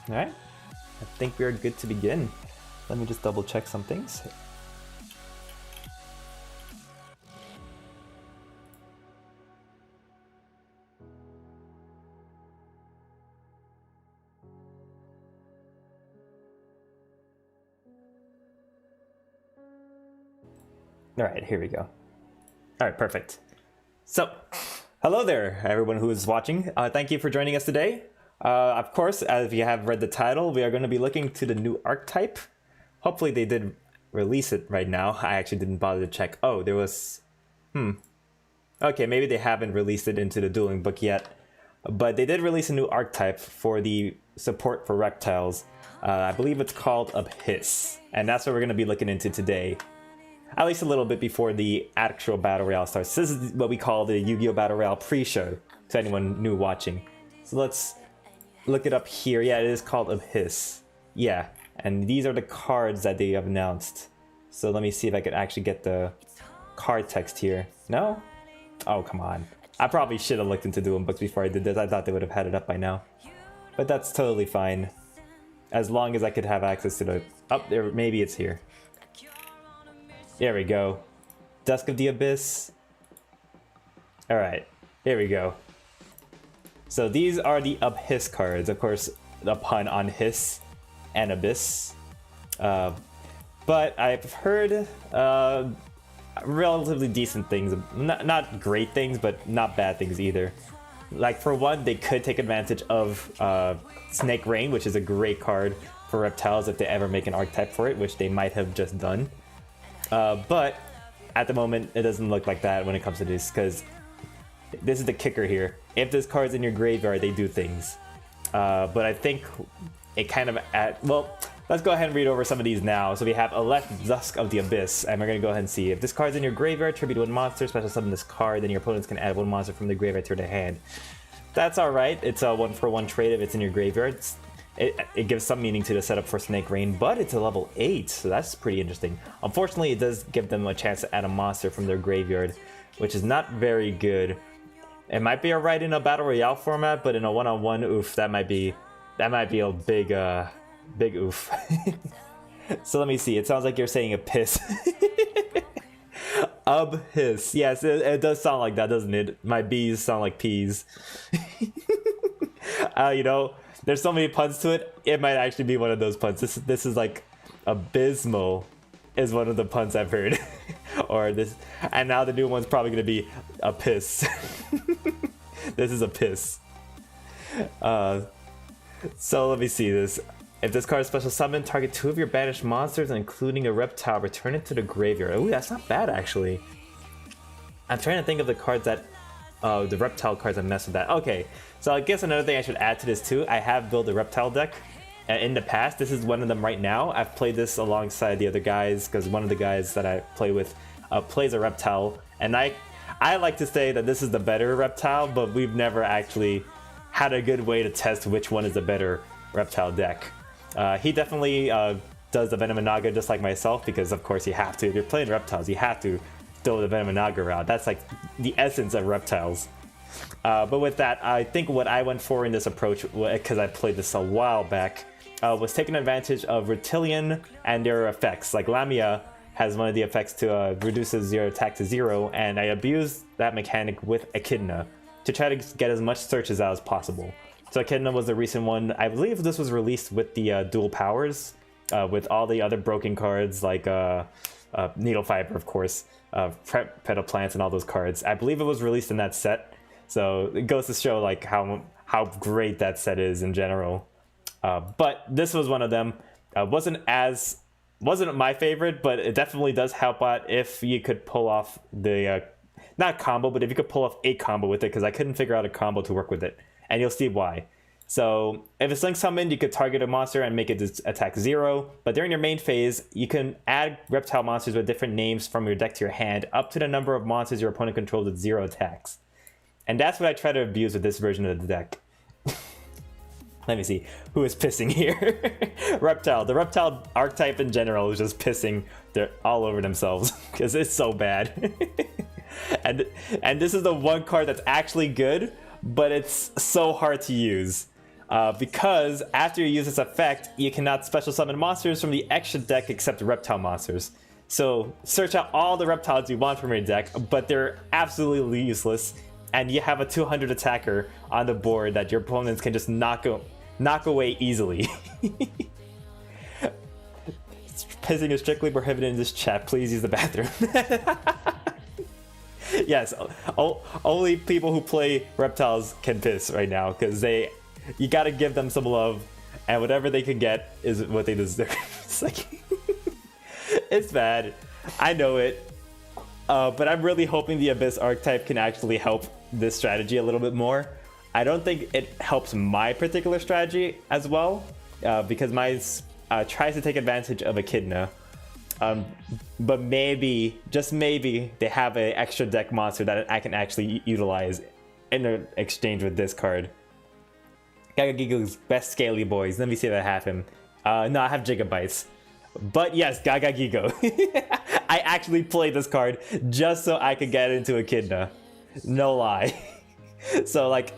Alright, I think we are good to begin. Let me just double check some things. Alright, here we go. Alright, perfect. So, hello there, everyone who is watching. Thank you for joining us today. Of course, as you have read the title, we are going to be looking to the new archetype. Hopefully they did release it right now. I actually didn't bother to check. Oh, there was... Okay, maybe they haven't released it into the Dueling Book yet. But they did release a new archetype for the support for reptiles. I believe it's called Abyss. And that's what we're going to be looking into today. At least a little bit before the actual Battle Royale starts. This is what we call the Yu-Gi-Oh! Battle Royale pre-show, to anyone new watching. So let's look it up here. Yeah, it is called Abyss. Yeah, and these are the cards that they have announced. So let me see if I could actually get the card text here. No? Oh, come on. I probably should have looked into Dueling Books before I did this. I thought they would have had it up by now. But that's totally fine. As long as I could have access to the... Oh, there, maybe it's here. There we go. Dusk of the Abyss. Alright, here we go. So these are the Abyss cards. Of course, the pun on hiss and abyss. But I've heard relatively decent things. Not great things, but not bad things either. Like, for one, they could take advantage of Snake Rain, which is a great card for reptiles if they ever make an archetype for it, which they might have just done. But at the moment, it doesn't look like that when it comes to this, because this is the kicker here. If this card's in your graveyard, they do things. But I think it kind of... well, let's go ahead and read over some of these now. So we have Elect Dusk of the Abyss, and we're going to go ahead and see. If this card's in your graveyard, tribute one monster, special summon this card, then your opponents can add one monster from the graveyard to their hand. That's alright. It's a 1-for-1 trade if it's in your graveyard. It gives some meaning to the setup for Snake Rain, but it's a level 8, so that's pretty interesting. Unfortunately, it does give them a chance to add a monster from their graveyard, which is not very good. It might be alright in a Battle Royale format, but in a one-on-one, oof, that might be a big oof. So let me see. It sounds like you're saying a piss. Abyss. Yes, it does sound like that, doesn't it? My bees sound like peas. You know, there's so many puns to it. It might actually be one of those puns. This is like abysmal is one of the puns I've heard. Or this, and now the new one's probably gonna be a piss. This is a piss. So let me see this. If this card is special summon, target 2 of your banished monsters, including a reptile, return it to the graveyard. Ooh, that's not bad actually. I'm trying to think of the cards that the reptile cards that mess with that. Okay, so I guess another thing I should add to this too, I have built a reptile deck in the past. This is one of them right now. I've played this alongside the other guys because one of the guys that I play with plays a reptile, and I like to say that this is the better reptile, but we've never actually had a good way to test which one is the better reptile deck. He definitely does the Venom and Naga just like myself, because of course you have to. If you're playing reptiles, you have to throw the Venom and Naga around. That's like the essence of reptiles. But with that, I think what I went for in this approach, because I played this a while back, was taking advantage of Reptilian and their effects. Like Lamia has one of the effects to reduces your attack to 0, and I abused that mechanic with Echidna to try to get as much searches out as possible. So Echidna was the recent one. I believe this was released with the dual powers, with all the other broken cards like Needle Fiber, of course, Petal Plants, and all those cards. I believe it was released in that set, so it goes to show like how great that set is in general. But this was one of them. Wasn't my favorite, but it definitely does help out if you could pull off the not combo, but if you could pull off a combo with it, because I couldn't figure out a combo to work with it, and you'll see why. So if it's Link Summoned, you could target a monster and make it attack 0, but during your main phase, you can add reptile monsters with different names from your deck to your hand, up to the number of monsters your opponent controls with 0 attacks. And that's what I try to abuse with this version of the deck. Let me see, who is pissing here? Reptile. The reptile archetype in general is just pissing all over themselves, because it's so bad. and this is the one card that's actually good, but it's so hard to use. because after you use this effect, you cannot special summon monsters from the extra deck except reptile monsters. So search out all the reptiles you want from your deck, but they're absolutely useless, and you have a 200 attacker on the board that your opponents can just knock away easily. Pissing is strictly prohibited in this chat. Please use the bathroom. Yes, only people who play reptiles can piss right now, because you gotta give them some love, and whatever they can get is what they deserve. It's like, it's bad, I know it, but I'm really hoping the Abyss archetype can actually help this strategy a little bit more. I don't think it helps my particular strategy as well, because mine tries to take advantage of Echidna. But maybe, just maybe, they have an extra deck monster that I can actually utilize in exchange with this card. Gaga-Gigo's best scaly boys. Let me see if I have him. No, I have Gigabytes. But yes, Gaga-Gigo. I actually played this card just so I could get into Echidna. No lie. So like,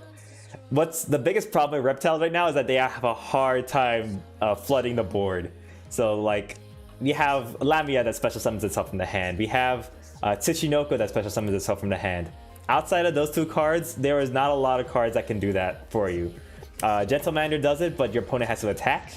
what's the biggest problem with Reptiles right now is that they have a hard time flooding the board. So like, we have Lamia that special summons itself from the hand. We have Tsuchinoko that special summons itself from the hand. Outside of those two cards, there is not a lot of cards that can do that for you. Gentlemander does it, but your opponent has to attack.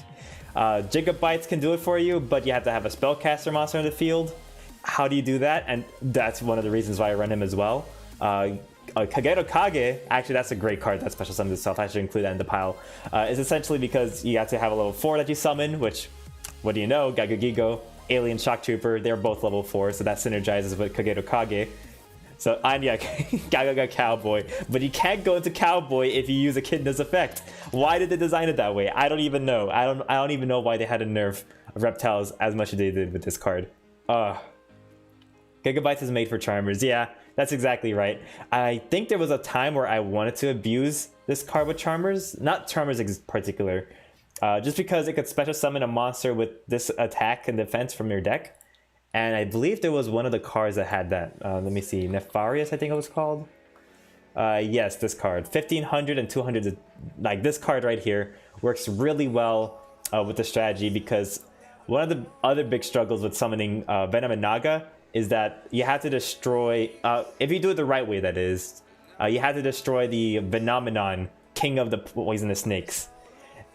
Gigabytes can do it for you, but you have to have a spellcaster monster in the field. How do you do that? And that's one of the reasons why I run him as well. Kagero Kage, actually that's a great card that special summons itself. I should include that in the pile. Is essentially because you have to have a level 4 that you summon, which, what do you know, Gaga-Gigo, Alien Shock Trooper, they're both level 4, so that synergizes with Kagero Kage. So, and yeah, Gaga Cowboy. But you can't go into Cowboy if you use Echidna's effect. Why did they design it that way? I don't even know. I don't even know why they had to nerf Reptiles as much as they did with this card. Gigabytes is made for Charmers. Yeah, that's exactly right. I think there was a time where I wanted to abuse this card with Charmers. Not Charmers in particular. Just because it could special summon a monster with this attack and defense from your deck. And I believe there was one of the cards that had that. Let me see. Nefarious, I think it was called. Yes, this card. 1500 and 200. Like, this card right here works really well with the strategy, because one of the other big struggles with summoning Venom and Naga is that you have to destroy, if you do it the right way that is, you have to destroy the Venomenon, king of the poisonous snakes.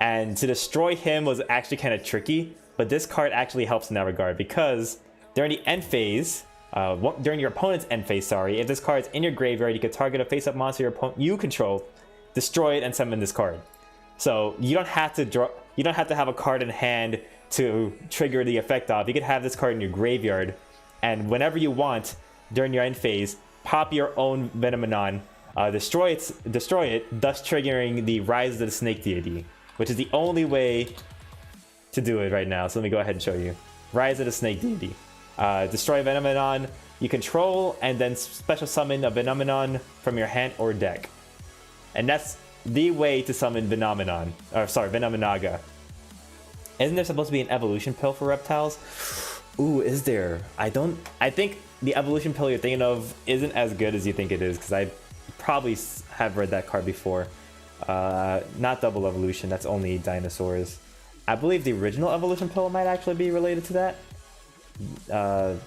And to destroy him was actually kind of tricky, but this card actually helps in that regard, because during the end phase, during your opponent's end phase, sorry, if this card is in your graveyard, you can target a face-up monster your opponent you control, destroy it, and summon this card. So you don't have to draw, you don't have to have a card in hand to trigger the effect off. You could have this card in your graveyard, and whenever you want during your end phase, pop your own Venomenon, destroy it, thus triggering the Rise of the Snake Deity, which is the only way to do it right now. So let me go ahead and show you. Rise of the Snake Deity. Destroy Venomenon you control, and then special summon a Venomenon from your hand or deck. And that's the way to summon Venomenon. Or sorry, Venomenaga. Isn't there supposed to be an evolution pill for reptiles? Ooh, is there? I think the evolution pill you're thinking of isn't as good as you think it is, because I probably have read that card before. Not double evolution, that's only dinosaurs. I believe the original evolution pill might actually be related to that.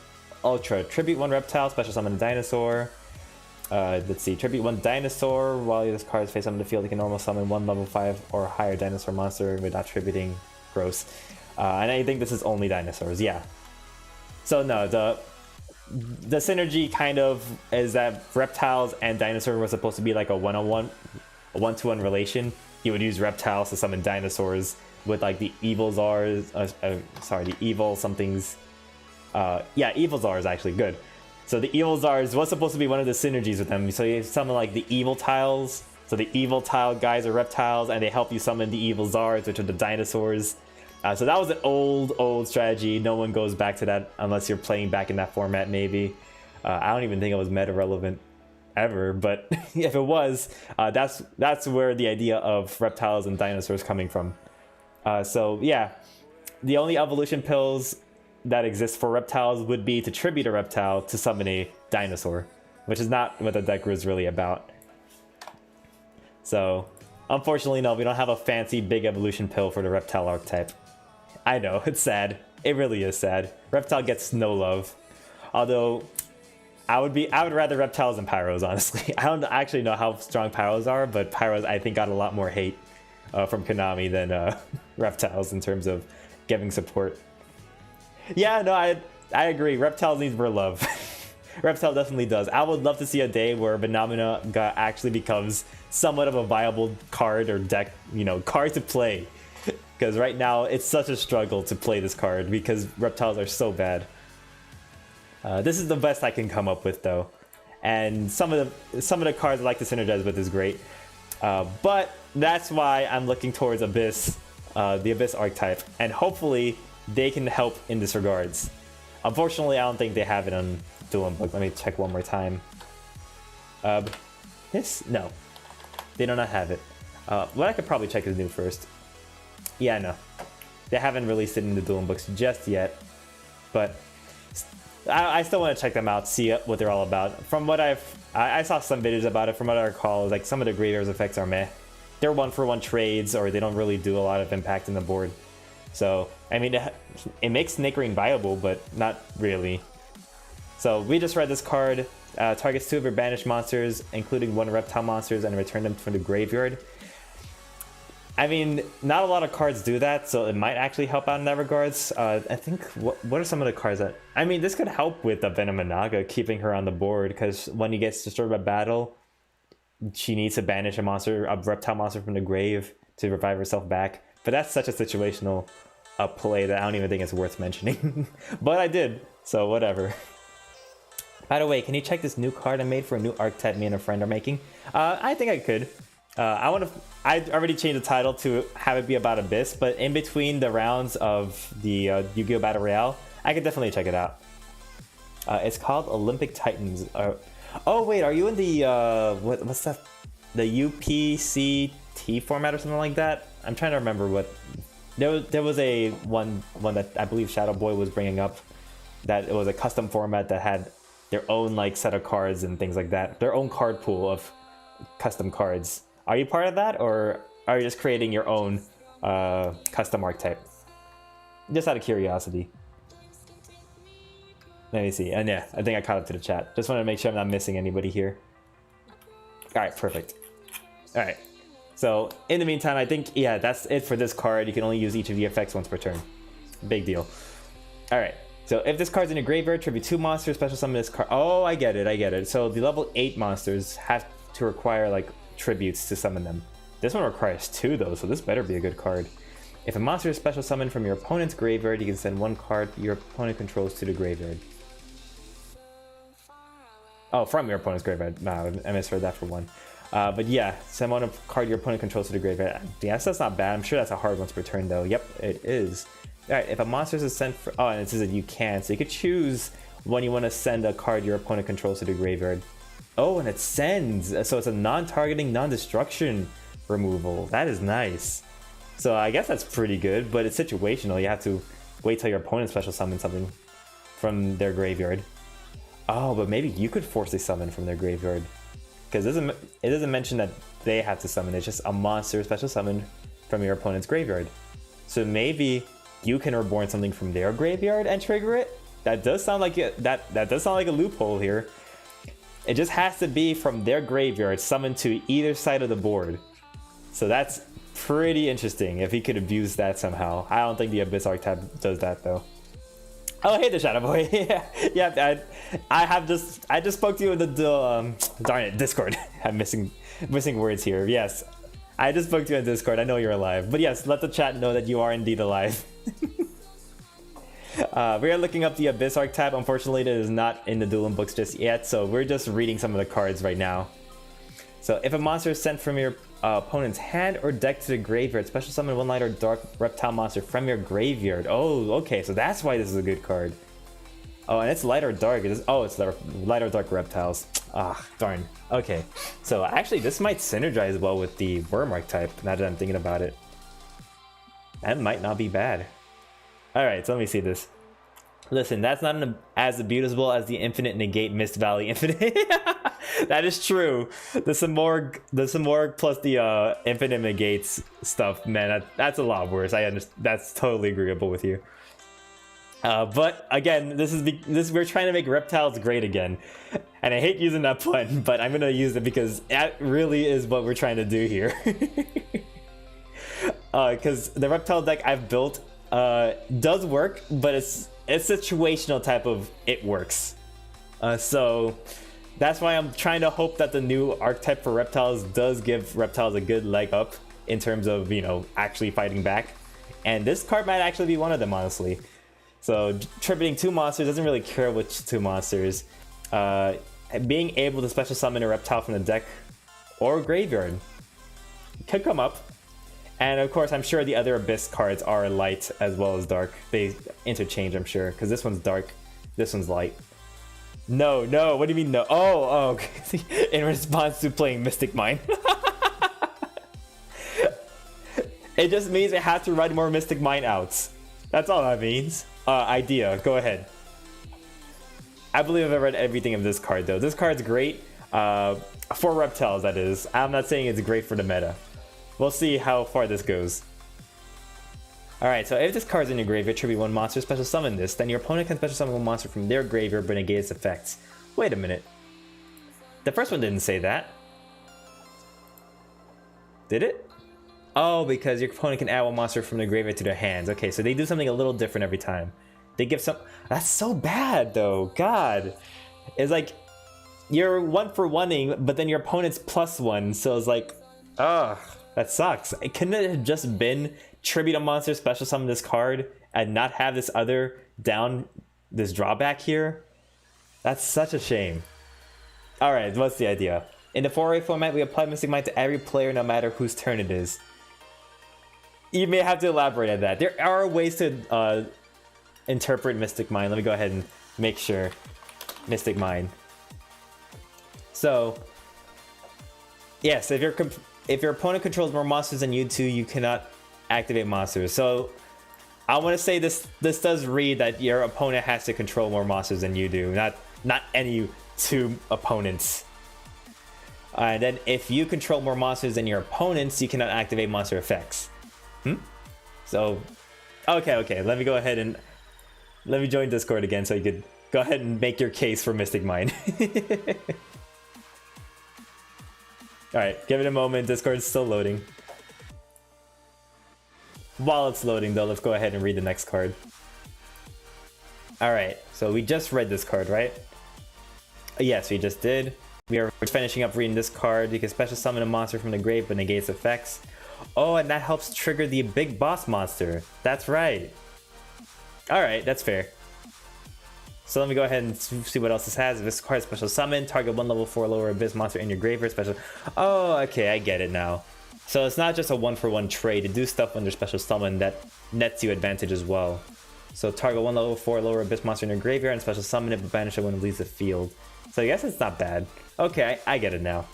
Ultra, tribute 1 reptile, special summon a dinosaur. Let's see, tribute 1 dinosaur. While this card is face up in the field, you can normal summon 1 level 5 or higher dinosaur monster without tributing. Gross. And I think this is only dinosaurs, yeah. So no, the synergy kind of is that reptiles and dinosaurs were supposed to be like a one-on-one, a one-to-one relation. You would use reptiles to summon dinosaurs with like the evil czars, sorry, the evil somethings. Yeah, evil czar is actually good. So the evil czars was supposed to be one of the synergies with them. So you summon like the evil tiles. So the evil tile guys are reptiles, and they help you summon the evil czars, which are the dinosaurs. So that was an old strategy. No one goes back to that unless you're playing back in that format, maybe. I don't even think it was meta relevant ever, but if it was, that's where the idea of reptiles and dinosaurs coming from. So yeah, the only evolution pills that exist for reptiles would be to tribute a reptile to summon a dinosaur, which is not what the deck was really about. So Unfortunately, no, we don't have a fancy big evolution pill for the Reptile archetype. I know, it's sad. It really is sad. Reptile gets no love. Although, I would rather Reptiles than Pyros, honestly. I don't actually know how strong Pyros are, but Pyros, I think, got a lot more hate from Konami than Reptiles in terms of giving support. Yeah, no, I agree. Reptiles needs more love. Reptile definitely does. I would love to see a day where Phenomena actually becomes somewhat of a viable card or deck, you know, card to play. Because right now, it's such a struggle to play this card because Reptiles are so bad. This is the best I can come up with, though. And some of the cards I like to synergize with is great. But that's why I'm looking towards Abyss, the Abyss archetype. And hopefully, they can help in this regards. Unfortunately, I don't think they have it on DuelingBook. Let me check one more time. Yes? No. They do not have it. What I could probably check is new first. Yeah, no. They haven't released it in the DuelingBooks just yet. But I still want to check them out, see what they're all about. From what I saw some videos about it. From what I recall, like some of the graveyard's effects are meh. They're 1-for-1 trades, or they don't really do a lot of impact in the board. So, I mean, it makes Snake Rain viable, but not really. So, we just read this card. Targets 2 of your banished monsters, including 1 reptile monsters, and return them from the graveyard. I mean, not a lot of cards do that, so it might actually help out in that regards. I think, what are some of the cards that... I mean, this could help with the Venomanaga, keeping her on the board, because when he gets destroyed by battle, she needs to banish a reptile monster from the grave to revive herself back. But that's such a situational play that I don't even think it's worth mentioning. But I did, so whatever. By the way, can you check this new card I made for a new archetype me and a friend are making? I think I could. I already changed the title to have it be about Abyss, but in between the rounds of the Yu-Gi-Oh! Battle Royale, I could definitely check it out. It's called Olympic Titans. Oh wait, are you in the what's that? The UPCT format or something like that? I'm trying to remember what. There was a one that I believe Shadowboi was bringing up, that it was a custom format that had their own like set of cards and things like that. Their own card pool of custom cards. Are you part of that, or are you just creating your own custom archetype? Just out of curiosity. Let me see. And yeah, I think I caught up to the chat. Just wanted to make sure I'm not missing anybody here. Alright, perfect. Alright. So, in the meantime, I think, yeah, that's it for this card. You can only use each of the effects once per turn. Big deal. Alright. So, if this card's in your graveyard, tribute 2 monsters, special summon this card. Oh, I get it. So, the level 8 monsters have to require, like, tributes to summon them. This one requires 2, though, so this better be a good card. If a monster is special summoned from your opponent's graveyard, you can send 1 card your opponent controls to the graveyard. Oh, from your opponent's graveyard. No, I misread that for 1. But yeah, send 1 card your opponent controls to the graveyard. Yes, that's not bad. I'm sure that's a hard once per turn, though. Yep, it is. Alright, if a monster is sent for... Oh, and it says that you can. So you could choose when you want to send a card your opponent controls to the graveyard. Oh, and it sends. So it's a non-targeting, non-destruction removal. That is nice. So I guess that's pretty good, but it's situational. You have to wait till your opponent special summons something from their graveyard. Oh, but maybe you could force a summon from their graveyard. Because it doesn't mention that they have to summon. It's just a monster special summon from your opponent's graveyard. So maybe you can reborn something from their graveyard and trigger it. That does sound like that does sound like a loophole here. It just has to be from their graveyard, summoned to either side of the board. So that's pretty interesting if he could abuse that somehow. I don't think the Abyss archetype does that though. Oh, hey, the Shadowboi. Yeah, I just spoke to you in the darn it, Discord. I'm missing words here. Yes, I just spoke to you in Discord. I know you're alive, but yes, let the chat know that you are indeed alive. We are looking up the Abyss archetype. Unfortunately, it is not in the Dueling books just yet, so we're just reading some of the cards right now. So, if a monster is sent from your opponent's hand or deck to the graveyard, special summon 1 light or dark reptile monster from your graveyard. Oh, okay, so that's why this is a good card. Oh, and it's light or dark. It's light or dark reptiles. Ah, darn. Okay, so actually, this might synergize well with the worm archetype. Now that I'm thinking about it, that might not be bad. All right, so let me see this. Listen, that's not as abusable as the infinite negate Mist Valley infinite. That is true. The Simorgh plus the infinite negates stuff, man, that's a lot worse. I understand. That's totally agreeable with you. But again, we're trying to make reptiles great again, and I hate using that pun, but I'm gonna use it because that really is what we're trying to do here. Because the reptile deck I've built does work, but it's situational type of it works. So that's why I'm trying to hope that the new archetype for reptiles does give reptiles a good leg up in terms of, you know, actually fighting back. And this card might actually be one of them, honestly. So tributing 2 monsters, doesn't really care which 2 monsters. Being able to special summon a reptile from the deck or graveyard could come up. And of course, I'm sure the other Abyss cards are light as well as dark. They interchange, I'm sure, because this one's dark, this one's light. No, what do you mean no? Oh, okay. In response to playing Mystic Mine. It just means it has to run more Mystic Mine outs. That's all that means. Idea, go ahead. I believe I've read everything of this card though. This card's great for reptiles, that is. I'm not saying it's great for the meta. We'll see how far this goes. Alright, so if this card's in your graveyard, tribute 1 monster, special summon this, then your opponent can special summon 1 monster from their graveyard but negate its effects. Wait a minute. The first one didn't say that. Did it? Oh, because your opponent can add 1 monster from their graveyard to their hands. Okay, so they do something a little different every time. They give some... That's so bad, though. God. It's like, you're 1-for-1ing, but then your opponent's +1, so it's like... Ugh, that sucks. Couldn't it have just been tribute a monster, special summon this card, and not have this other this drawback here? That's such a shame. Alright, what's the idea? In the 4A format, we apply Mystic Mine to every player no matter whose turn it is. You may have to elaborate on that. There are ways to interpret Mystic Mine. Let me go ahead and make sure. Mystic Mine. So, yes, if your opponent controls more monsters than you do, you cannot activate monsters. So, I want to say this does read that your opponent has to control more monsters than you do, not any 2 opponents. And then if you control more monsters than your opponents, you cannot activate monster effects. So, okay, let me go ahead and let me join Discord again so you could go ahead and make your case for Mystic Mine. Alright, give it a moment. Discord's still loading. While it's loading though, let's go ahead and read the next card. Alright, so we just read this card, right? Yes, we just did. We are finishing up reading this card. You can special summon a monster from the grave but negates effects. Oh, and that helps trigger the big boss monster. That's right. Alright, that's fair. So let me go ahead and see what else this has. If this card is special summon, target 1 level 4 lower abyss monster in your graveyard special. Oh, okay, I get it now. So it's not just a 1-for-1 trade. To do stuff under special summon that nets you advantage as well. So target 1 level 4 lower abyss monster in your graveyard and special summon it, but banish it when it leaves the field. So I guess it's not bad. Okay, I get it now.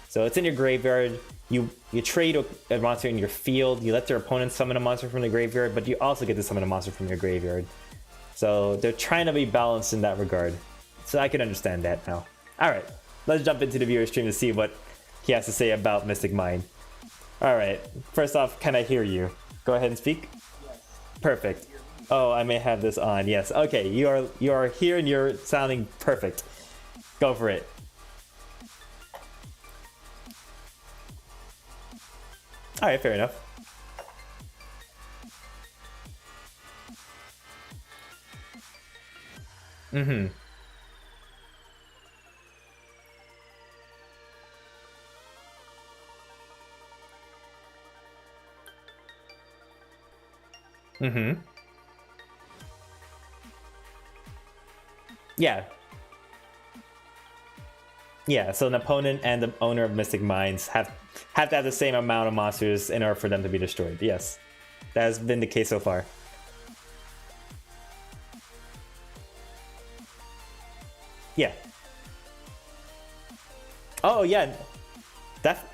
So it's in your graveyard. You trade a monster in your field. You let your opponent summon a monster from the graveyard, but you also get to summon a monster from your graveyard. So they're trying to be balanced in that regard. So I can understand that now. Alright, let's jump into the viewer stream to see what he has to say about Mystic Mine. Alright, first off, can I hear you? Go ahead and speak. Yes. Perfect. Oh, I may have this on. Yes. Okay, you are here and you're sounding perfect. Go for it. Alright, fair enough. Mm-hmm. Mm-hmm. Yeah. Yeah, so an opponent and the owner of Mystic Mines have to have the same amount of monsters in order for them to be destroyed. Yes. That has been the case so far. Yeah. Oh, yeah. That...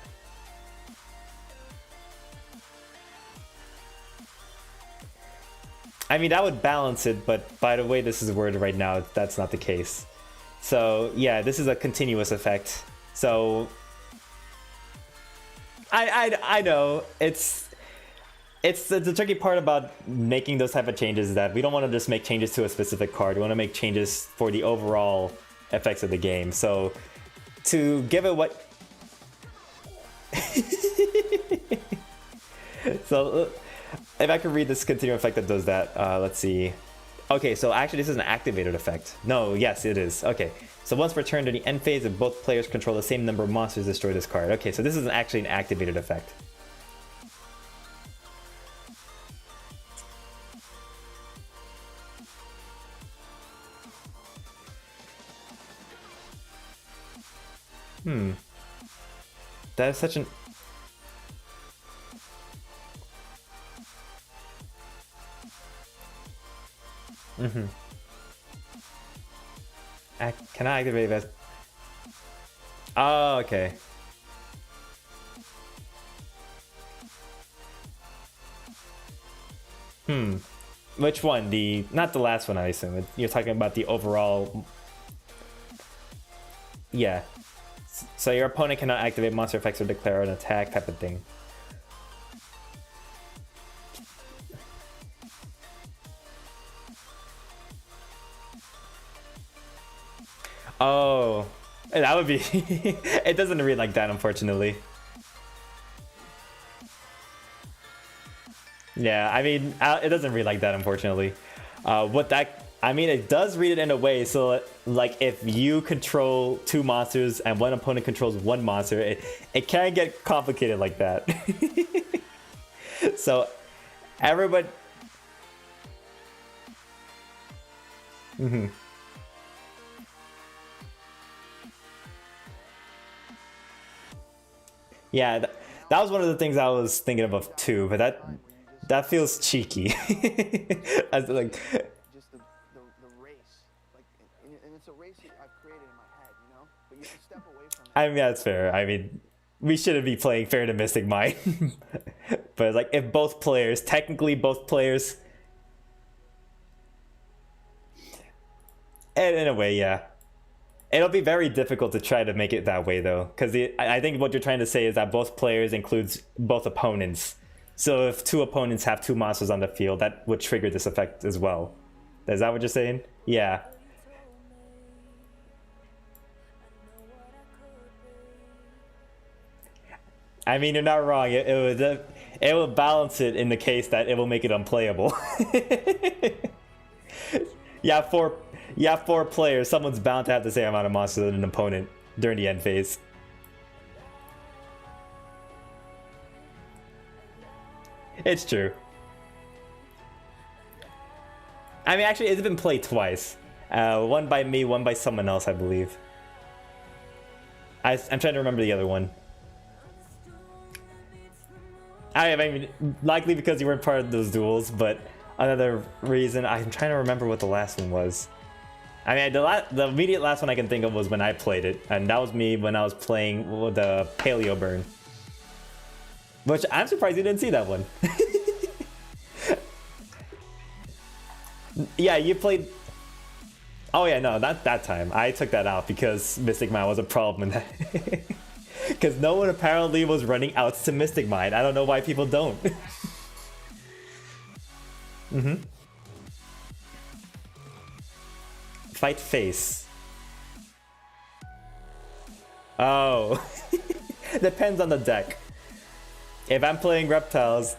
I mean, that would balance it, but by the way this is worded right now, that's not the case. So yeah, this is a continuous effect. So I know it's the tricky part about making those type of changes is that we don't want to just make changes to a specific card. We want to make changes for the overall effects of the game. So to give it what so if I could read this continuum effect that does that, let's see. Okay, so actually this is an activated effect. No, yes, it is. Okay, so once returned to the end phase, if both players control the same number of monsters, destroy this card. Okay, so this is actually an activated effect. That is such an... Can I activate that? Oh, okay. Which one? Not the last one, I assume. You're talking about the overall... Yeah. So your opponent cannot activate monster effects or declare an attack type of thing. Oh, that would be... It doesn't read like that, unfortunately. Yeah, I mean, it doesn't read like that, unfortunately. I mean, it does read it in a way, so like if you control 2 monsters and one opponent controls 1 monster, it can get complicated like that. So everybody... Yeah, that was one of the things I was thinking of too, but that feels cheeky. As like... Just the race, like, and it's a race I've created in my head, you know. But you can step away from it. I mean, that's fair. I mean, we shouldn't be playing fair to Mystic Mind, but like if both players, technically both players, and in a way, yeah. It'll be very difficult to try to make it that way though, because I think what you're trying to say is that both players includes both opponents. So if 2 opponents have 2 monsters on the field, that would trigger this effect as well. Is that what you're saying? Yeah. I mean, you're not wrong. It will balance it in the case that it will make it unplayable. Yeah, 4 players. Someone's bound to have the same amount of monsters as an opponent during the end phase. It's true. I mean, actually, it's been played twice. One by me, one by someone else, I believe. I'm trying to remember the other one. I mean, likely because you weren't part of those duels, but another reason, I'm trying to remember what the last one was. I mean, the immediate last one I can think of was when I played it, and that was me when I was playing the Paleo Burn. Which I'm surprised you didn't see that one. Yeah, you played... Oh yeah, no, not that time. I took that out because Mystic Mind was a problem in that. Because no one apparently was running outs to Mystic Mind. I don't know why people don't. Fight face. Oh. Depends on the deck. If I'm playing reptiles,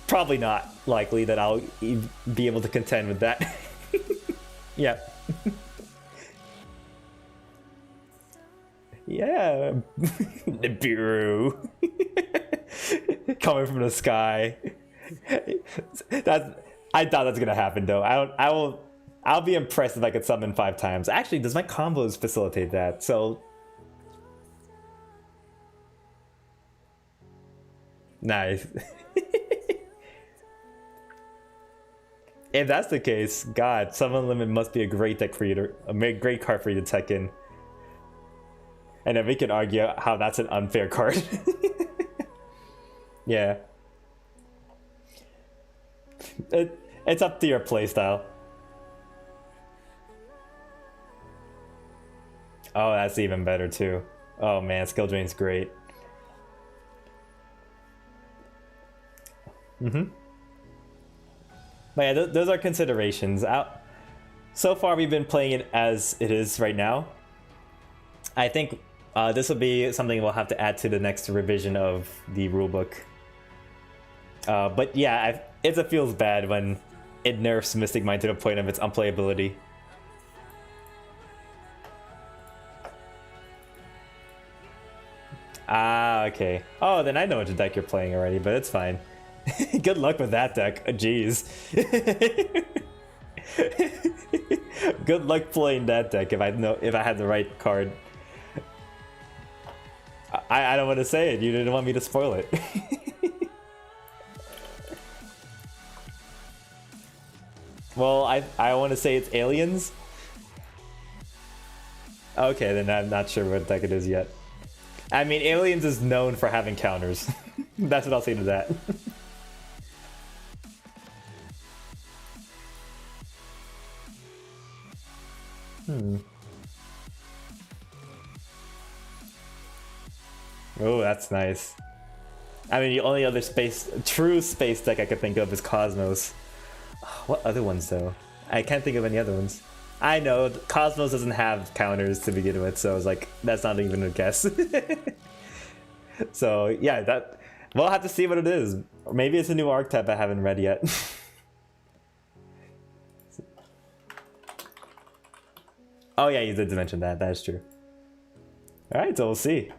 probably not likely that I'll be able to contend with that. Yeah. Yeah. Nibiru. Coming from the sky. I thought that's gonna happen though. I'll be impressed if I could summon 5 times. Actually, does my combos facilitate that? So nice. If that's the case, God, Summon Limit must be a great deck for you to, a great card for you to tech in. And then we can argue how that's an unfair card. Yeah. It's up to your playstyle. Oh, that's even better too. Oh man, skill drain's great. But yeah, those are considerations. So far, we've been playing it as it is right now. I think this will be something we'll have to add to the next revision of the rulebook. But yeah, it feels bad when it nerfs Mystic Mind to the point of its unplayability. Ah, okay. Oh, then I know which deck you're playing already, but it's fine. Good luck with that deck. Jeez. Good luck playing that deck if I had the right card. I don't want to say it. You didn't want me to spoil it. Well, I want to say it's aliens. Okay, then I'm not sure what deck it is yet. I mean, aliens is known for having counters. That's what I'll say to that. Oh, that's nice. I mean, the only other true space deck I could think of is Cosmos. What other ones though? I can't think of any other ones. I know Cosmos doesn't have counters to begin with, so I was like, that's not even a guess. So yeah, we'll have to see what it is. Or maybe it's a new archetype I haven't read yet. Oh yeah, you did mention that. That is true. All right, so we'll see.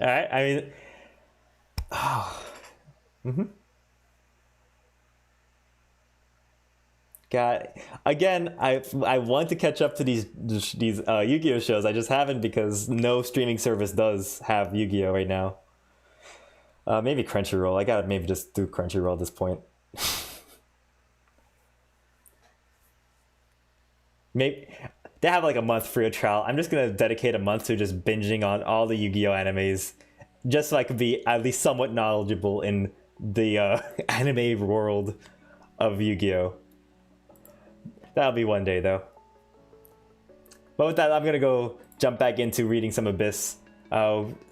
All right, I mean, God, again, I want to catch up to these Yu-Gi-Oh shows. I just haven't because no streaming service does have Yu-Gi-Oh right now. Maybe Crunchyroll. I gotta maybe just do Crunchyroll at this point. Maybe they have like a month free of trial. I'm just gonna dedicate a month to just binging on all the Yu-Gi-Oh animes, just so I could be at least somewhat knowledgeable in the anime world of Yu-Gi-Oh. That'll be one day though. But with that, I'm gonna go jump back into reading some Abyss.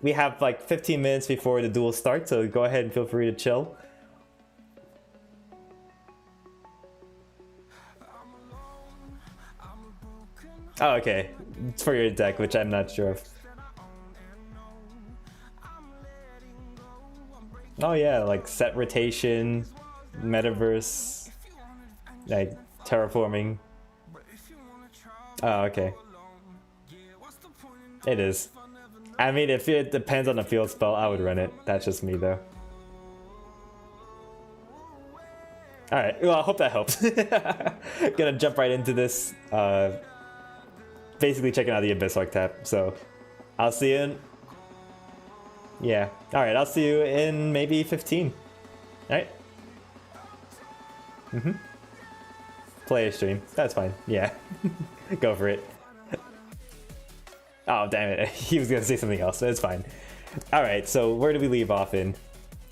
We have like 15 minutes before the duel starts, so go ahead and feel free to chill. Oh, okay. It's for your deck, which I'm not sure of. Oh yeah, like set rotation, metaverse, like terraforming. Oh, okay. It is. I mean, if it depends on the field spell, I would run it. That's just me, though. Alright, well, I hope that helps. Gonna jump right into this. Basically checking out the Abyss archetype. So, I'll see you in... Yeah. Alright, I'll see you in maybe 15. Alright? Play a stream. That's fine. Yeah. Go for it. Oh, damn it. He was going to say something else. It's fine. Alright, so where do we leave off in?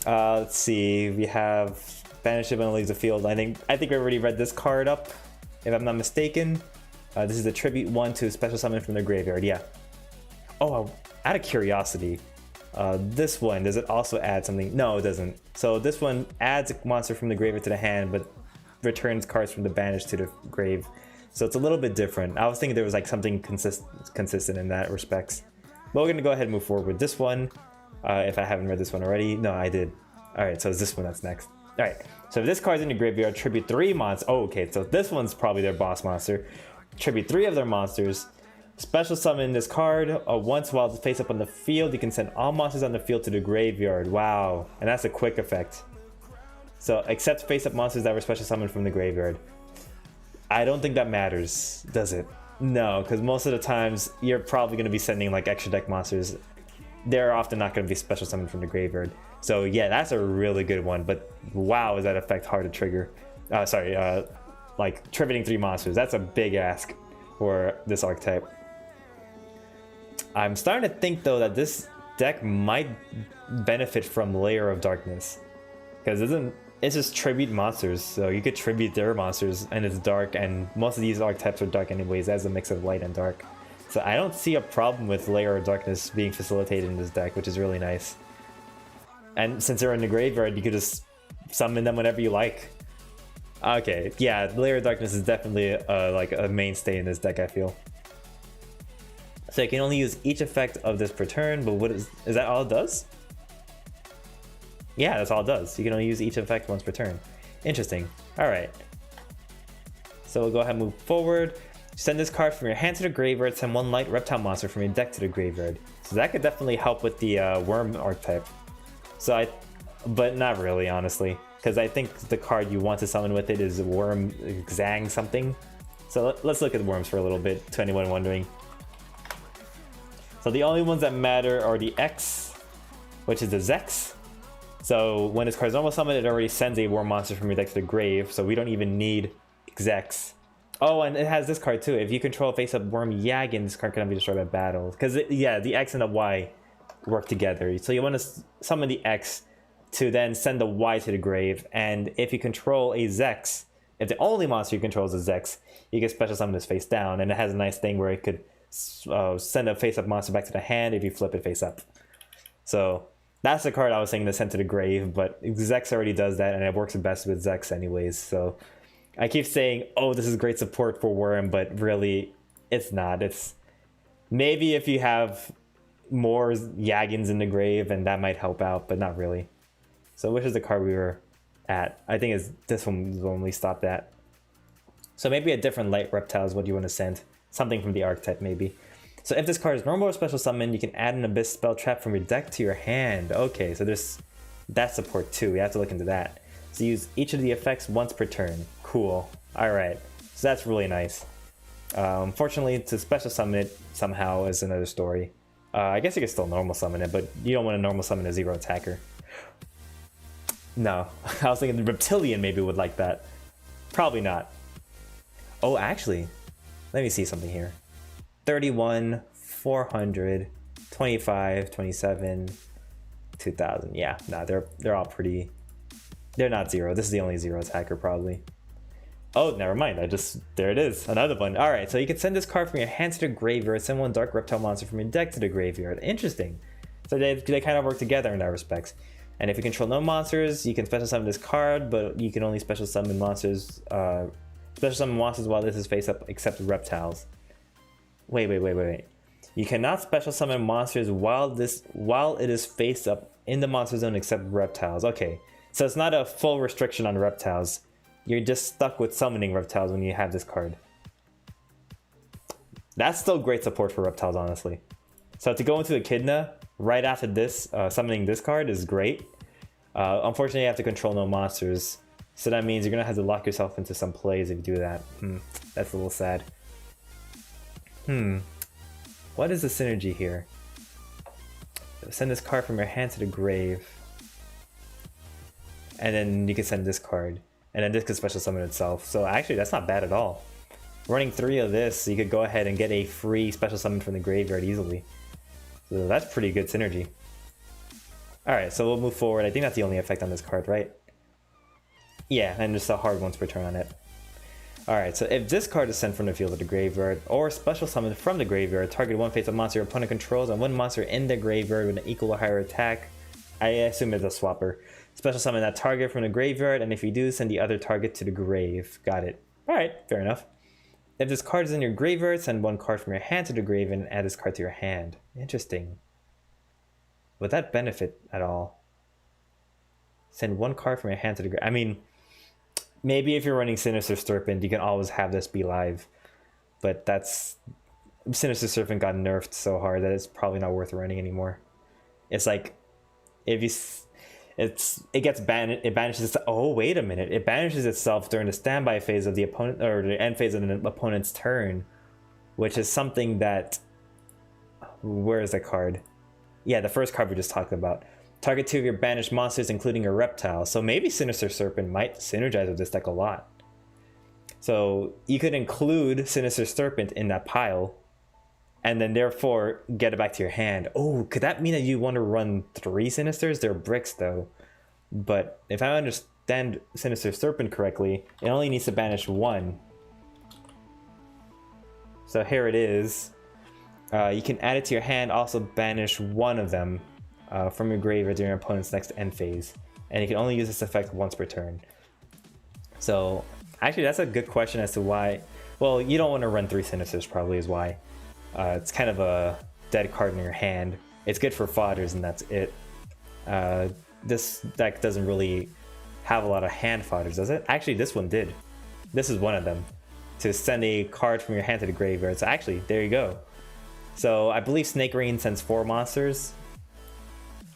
Let's see. We have Banish when it leaves the field. I think we already read this card up, if I'm not mistaken. This is a tribute 1 to special summon from the graveyard. Yeah. Oh, out of curiosity, this one, does it also add something? No, it doesn't. So this one adds a monster from the graveyard to the hand, but returns cards from the banish to the grave. So it's a little bit different. I was thinking there was like something consistent in that respects. But we're gonna go ahead and move forward with this one. If I haven't read this one already. No, I did. All right, so it's this one that's next. All right, so if this card's in the graveyard, tribute 3 monsters. Oh, okay, so this one's probably their boss monster. Tribute 3 of their monsters. Special summon this card. Once while it's face up on the field, you can send all monsters on the field to the graveyard. Wow, and that's a quick effect. So accept face up monsters that were special summoned from the graveyard. I don't think that matters, does it? No, because most of the times you're probably going to be sending like extra deck monsters. They're often not going to be special summoned from the graveyard. So yeah, that's a really good one. But wow, is that effect hard to trigger? Like tributing 3 monsters. That's a big ask for this archetype. I'm starting to think though that this deck might benefit from Layer of Darkness, because it's just tribute monsters, so you could tribute their monsters, and it's dark, and most of these archetypes are dark anyways, as a mix of light and dark. So I don't see a problem with Layer of Darkness being facilitated in this deck, which is really nice. And since they're in the graveyard, you could just summon them whenever you like. Okay, yeah, Layer of Darkness is definitely like a mainstay in this deck, I feel. So you can only use each effect of this per turn, but what is that all it does? Yeah, that's all it does. You can only use each effect once per turn. Interesting. Alright. So we'll go ahead and move forward. Send this card from your hand to the graveyard, send one light reptile monster from your deck to the graveyard. So that could definitely help with the worm archetype. But not really, honestly. Because I think the card you want to summon with it is Worm Zang something. So let's look at worms for a little bit, to anyone wondering. So the only ones that matter are the X, which is the Zex. So when this card is normal summon, it already sends a worm monster from your deck to the grave, so we don't even need Zex. Oh, and it has this card too. If you control a face-up worm Yagin, this card cannot be destroyed by battle. Because, yeah, the X and the Y work together. So you want to summon the X to then send the Y to the grave, and if you control a Zex, if the only monster you control is a Zex, you can special summon this face down, and it has a nice thing where it could send a face-up monster back to the hand if you flip it face up. So that's the card I was saying to send to the grave, but Zex already does that, and it works best with Zex anyways. So I keep saying, oh, this is great support for Worm, but really, it's not. It's maybe if you have more Yagins in the grave, and that might help out, but not really. So which is the card we were at? I think it's this one is when we stopped at. So maybe a different light reptile is what you want to send. Something from the archetype, maybe. So if this card is normal or special summon, you can add an Abyss spell trap from your deck to your hand. Okay, so there's that support too. We have to look into that. So use each of the effects once per turn. Cool. Alright, so that's really nice. Unfortunately, to special summon it somehow is another story. I guess you can still normal summon it, but you don't want to normal summon a 0 attacker. No, I was thinking the Reptilian maybe would like that. Probably not. Oh, actually, let me see something here. 31, 400, 25, 27, 2000. Yeah, nah, they're all pretty. They're not 0. This is the only 0 attacker probably. Oh, never mind. There it is. Another one. All right, so you can send this card from your hand to the graveyard, send one dark reptile monster from your deck to the graveyard. Interesting. So they kind of work together in that respects. And if you control no monsters, you can special summon this card, but you can only special summon monsters. Special summon monsters while this is face up, except reptiles. Wait. You cannot special summon monsters while it is face up in the monster zone except reptiles. Okay, so it's not a full restriction on reptiles. You're just stuck with summoning reptiles when you have this card. That's still great support for reptiles, honestly. So to go into Echidna right after this, summoning this card is great. Unfortunately, you have to control no monsters. So that means you're going to have to lock yourself into some plays if you do that. That's a little sad. What is the synergy here? Send this card from your hand to the grave. And then you can send this card. And then this could special summon itself. So actually, that's not bad at all. Running 3 of this, you could go ahead and get a free special summon from the graveyard easily. So that's pretty good synergy. Alright, so we'll move forward. I think that's the only effect on this card, right? Yeah, and just a hard once per turn on it. Alright, so if this card is sent from the field to the graveyard, or special summoned from the graveyard, target one face-up monster your opponent controls and one monster in the graveyard with an equal or higher attack. I assume it's a swapper. Special summon that target from the graveyard, and if you do, send the other target to the grave. Got it. Alright, fair enough. If this card is in your graveyard, send one card from your hand to the grave and add this card to your hand. Interesting. Would that benefit at all? Send one card from your hand to the grave. I mean, maybe if you're running Sinister Serpent, you can always have this be live. But that's... Sinister Serpent got nerfed so hard that it's probably not worth running anymore. It's like, if you... it gets banned. It banishes. Oh, wait a minute! It banishes itself during the standby phase of the opponent, or the end phase of the opponent's turn, which is something that. Where is that card? Yeah, the first card we just talked about. Target 2 of your banished monsters, including a reptile. So maybe Sinister Serpent might synergize with this deck a lot. So you could include Sinister Serpent in that pile, and then therefore get it back to your hand. Oh, could that mean that you want to run 3 Sinisters? They're bricks though. But if I understand Sinister Serpent correctly, it only needs to banish 1. So here it is. You can add it to your hand, also banish 1 of them from your graveyard during your opponent's next end phase. And you can only use this effect once per turn. So actually that's a good question as to why. Well, you don't want to run 3 Sinisters probably is why. It's kind of a dead card in your hand. It's good for fodders and that's it. This deck doesn't really have a lot of hand fodders, does it? Actually, this one did. This is one of them. To send a card from your hand to the graveyard. So actually, there you go. So I believe Snake Rain sends 4 monsters.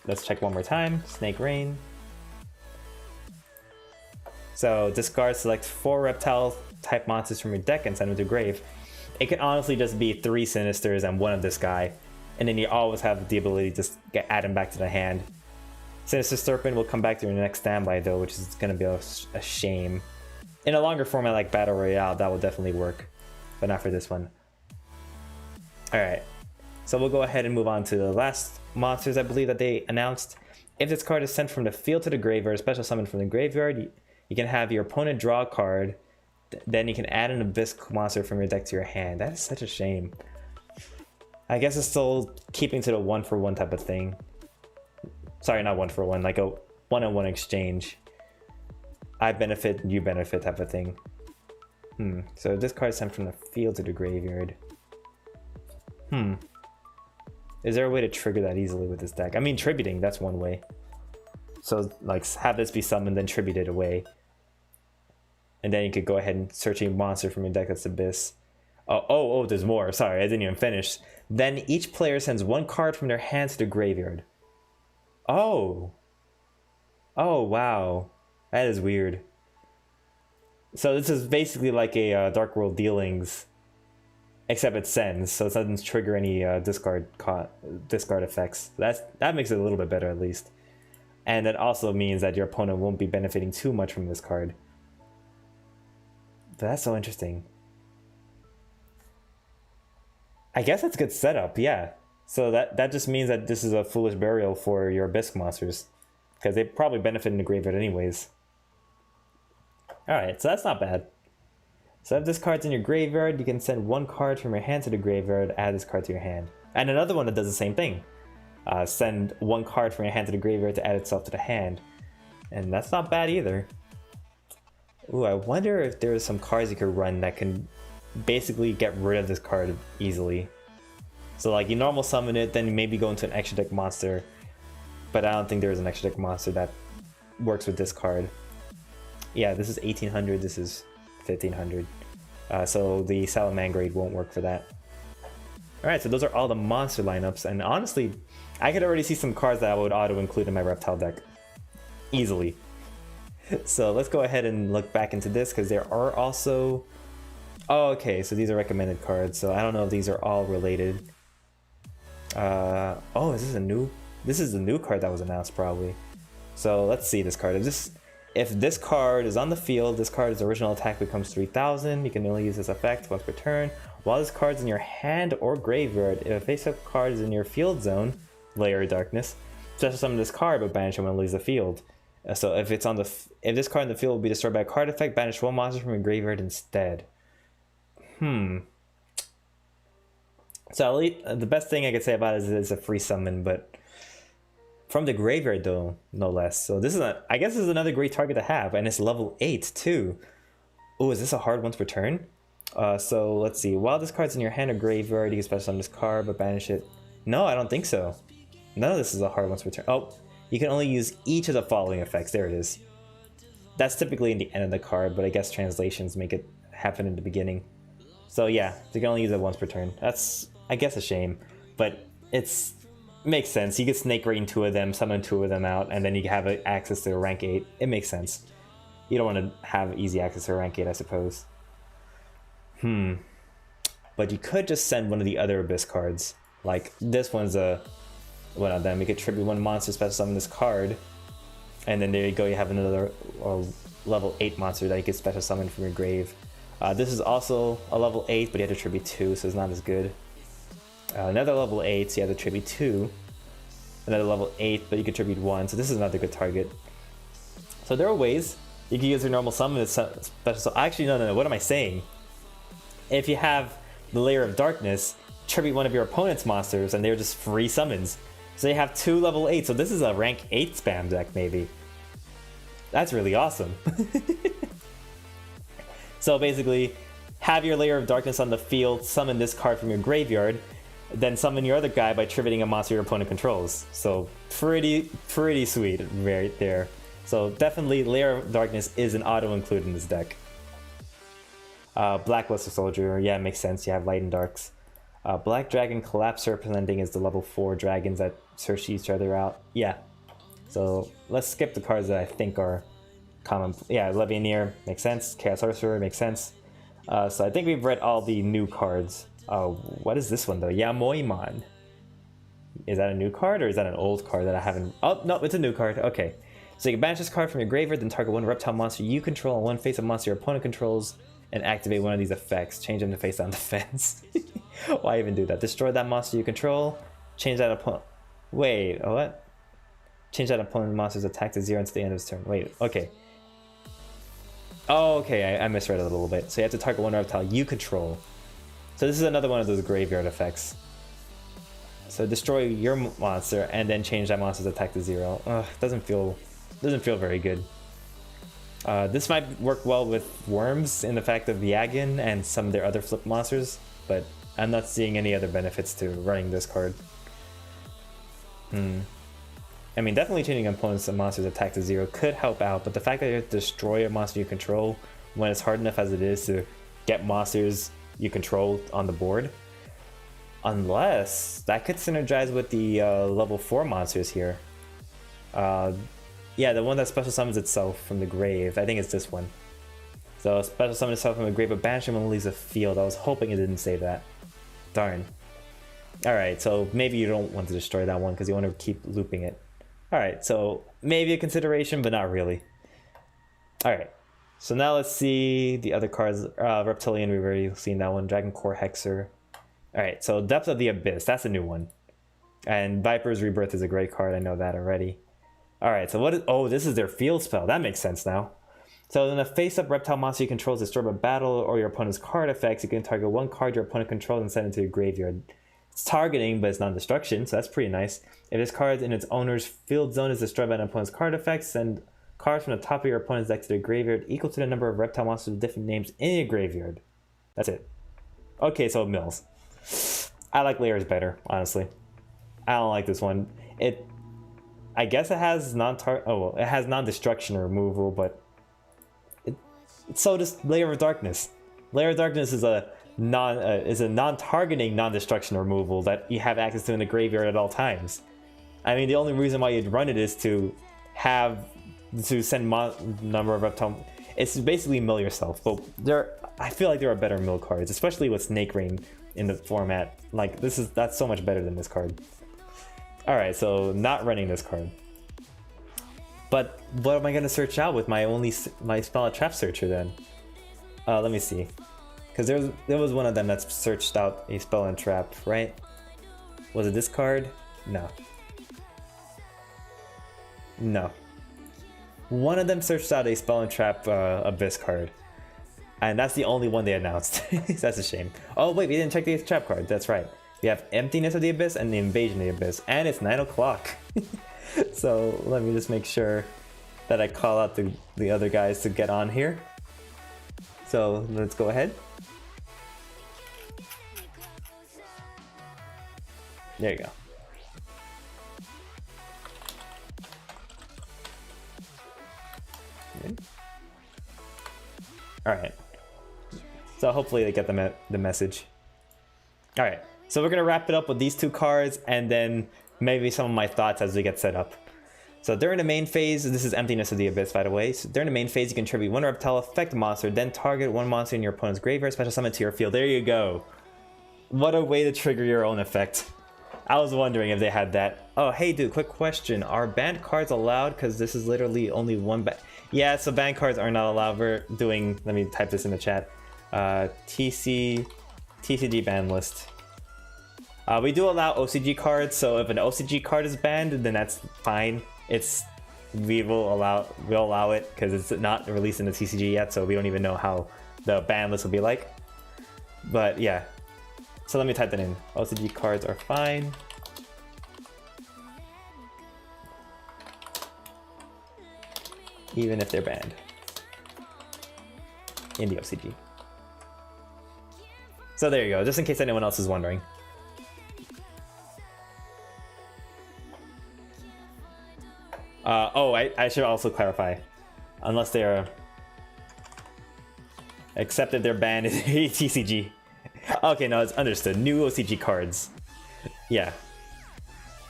Let's check one more time. Snake Rain. So discard, select 4 reptile type monsters from your deck and send them to grave. It can honestly just be 3 Sinisters and 1 of this guy. And then you always have the ability to just add them back to the hand. Sinister Serpent will come back to your next standby though, which is going to be a shame. In a longer format like Battle Royale, that will definitely work. But not for this one. Alright, so we'll go ahead and move on to the last monsters I believe that they announced. If this card is sent from the field to the graveyard, special summon from the graveyard, you can have your opponent draw a card, then you can add an Abyss monster from your deck to your hand. That is such a shame. I guess it's still keeping to the 1-for-1 type of thing. Sorry, not 1-for-1, like a 1-on-1 exchange. I benefit, you benefit type of thing. So this card is sent from the field to the graveyard. Is there a way to trigger that easily with this deck? I mean, tributing, that's one way. So like have this be summoned, then tribute it away. And then you could go ahead and search a monster from your deck that's Abyss. Oh, there's more. Sorry, I didn't even finish. Then each player sends 1 card from their hand to the graveyard. Oh, wow. That is weird. So this is basically like a Dark World Dealings, except it sends, so it doesn't trigger any discard effects. That makes it a little bit better at least. And that also means that your opponent won't be benefiting too much from this card. But that's so interesting. I guess that's good setup, yeah. So that just means that this is a foolish burial for your Abyss monsters, because they probably benefit in the graveyard anyways. Alright, so that's not bad. So if this card's in your graveyard, you can send 1 card from your hand to the graveyard, add this card to your hand. And another one that does the same thing. Send 1 card from your hand to the graveyard to add itself to the hand. And that's not bad either. Ooh, I wonder if there's some cards you could run that can basically get rid of this card easily. So like you normal summon it, then you maybe go into an extra deck monster. But I don't think there's an extra deck monster that works with this card. Yeah, this is 1800, this is 1500. So the Salamangreat won't work for that. Alright, so those are all the monster lineups, and honestly, I could already see some cards that I would auto-include in my Reptile deck. Easily. So let's go ahead and look back into this, because there are also... Oh, okay, so these are recommended cards, so I don't know if these are all related. Oh, is this a new... This is the new card that was announced, probably. So let's see this card. If this card is on the field, this card's original attack becomes 3000. You can only use this effect once per turn. While this card's in your hand or graveyard, if a face-up card is in your field zone, Layer of Darkness, special summon this card but banish it when it leaves the field. So if this card in the field will be destroyed by a card effect, banish 1 monster from your graveyard instead. So at least, the best thing I could say about it is it's a free summon, but from the graveyard though, no less. So this is I guess this is another great target to have, and it's level 8 too. Oh, is this a hard once per turn? So let's see. While this card's in your hand or graveyard, you can special summon this card but banish it. No, I don't think so. None of this is a hard once per turn. Oh, you can only use each of the following effects. There it is. That's typically in the end of the card, but I guess translations make it happen in the beginning. So yeah, you can only use it once per turn. That's, I guess, a shame, but makes sense. You can Snake Rain 2 of them, summon 2 of them out, and then you have access to a rank 8. It makes sense. You don't want to have easy access to a rank 8, I suppose. But you could just send one of the other Abyss cards. Like, this one's one of them. You could tribute 1 monster, special summon this card, and then there you go, you have another level 8 monster that you can special summon from your grave. This is also a level 8, but you have to tribute 2, so it's not as good. Another level 8, so you have to tribute 2. Another level 8, but you can tribute 1, so this is another good target. So there are ways you can use your normal summon as special. So actually, no. What am I saying? If you have the Layer of Darkness, tribute one of your opponent's monsters, and they're just free summons. So you have 2 level 8. So this is a rank 8 spam deck, maybe. That's really awesome. So basically, have your Layer of Darkness on the field, summon this card from your graveyard, then summon your other guy by tributing a monster your opponent controls. So pretty sweet right there. So definitely Layer of Darkness is an auto include in this deck. Blackluster Soldier, yeah, makes sense. You have Light and Darks. Black Dragon Collapse Serpent Ending is the level 4 dragons that search each other out. Yeah. So let's skip the cards that I think are common. Yeah, Levianeer makes sense. Chaos Sorcerer makes sense. So I think we've read all the new cards. What is this one though? Yamoimon. Is that a new card or is that an old card that I haven't? Oh, no, it's a new card. Okay. So you can banish this card from your graveyard, then target 1 reptile monster you control and 1 face-up monster your opponent controls, and activate one of these effects. Change them to face-down defense. Why even do that? Destroy that monster you control. Change that opponent. Wait, what? Change that opponent monster's attack to 0 until the end of his turn. Wait, okay. Oh, okay, I misread it a little bit. So you have to target 1 reptile you control. So this is another one of those graveyard effects. So destroy your monster and then change that monster's attack to 0. Ugh, doesn't feel very good. This might work well with Worms in the fact of Yagin and some of their other flip monsters, but I'm not seeing any other benefits to running this card. I mean, definitely changing opponents' monster's attack to 0 could help out, but the fact that you have to destroy a monster you control when it's hard enough as it is to get monsters you control on the board, unless that could synergize with the level 4 monsters here. Yeah, the one that special summons itself from the grave. I think it's this one. So special summon itself from the grave, but banish him when it leaves the field. I was hoping it didn't say that. Darn. Alright, so maybe you don't want to destroy that one because you want to keep looping it. Alright, so maybe a consideration, but not really. Alright, so now let's see the other cards. Reptilian, we've already seen that one. Dragon Core Hexer. Alright, so Depth of the Abyss, that's a new one. And Viper's Rebirth is a great card, I know that already. Alright, so what is... Oh, this is their field spell. That makes sense now. So then a face-up reptile monster you control is destroyed by battle or your opponent's card effects. You can target 1 card your opponent controls and send it to your graveyard. It's targeting, but it's non-destruction, so that's pretty nice. If this card in its owner's field zone is destroyed by an opponent's card effects, send cards from the top of your opponent's deck to the graveyard equal to the number of reptile monsters with different names in your graveyard. That's it. Okay, so it mills. I like layers better, honestly. I don't like this one. I guess it has it has non-destruction removal, but so does Layer of Darkness. Layer of Darkness is a non-targeting non-destruction removal that you have access to in the graveyard at all times. I mean, the only reason why you'd run it is to send number of reptile. It's basically mill yourself, but I feel like there are better mill cards, especially with Snake Rain in the format. Like that's so much better than this card. All right, so not running this card. But what am I gonna search out with my spell and trap searcher then? Let me see, because there was one of them that searched out a spell and trap, right? Was it this card? No. No. One of them searched out a spell and trap abyss card, and that's the only one they announced. That's a shame. Oh wait, we didn't check the trap card. That's right. We have Emptiness of the Abyss and the Invasion of the Abyss, and it's 9 o'clock. So let me just make sure that I call out the other guys to get on here. So let's go ahead. There you go. All right. So hopefully they get the message. All right. So we're gonna wrap it up with these 2 cards and then maybe some of my thoughts as we get set up. So during the main phase, this is Emptiness of the Abyss, by the way. So during the main phase, you can tribute 1 reptile effect monster, then target 1 monster in your opponent's graveyard, special summon to your field. There you go. What a way to trigger your own effect. I was wondering if they had that. Oh, hey dude, quick question. Are banned cards allowed? Because this is literally only one ban. Yeah, so banned cards are not allowed. We're doing, let me type this in the chat. TCG ban list. We do allow OCG cards, so if an OCG card is banned, then that's fine. It's we'll allow it because it's not released in the TCG yet, so we don't even know how the ban list will be like. But yeah, so let me type that in. OCG cards are fine. Even if they're banned in the OCG. So there you go, just in case anyone else is wondering. Oh, I should also clarify. Unless they're accepted, they're banned in TCG. Okay, no, it's understood. New OCG cards. Yeah.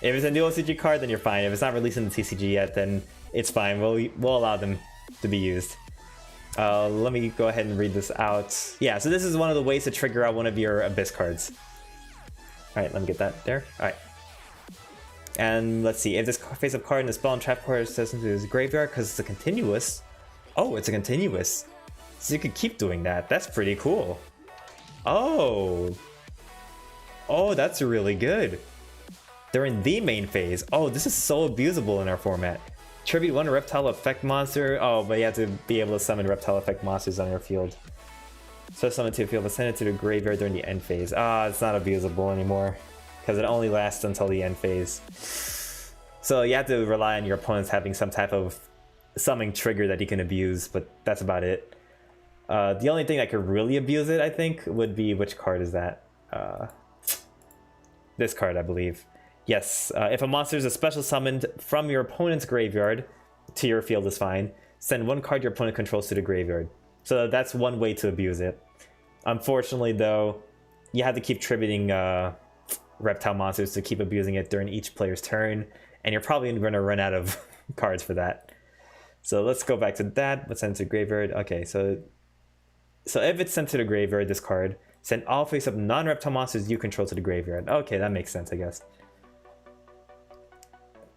If it's a new OCG card, then you're fine. If it's not released in the TCG yet, then it's fine. We'll allow them to be used. Let me go ahead and read this out. Yeah, so this is one of the ways to trigger out one of your Abyss cards. Alright, let me get that there. Alright. And let's see, if this face-up card in the spell and trap card says into his graveyard because it's a continuous. Oh, it's a continuous. So you could keep doing that. That's pretty cool. Oh. Oh, that's really good. They're in the main phase. Oh, this is so abusable in our format. Tribute one reptile effect monster. Oh, but you have to be able to summon reptile effect monsters on your field. So summon to a field, but send it to the graveyard during the end phase. Ah, it's not abusable anymore, because it only lasts until the end phase. So you have to rely on your opponents having some type of summoning trigger that you can abuse, but that's about it. The only thing that could really abuse it, I think, would be, which card is that? This card, I believe. Yes, if a monster is a special summoned from your opponent's graveyard to your field is fine. Send one card your opponent controls to the graveyard. So that's one way to abuse it. Unfortunately, though, you have to keep tributing reptile monsters to keep abusing it during each player's turn, and you're probably going to run out of cards for that. So let's go back to that. Let's send it to the graveyard. Okay, so if it's sent to the graveyard, this card, send all face-up non-reptile monsters you control to the graveyard. Okay, that makes sense, I guess.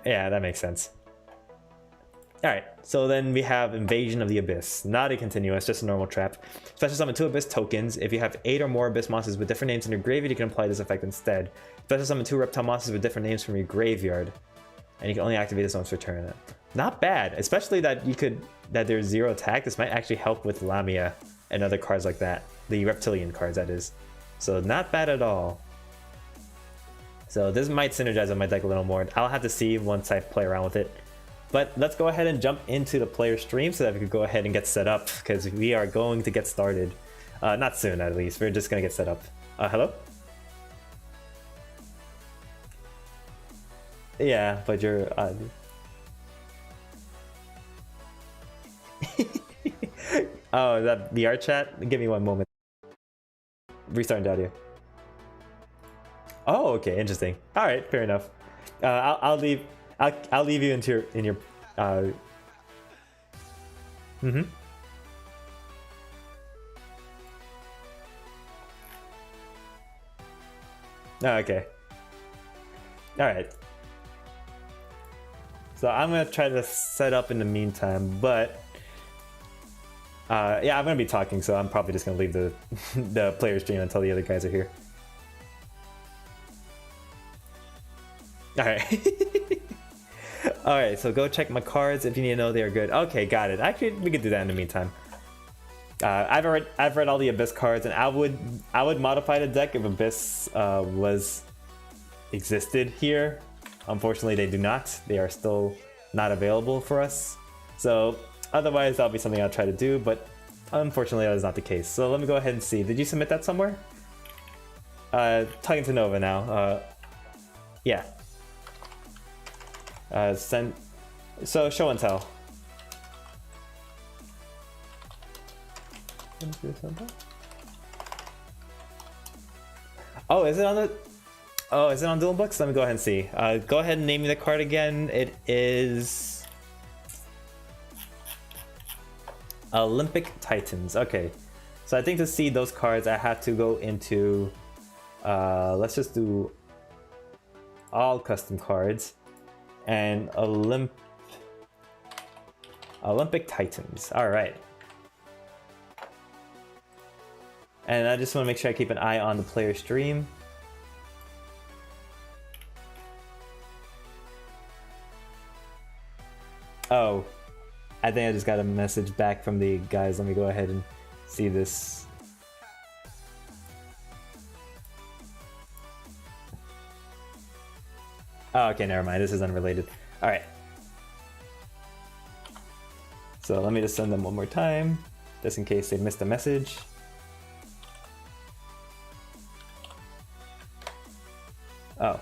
Yeah, that makes sense. Alright, so then we have Invasion of the Abyss. Not a continuous, just a normal trap. Special summon 2 Abyss tokens. If you have 8 or more Abyss monsters with different names in your graveyard, you can apply this effect instead. Special summon 2 Reptile monsters with different names from your graveyard. And you can only activate this once per turn. Not bad, especially that there's 0 attack. This might actually help with Lamia and other cards like that. The reptilian cards, that is. So not bad at all. So this might synergize on my deck a little more. I'll have to see once I play around with it. But let's go ahead and jump into the player stream so that we can go ahead and get set up, because we are going to get started. Not soon, at least. We're just going to get set up. Hello? Yeah, but you're... Oh, is that the art chat? Give me one moment. Restarting the audio. Oh, okay, interesting. All right, fair enough. I'll leave you into your Mm-hmm. Oh, okay. All right. So I'm gonna try to set up in the meantime, but yeah, I'm gonna be talking, so I'm probably just gonna leave the the player stream until the other guys are here. All right. All right, so go check my cards if you need to know they are good. Okay, got it. Actually, we could do that in the meantime. I've read all the Abyss cards, and I would modify the deck if Abyss existed here. Unfortunately, they do not. They are still not available for us. So otherwise, that'll be something I'll try to do, but unfortunately, that is not the case. So let me go ahead and see. Did you submit that somewhere? Talking to Nova now. Yeah. Send. So show and tell. Oh, is it on the? Oh, is it on DuelingBooks? Let me go ahead and see. Go ahead and name me the card again. It is Olympic Titans. Okay, so I think to see those cards, I have to go into. Let's just do all custom cards and Olympic Titans. All right. And I just want to make sure I keep an eye on the player stream. Oh, I think I just got a message back from the guys. Let me go ahead and see this. Oh, okay, never mind. This is unrelated. All right. So let me just send them one more time, just in case they missed a message. Oh,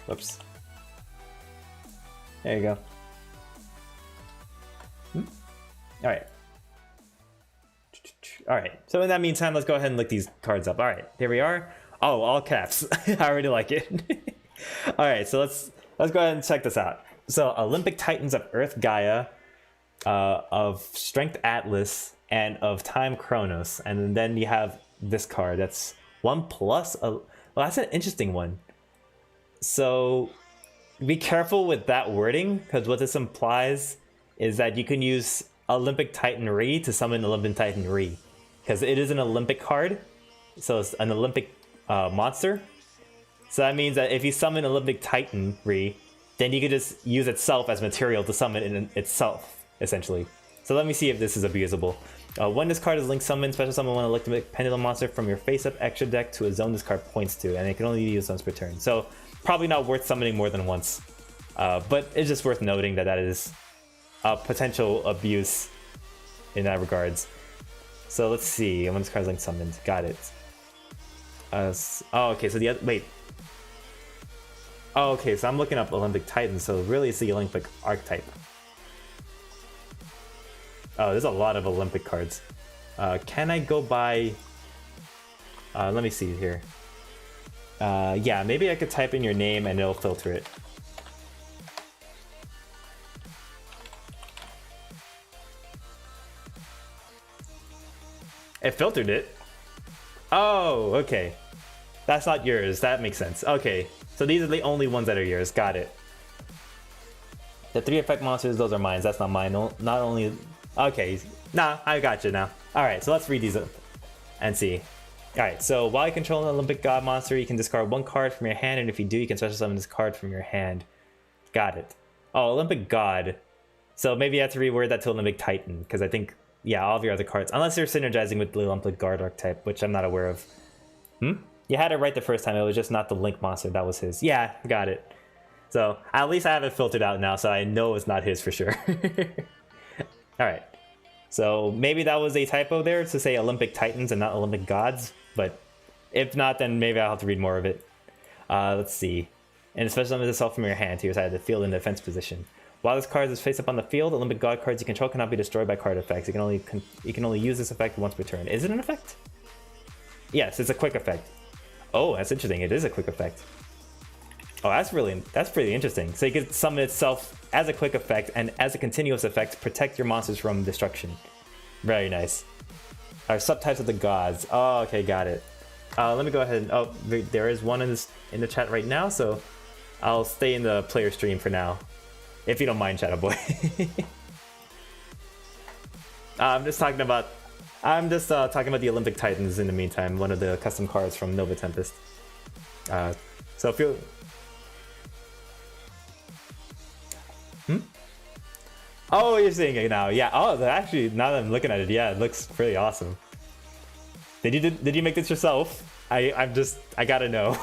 whoops. There you go. All right. All right. So in that meantime, let's go ahead and look these cards up. All right, there we are. Oh, all caps. I already like it. All right, so let's go ahead and check this out. So Olympic Titans of Earth Gaia, of Strength Atlas, and of Time Chronos. And then you have this card. That's 1+. Well, that's an interesting one. So be careful with that wording, because what this implies is that you can use Olympic Titan Re to summon Olympic Titan Re, because it is an Olympic card, so it's an Olympic monster. So that means that if you summon Olympic Titan Re, then you could just use itself as material to summon it itself, essentially. So let me see if this is abusable. When this card is linked summoned, special summon one Olympic Pendulum monster from your face-up extra deck to a zone this card points to, and it can only be used once per turn. So probably not worth summoning more than once, but it's just worth noting that that is a potential abuse in that regards. So let's see, when this card's linked summoned, got it. Oh, okay, so the other, wait. Oh, okay, so I'm looking up Olympic Titan, so really it's the Olympic archetype. Oh, there's a lot of Olympic cards. Can I go by... let me see here. Yeah, maybe I could type in your name and it'll filter it. It filtered it? Oh, okay. That's not yours. That makes sense. Okay, so these are the only ones that are yours. Got it. The 3 effect monsters, those are mine. That's not mine. Not only... Okay, nah, I got you now. Alright, so let's read these up and see. Alright, so while you control an Olympic God monster, you can discard 1 card from your hand, and if you do, you can special summon this card from your hand. Got it. Oh, Olympic God. So maybe I have to reword that to Olympic Titan, because I think, yeah, all of your other cards, unless they're synergizing with the Olympic Guard archetype, which I'm not aware of. You had it right the first time, it was just not the Link monster, that was his. Yeah, got it. So, at least I have it filtered out now, so I know it's not his for sure. Alright, so maybe that was a typo there to say Olympic Titans and not Olympic Gods, but if not, then maybe I'll have to read more of it. Let's see. And especially summon itself from your hand to your side of the field in defense position. While this card is face up on the field, Olympic God cards you control cannot be destroyed by card effects. You can only use this effect once per turn. Is it an effect? Yes, it's a quick effect. Oh, that's interesting. It is a quick effect. Oh, that's pretty interesting. So you can summon itself as a quick effect and as a continuous effect, protect your monsters from destruction. Very nice. Our subtypes of the gods. Oh, okay, got it. Let me go ahead and, oh, there is one in the chat right now, so I'll stay in the player stream for now, if you don't mind, Shadowboi. I'm just talking about the Olympic Titans in the meantime, one of the custom cards from Nova Tempest. So if you... Oh, you're seeing it now. Yeah. Oh, actually, now that I'm looking at it, yeah, it looks pretty awesome. Did you make this yourself? I gotta know.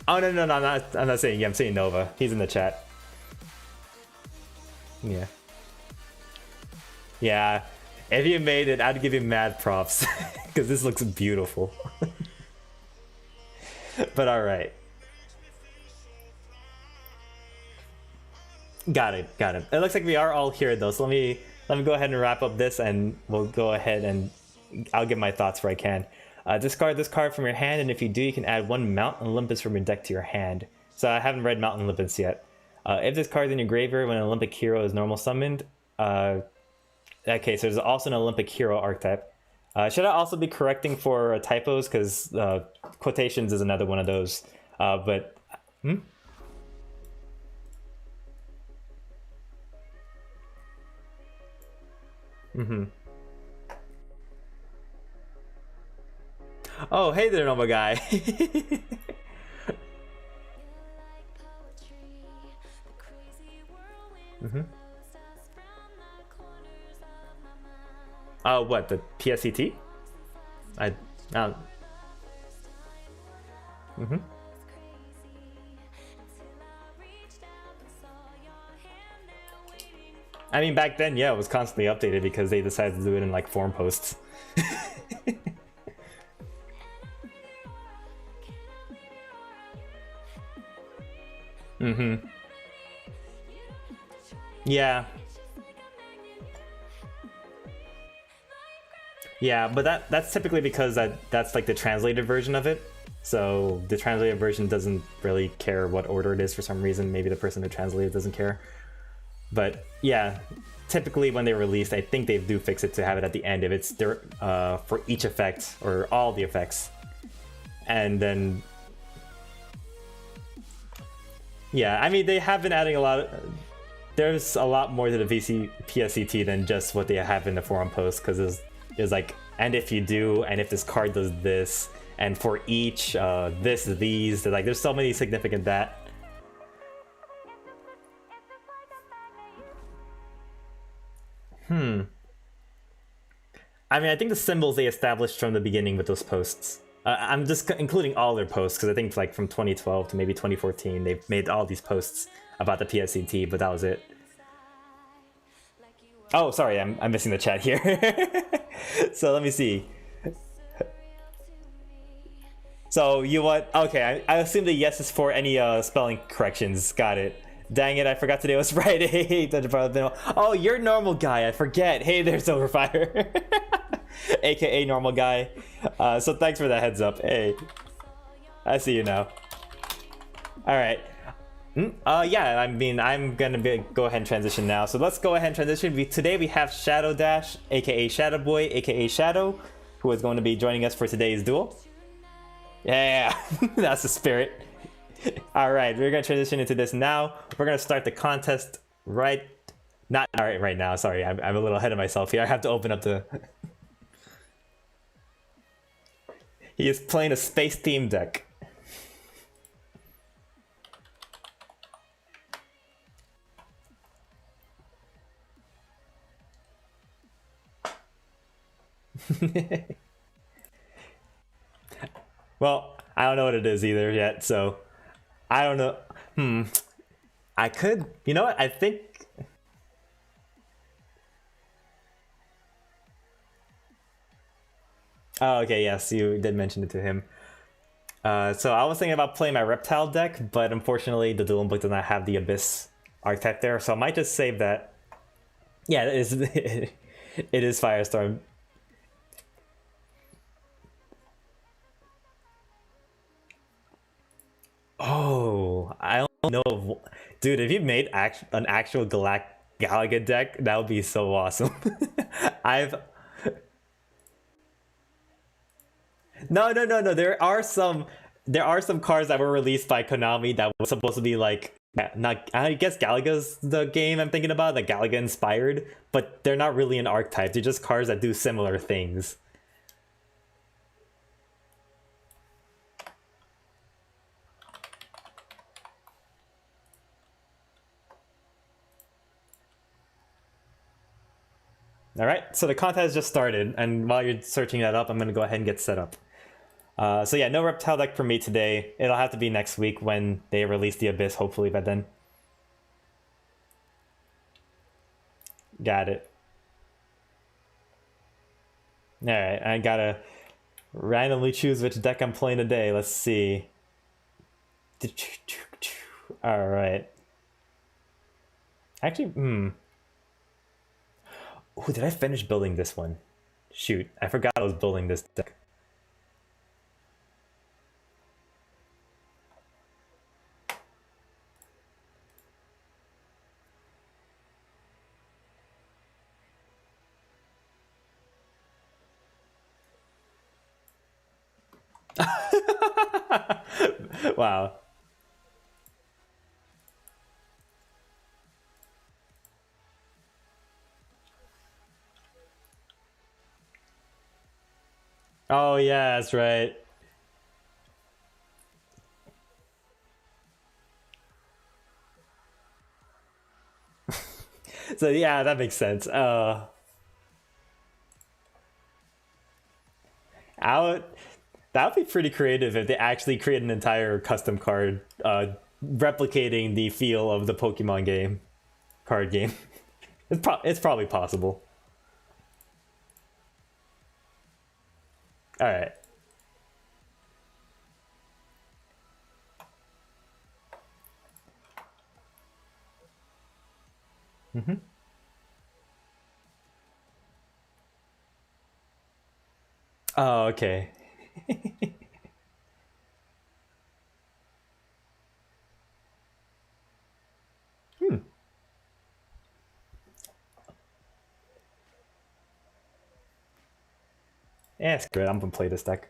Oh no, I'm not saying. Yeah, I'm saying Nova. He's in the chat. Yeah. Yeah. If you made it, I'd give you mad props because this looks beautiful. But all right. Got it. It looks like we are all here though, so let me go ahead and wrap up this, and we'll go ahead and I'll give my thoughts where I can. Discard this card from your hand, and if you do, you can add 1 Mountain Olympus from your deck to your hand. So I haven't read Mountain Olympus yet. If this card's in your graveyard when an Olympic hero is normal summoned, okay, so there's also an Olympic hero archetype. Should I also be correcting for typos, because quotations is another one of those. But Oh, hey there, Nova guy. What, the PSET? I mm-hmm. I mean, back then, yeah, it was constantly updated because they decided to do it in like forum posts. Mm-hmm. Yeah. Yeah, but that's typically because that's like the translated version of it. So the translated version doesn't really care what order it is for some reason. Maybe the person who translated doesn't care. But yeah, typically when they released, I think they do fix it to have it at the end if it's there for each effect or all the effects. And then yeah, I mean they have been adding a lot. There's a lot more to the PSET than just what they have in the forum post, because there's like, and if you do, and if this card does this, and for each these, like there's so many significant that. I mean, I think the symbols they established from the beginning with those posts. I'm just including all their posts because I think like from 2012 to maybe 2014 they've made all these posts about the PSET, but that was it. Oh, sorry, I'm missing the chat here. So let me see. So you want? Okay, I assume the yes is for any spelling corrections. Got it. Dang it, I forgot today was Friday. Oh, you're normal guy. I forget. Hey there, Silverfire. AKA normal guy. So thanks for that heads up. Hey, I see you now. All right. Yeah, I mean, I'm gonna go ahead and transition now. So let's go ahead and transition. Today we have Shadow Dash, aka Shadowboi, aka Shadow, who is going to be joining us for today's duel. Yeah, that's the spirit. All right, we're gonna transition into this now. We're gonna start the contest not right now. Sorry, I'm a little ahead of myself here. I have to open up the. He is playing a space theme deck. Well, I don't know what it is either yet, so I don't know. I could, you know what? I think. Oh, okay, yes, you did mention it to him. So I was thinking about playing my Reptile deck, but unfortunately the DuelingBook does not have the Abyss archetype there, so I might just save that. Yeah, it is. It is Firestorm. Oh, I don't know, dude. If you made an actual Galaga deck, that would be so awesome. I've no. There are some cards that were released by Konami that was supposed to be like not. I guess Galaga's the game I'm thinking about, that Galaga inspired, but they're not really an archetype. They're just cards that do similar things. All right, so the contest just started, and while you're searching that up, I'm going to go ahead and get set up. So yeah, no Reptile deck for me today. It'll have to be next week when they release the Abyss, hopefully by then. Got it. All right, I gotta randomly choose which deck I'm playing today. Let's see. All right. Actually, Oh, did I finish building this one? Shoot, I forgot I was building this deck. Wow. Oh yeah, that's right. So yeah, that makes sense. That would be pretty creative if they actually create an entire custom card replicating the feel of the Pokemon game card game. It's probably possible. All right. Oh, okay. Yeah, screw it. I'm gonna play this deck.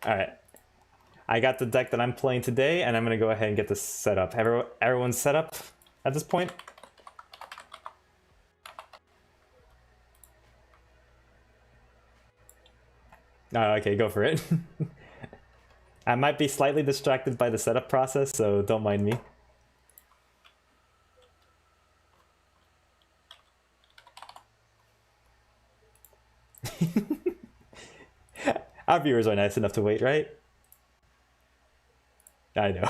All right. I got the deck that I'm playing today, and I'm gonna go ahead and get this set up. Everyone's set up at this point. Oh, okay, go for it. I might be slightly distracted by the setup process, so don't mind me. Our viewers are nice enough to wait, right? I know.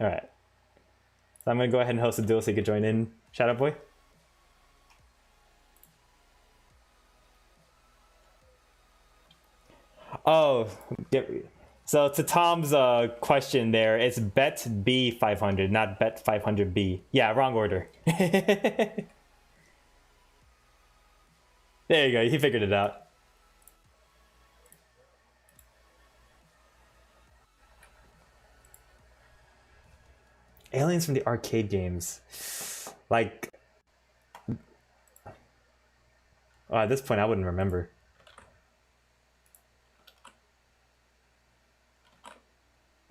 All right. So I'm gonna go ahead and host a duel so you can join in, Shadowboi. Oh, so to Tom's question there, it's bet B 500, not bet 500B. Yeah, wrong order. There you go, he figured it out. Aliens from the arcade games. Like... Oh, at this point, I wouldn't remember.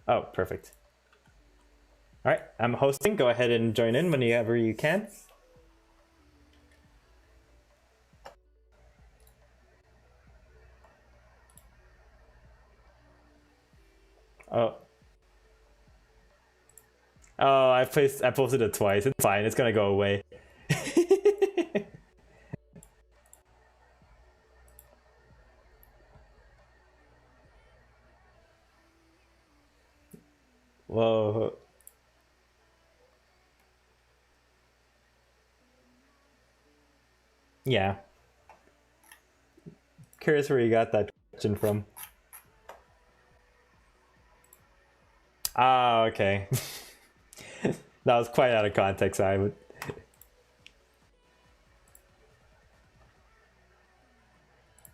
Oh, perfect. All right, I'm hosting. Go ahead and join in whenever you can. Oh. Oh, I posted it twice. It's fine. It's gonna go away. Whoa. Yeah. Curious where you got that question from. Ah, okay. That was quite out of context. I would.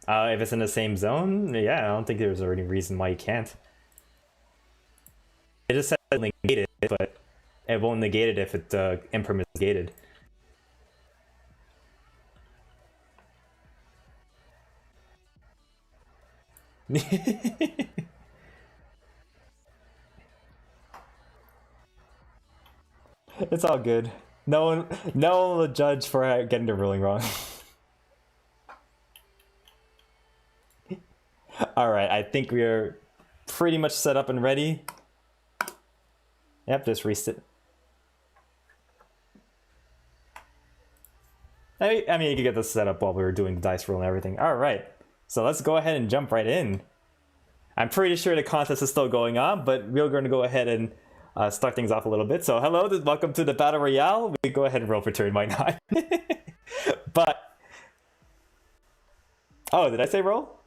If it's in the same zone, yeah, I don't think there's any reason why you can't. It just says negated, but it won't negate it if it imperm is gated. It's all good. No one will judge for getting the ruling wrong. All right, I think we are pretty much set up and ready. Yep, just reset. I mean, you could get this set up while we were doing the dice roll and everything. All right, so let's go ahead and jump right in. I'm pretty sure the contest is still going on, but we're going to go ahead and start things off a little bit. So hello, welcome to the Battle Royale. We go ahead and roll for turn, why not? But, oh, did I say roll?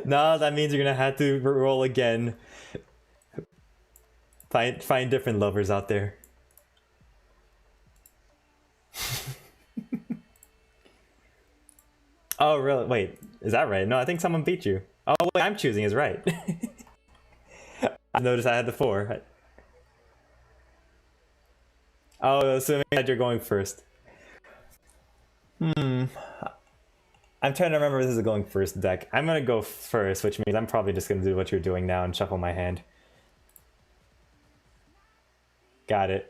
No, that means you're gonna have to roll again. Find different lovers out there. Oh, really? Wait, is that right? No, I think someone beat you. Oh, wait, I'm choosing is right. I noticed I had the 4. Oh, assuming that you're going first. I'm trying to remember if this is a going first deck. I'm gonna go first, which means I'm probably just gonna do what you're doing now and shuffle my hand. Got it.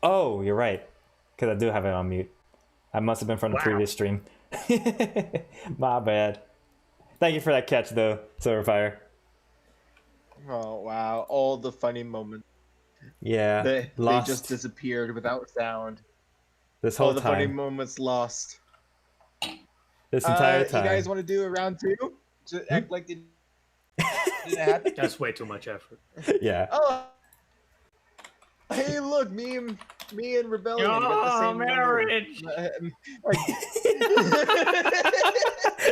Oh, you're right. Because I do have it on mute. I must have been from the previous stream. My bad. Thank you for that catch, though, Silverfire. Oh, wow. All the funny moments. Yeah, They lost just disappeared without sound. this whole All the funny time. moments lost. This entire time. You guys want to do a round 2? Just act like it didn't happen? That's way too much effort. Yeah. Oh, hey, look, me and Rebellion got the same marriage!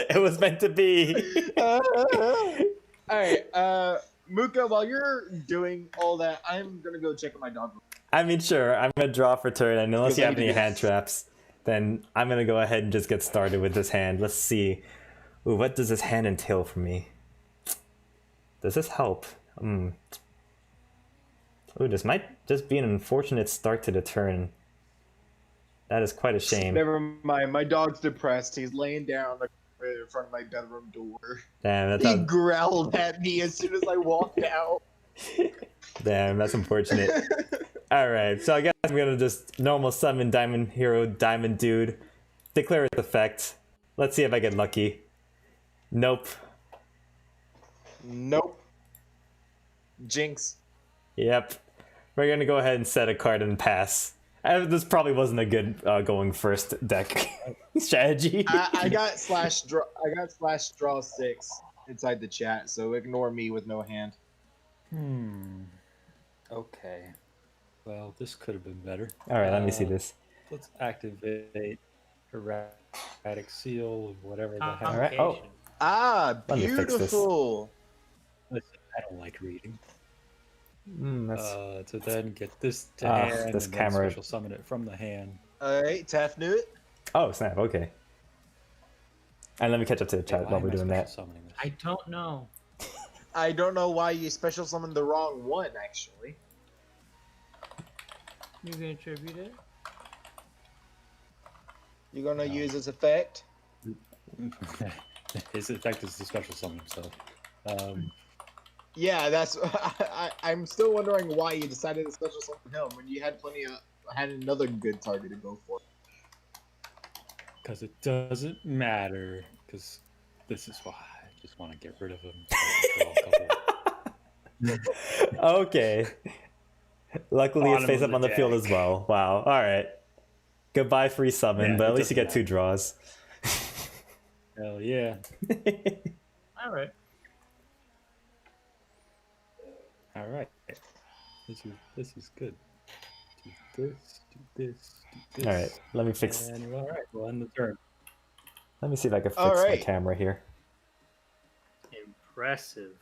It was meant to be. Alright, Muka, while you're doing all that, I'm gonna go check on my dog. I mean, sure, I'm gonna draw for turn, and unless Because you I have need any to get- hand traps, then I'm gonna go ahead and just get started with this hand. Let's see. Ooh, what does this hand entail for me? Does this help? Ooh, this might just be an unfortunate start to the turn. That is quite a shame. Never mind, my dog's depressed. He's laying down in front of my bedroom door. Damn, that's He growled at me as soon as I walked out. Damn, that's unfortunate. Alright, so I guess I'm gonna just normal summon Diamond Hero, Diamond Dude, declare its effect. Let's see if I get lucky. Nope. Nope. Jinx. Yep. We're gonna go ahead and set a card and pass. This probably wasn't a good going first deck strategy. I got / draw 6 inside the chat, so ignore me with no hand. Okay. Well, this could have been better. Alright, let me see this. Let's activate erratic seal, whatever the hell. Alright, oh. Ah, Let me fix this. beautiful. Listen, I don't like reading. That's... To then get this to Ah, hand this and camera. then special summon it from the hand. Alright, Taff knew it. Oh, snap, okay. And let me catch up to the chat Why while am we're I doing special that. summoning this? I don't know. I don't know why you special summoned the wrong one, actually. You gonna attribute it? You're gonna use this effect? His effect is the special summon himself. Yeah, that's. I'm still wondering why you decided to special summon him when you had had another good target to go for. Because it doesn't matter. Because this is why I just want to get rid of him. So I can draw a couple. Okay. Luckily, it's Bottom face of up on the the field deck. as well. Wow. Alright. Goodbye, free summon, Yeah, but it at least you doesn't get 2 matter. draws. Hell yeah. All right. All right. This is good. Do this. Do this. Do this. Alright, let me fix. And you're all right. We'll end the turn. Let me see if I can fix my Alright. camera here. Impressive.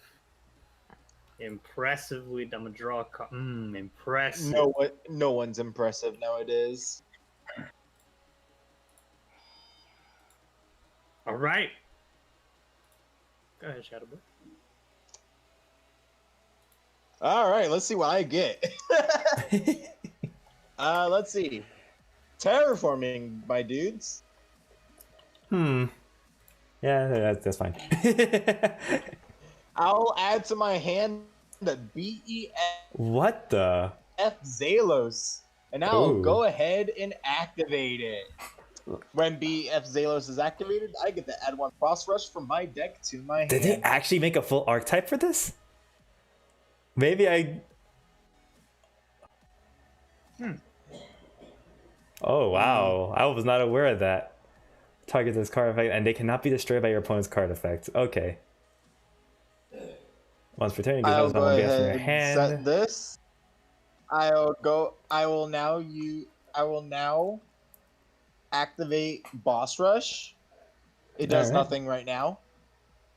Impressively, I'm gonna draw a card. Impressive. No one's impressive nowadays. All right. Go ahead, Shadowboi. All right, let's see what I get. Let's see. Terraforming, my dudes. Yeah, that's fine. I'll add to my hand the BEF What the? Zalos, and I'll Ooh. go ahead and activate it. When BEF Zalos is activated, I get to add 1 boss rush from my deck to my hand. Did they actually make a full archetype for this? Maybe I... Oh, wow. I was not aware of that. Target this card effect, and they cannot be destroyed by your opponent's card effect. Okay. Once per turn, you I'll can go one BS from your ahead and hand. set this. I will now activate boss rush. It does Alright. nothing right now,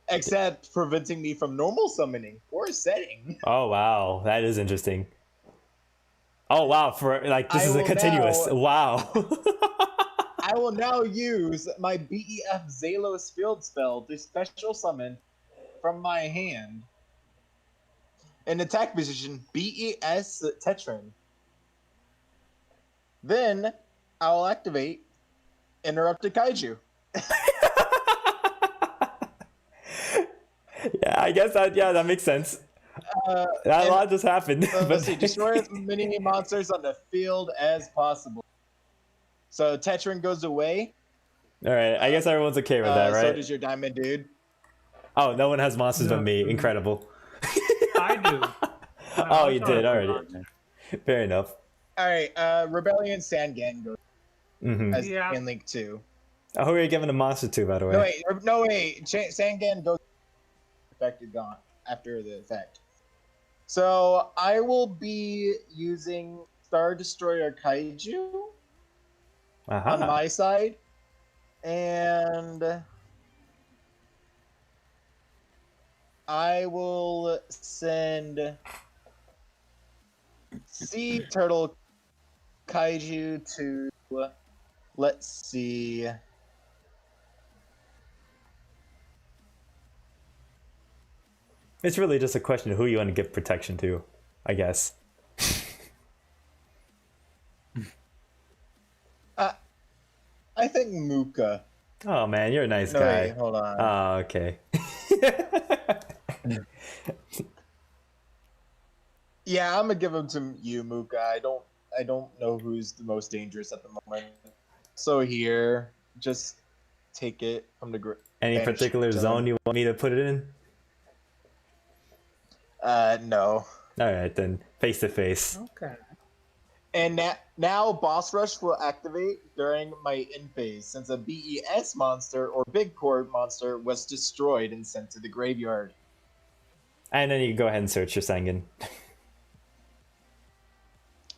except preventing me from normal summoning or setting. Oh, wow. That is interesting. Oh, wow. For like, this I is a will continuous. now- Wow. I will now use my BEF Zalos field spell to special summon from my hand in attack position BES Tetran. Then I'll activate Interrupted Kaiju. Yeah, I guess that makes sense. That a and- lot just happened. Let's see, destroy as many monsters on the field as possible. So Tetran goes away. All right, I guess everyone's okay with that, right? So does your Diamond Dude. Oh, no one has monsters but me. No. Incredible. I do. Oh, you did already. Fair enough. All right, Rebellion Sangan goes Mm-hmm. as Yeah. in Link 2. Oh, who are you giving the monster to, by the way? No wait. Sangan goes affected gone after the effect. So I will be using Star Destroyer Kaiju Uh-huh. on my side, and I will send Sea Turtle Kaiju to, let's see. It's really just a question of who you want to give protection to, I guess. I think Muka. Oh man, you're a nice No, guy. wait, hold on. Oh, okay. Yeah, I'm gonna give him to you, Muka. I don't know who's the most dangerous at the moment. So here, just take it from the Any Banished particular zone. zone you want me to put it in? No. All right, then face to face. Okay. And now Boss Rush will activate during my end phase, since a BES monster or Big Core monster was destroyed and sent to the graveyard. And then you can go ahead and search your Sangan.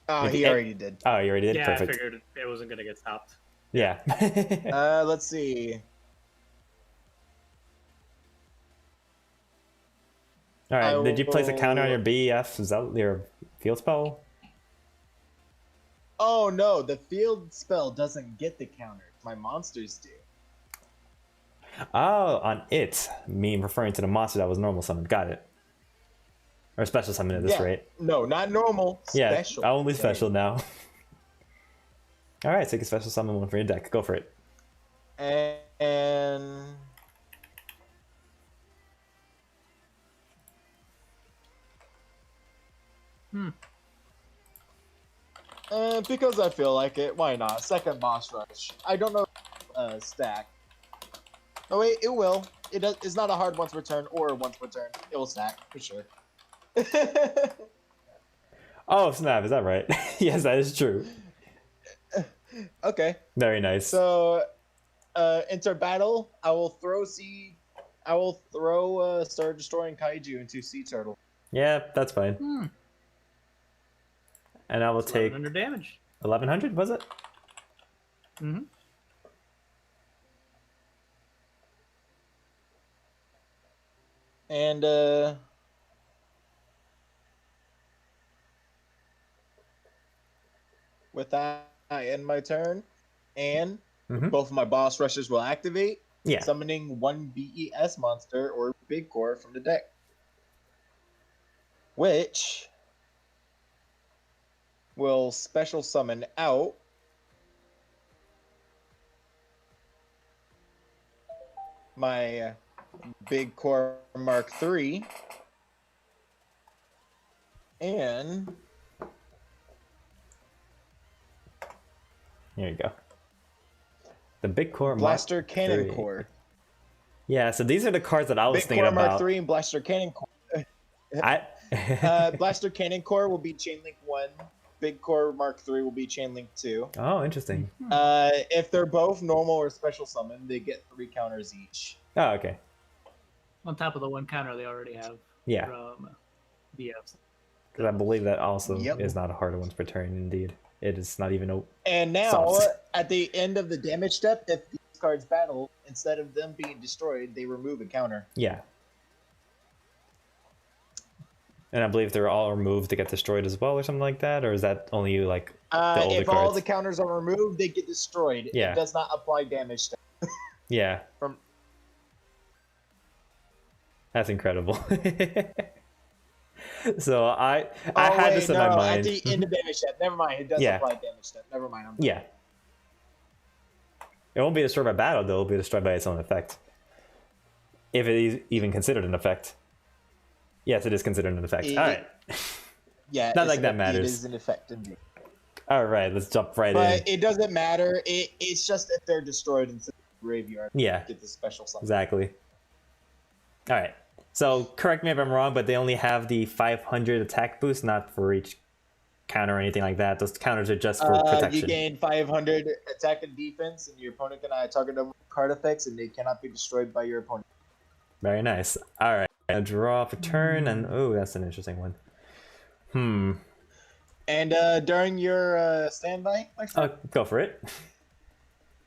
Oh, If he it- already did. Oh, you already did? Yeah, Perfect. I figured it wasn't gonna get stopped. Yeah. Let's see. All right. I Did you place a counter on will- your BEF? Is that your field spell? Oh no, the field spell doesn't get the counter. My monsters do. Oh, on it. Me referring to the monster that was normal summoned. Got it. Or special summon at this Yeah. rate. No, not normal. Yeah, Special. only Sorry. special now. All right, take a special summon one for your deck. Go for it. And because I feel like it, why not? Second boss rush. I don't know stack. Oh wait, it will. It's not a hard once per turn or once per turn. It will stack for sure. Oh, snap. Is that right? Yes, that is true. Okay. Very nice. So, enter battle. I will throw Star Destroying Kaiju into Sea Turtle. Yeah, that's fine. And I will take 1100 damage. 1100, was it? Mm-hmm. And with that, I end my turn. And Mhm. both of my boss rushes will activate, Yeah. summoning one BES monster or Big Core from the deck. Which will special summon out my Big Core Mark III and Here you go. The big core Blaster Mark Cannon III. Core. Yeah, so these are the cards that I was Big thinking Core Mark about. III and Blaster Cannon Core. I Blaster Cannon Core will be Chainlink 1. Big Core Mark III will be Chainlink 2. Oh, interesting. If they're both normal or special summon, they get 3 counters each. Oh, okay. On top of the one counter they already have Yeah, from BFs. because I believe that also Yep. is not a hard once per turn. Indeed, it is not even a. And now, Soft. at the end of the damage step, if these cards battle, instead of them being destroyed, they remove a counter. Yeah. And I believe they're all removed to get destroyed as well, or something like that, or is that only like the older If all cards? the counters are removed, they get destroyed. Yeah. It does not apply damage. Yeah, From that's incredible. So I had this in my mind. At the end of damage step. Never mind. It does Yeah. apply damage step. Never mind. Yeah. It won't be destroyed by battle, though. It'll be destroyed by its own effect. If it is even considered an effect. Yes, it is considered an effect. All right. Yeah. Not like that matters. It is an effect indeed. All right, let's jump right in. But it doesn't matter. It's just if they're destroyed in the graveyard. Yeah. Get the special something. Exactly. All right. So correct me if I'm wrong, but they only have the 500 attack boost, not for each counter or anything like that. Those counters are just for protection. You gain 500 attack and defense, and your opponent can target them with card effects, and they cannot be destroyed by your opponent. Very nice. All right. A draw for turn, and oh, that's an interesting one. And during your standby, my friend, Go for it.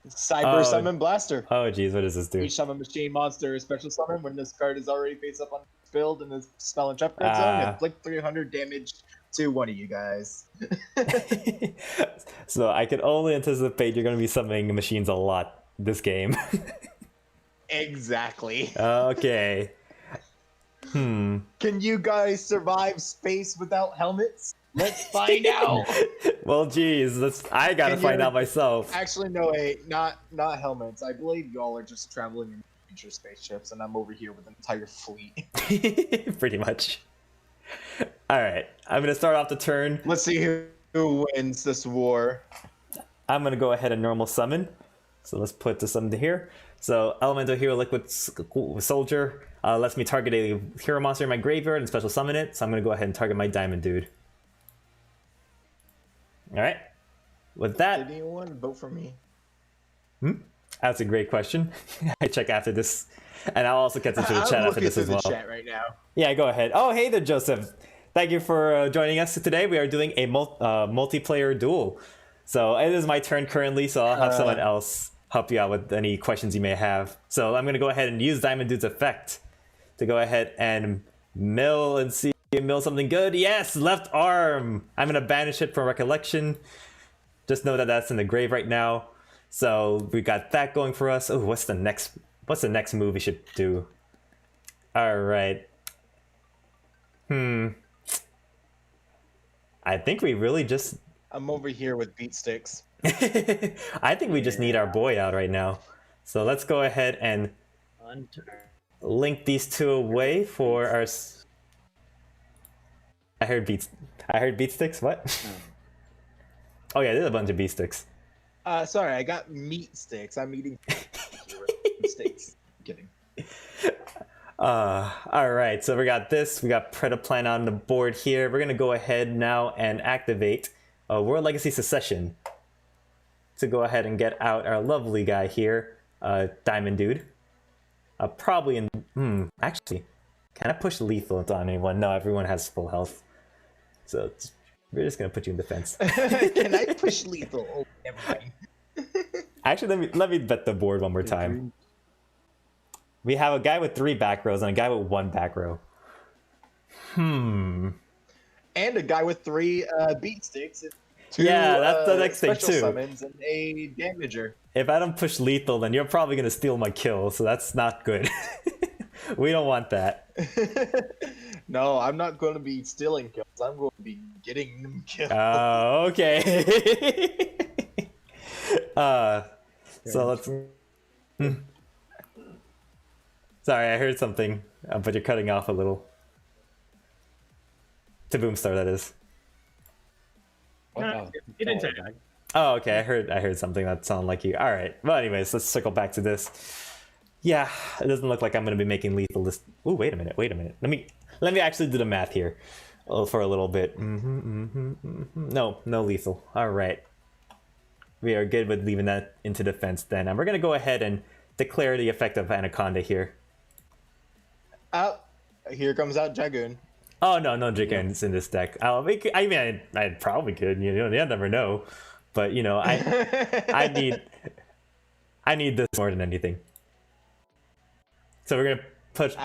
Cyber Summon Blaster. Oh, geez, what does this do? Each summon machine monster is special summon when this card is already face up on the field in the spell and trap card zone. Inflict 300 damage to one of you guys. So I can only anticipate you're going to be summoning machines a lot this game. Exactly. Okay. Can you guys survive space without helmets? Let's find out. Well, geez, I gotta find out myself. Actually, no, wait, not helmets. I believe y'all are just traveling in future spaceships, and I'm over here with an entire fleet. Pretty much. All right, I'm gonna start off the turn. Let's see who wins this war. I'm gonna go ahead and normal summon. So let's put the summon to here. So Elemental Hero Liquid Soldier lets me target a hero monster in my graveyard and special summon it. So I'm gonna go ahead and target my Diamond Dude. All right. With that, Did anyone vote for me? that's a great question. I check after this, and I'll also get into the chat after this as well. Chat right now. Yeah, go ahead. Oh, hey there, Joseph. Thank you for joining us today. We are doing a multiplayer duel. So it is my turn currently, so I'll have someone else help you out with any questions you may have. So I'm going to go ahead and use Diamond Dude's effect to go ahead and mill and see if mill something good. Yes, left arm. I'm going to banish it from recollection. Just know that that's in the grave right now. So we got that going for us. Oh, what's the next move we should do? All right. I think we really just... I'm over here with beat sticks. I think we just need our boy out right now. So let's go ahead and link these two away for our... I heard beat sticks. What? Oh yeah, there's a bunch of beat sticks. Sorry, I got meat sticks. I'm eating sticks. I'm kidding. All right, so we got this. We got Predaplan on the board here. We're gonna go ahead now and activate World Legacy Secession to go ahead and get out our lovely guy here, Diamond Dude. Probably in. Actually, can I push lethal on anyone? No, everyone has full health. So we're just gonna put you in defense. Can I push lethal? Oh, never mind. Actually, let me bet the board one more time. We have a guy with 3 back rows and a guy with 1 back row. And a guy with 3 beat sticks. And 2, yeah, that's the next thing special too. Summons and a damager. If I don't push lethal, then you're probably gonna steal my kill, so that's not good. We don't want that. No, I'm not going to be stealing kills. I'm going to be getting them killed. Okay. So let's. Sorry, I heard something, but you're cutting off a little. To Boomstar, that is. It didn't say that. Oh, okay. I heard something that sounded like you. All right. Well, anyways, let's circle back to this. Yeah, it doesn't look like I'm going to be making lethal this. Ooh, wait a minute. Let me actually do the math here for a little bit. No lethal. All right. We are good with leaving that into defense then. And we're going to go ahead and declare the effect of Anaconda here. Here comes out Dragoon. Oh, no Dragoons in this deck. I mean, I probably could. You never know. But, I need this more than anything. So we're going to put...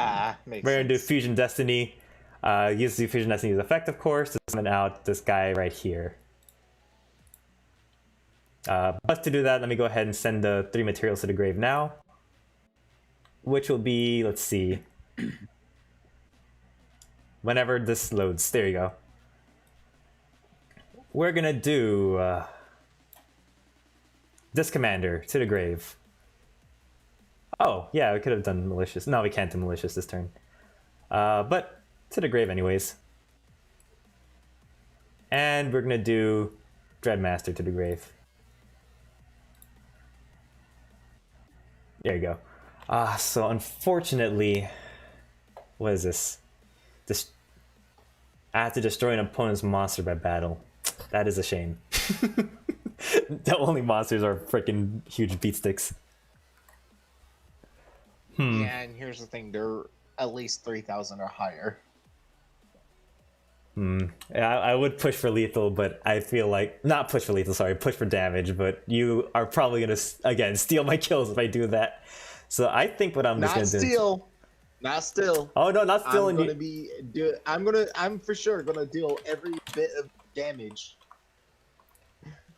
we're going to do Fusion Destiny. Use the fusion destiny's effect, of course, to summon out this guy right here. But to do that, let me go ahead and send the 3 materials to the grave now. Which will be, let's see. Whenever this loads. There you go. We're gonna do this commander to the grave. Oh, yeah, we could have done malicious. No, we can't do malicious this turn. But to the grave anyways. And we're gonna do Dreadmaster to the grave. There you go. So unfortunately, what is this? I have to destroy an opponent's monster by battle. That is a shame. The only monsters are freaking huge beatsticks. Yeah, and here's the thing, they're at least 3,000 or higher. Yeah, I would push for lethal, but I feel like... Not push for lethal, sorry. Push for damage, but you are probably going to, again, steal my kills if I do that. So I think what I'm just going to do... Not steal! Not still. Oh, no, not stealing. I'm for sure gonna deal every bit of damage.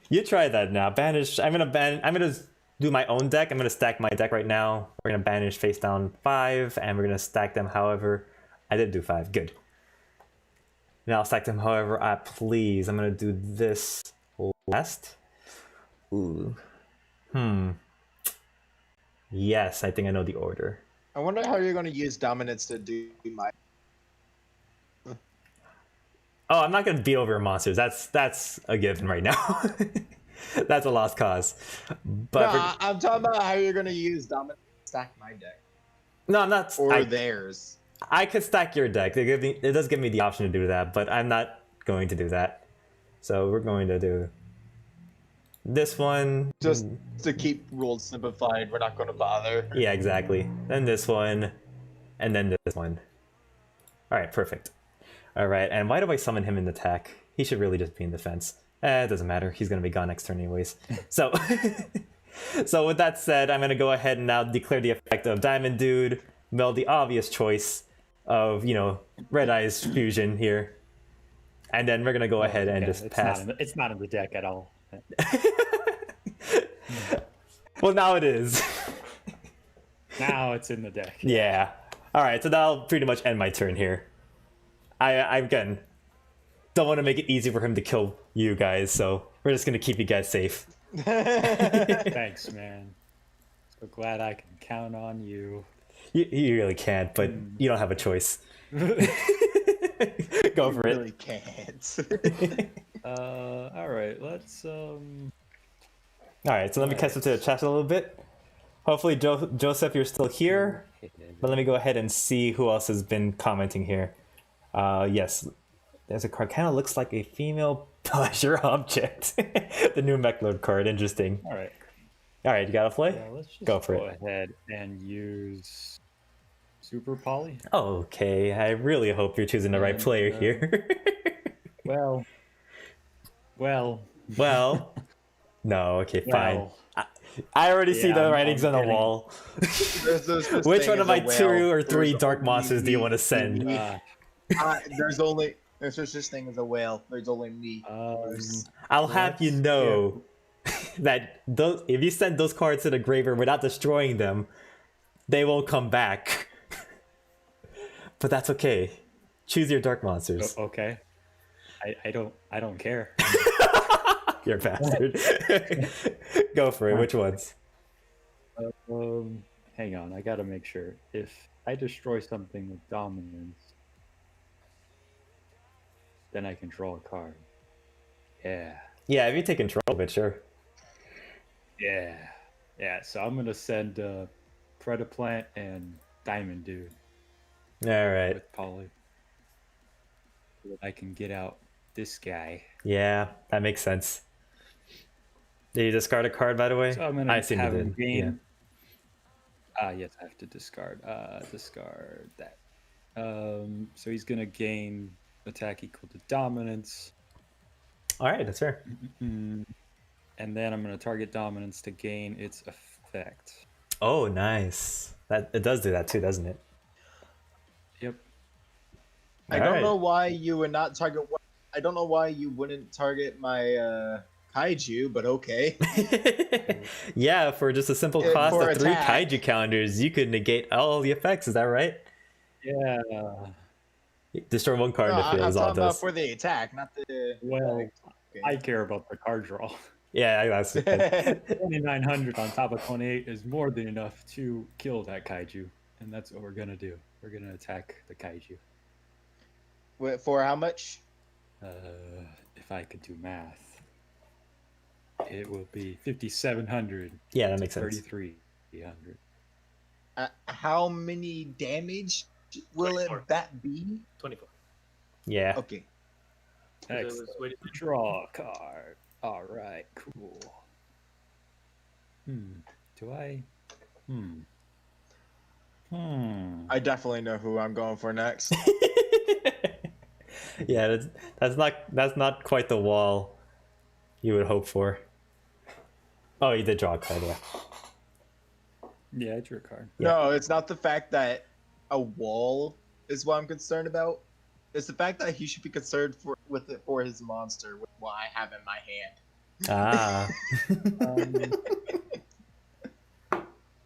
You try that now. Banish. I'm gonna do my own deck. I'm gonna stack my deck right now. We're gonna banish face down 5, and we're gonna stack them however. I did do 5. Good. Now I'll stack them however I please. I'm gonna do this last. Ooh. Yes, I think I know the order. I wonder how you're gonna use dominance to do my... Oh, I'm not gonna beat over monsters. That's a given right now. That's a lost cause. But No, I'm talking about how you're gonna use dominance to stack my deck. No, I'm not. Or theirs. I could stack your deck. It does give me the option to do that, but I'm not going to do that. So we're going to do this one. Just to keep rules simplified, we're not gonna bother. Yeah, exactly. Then this one, and then this one. All right, perfect. All right, and why do I summon him in attack? He should really just be in defense. It doesn't matter. He's gonna be gone next turn anyways. So, so with that said, I'm gonna go ahead and now declare the effect of Diamond Dude. Mill the obvious choice of Red Eyes fusion here, and then we're gonna go ahead and just pass. It's not in the deck at all. Well, now it is. Now it's in the deck. Yeah. All right, so that'll pretty much end my turn here. I again don't want to make it easy for him to kill you guys, so we're just gonna keep you guys safe. Thanks, man. So glad I can count on you. You really can't, but you don't have a choice. Go for it. Really can't. All right, let's All right, so let me catch up to the chat a little bit. Hopefully, Joseph, you're still here. But let me go ahead and see who else has been commenting here. Yes, there's a card. Kind of looks like a female pleasure object. The new Mechlord card. Interesting. All right. All right, you got to play? Yeah, let's just go for go it. ahead and use Super Poly. Okay, I really hope you're choosing the right player here. Well. No, okay, fine. Well, I already see the I'm writings on the getting- wall. There's Which one of my whale. 2 or 3 There's dark only monsters do you me. want to send? There's no such thing as a whale. There's only me. I'll have you know that if you send those cards to the graveyard without destroying them, they will come back. But that's okay. Choose your dark monsters. Okay. I don't care. You're a bastard. Go for it. Which ones? Hang on. I gotta make sure. If I destroy something with dominance, then I can draw a card. Yeah. Yeah, if you take control of it, sure. Yeah. So I'm gonna send Predaplant and Diamond Dude All right. with Poly. So that I can get out this guy. Yeah, that makes sense. Did you discard a card, by the way? So I'm gonna I assume have you him did. gain. Yes, I have to discard. Discard that. So he's gonna gain attack equal to dominance, All right, that's fair. and then I'm gonna target dominance to gain its effect. Oh, nice. That it does do that too, doesn't it? Yep. I don't Alright. know why you would not target. I don't know why you wouldn't target my kaiju, but okay. Yeah, for just a simple Yeah, cost for of 3 attack. kaiju counters, you could negate all the effects. Is that right? Yeah. Destroy 1 card No, if it I'm is talking about autos. for the attack, not the. Well, Okay. I care about the card draw. Yeah, that's it. 2900 on top of 28 is more than enough to kill that kaiju, and that's what we're gonna do. We're gonna attack the kaiju. Wait, for how much? If I could do math, it will be 5700. Yeah, that makes sense. 3300. How many damage will 24. that be? 24. Yeah. Okay. Excellent. Draw a card. All right, cool. Do I? I definitely know who I'm going for next. Yeah, that's not quite the wall you would hope for. Oh, you did draw a card, yeah. Yeah, I drew a card. No, it's not the fact that a wall is what I'm concerned about. It's the fact that he should be concerned with it for his monster, with what I have in my hand. Ah.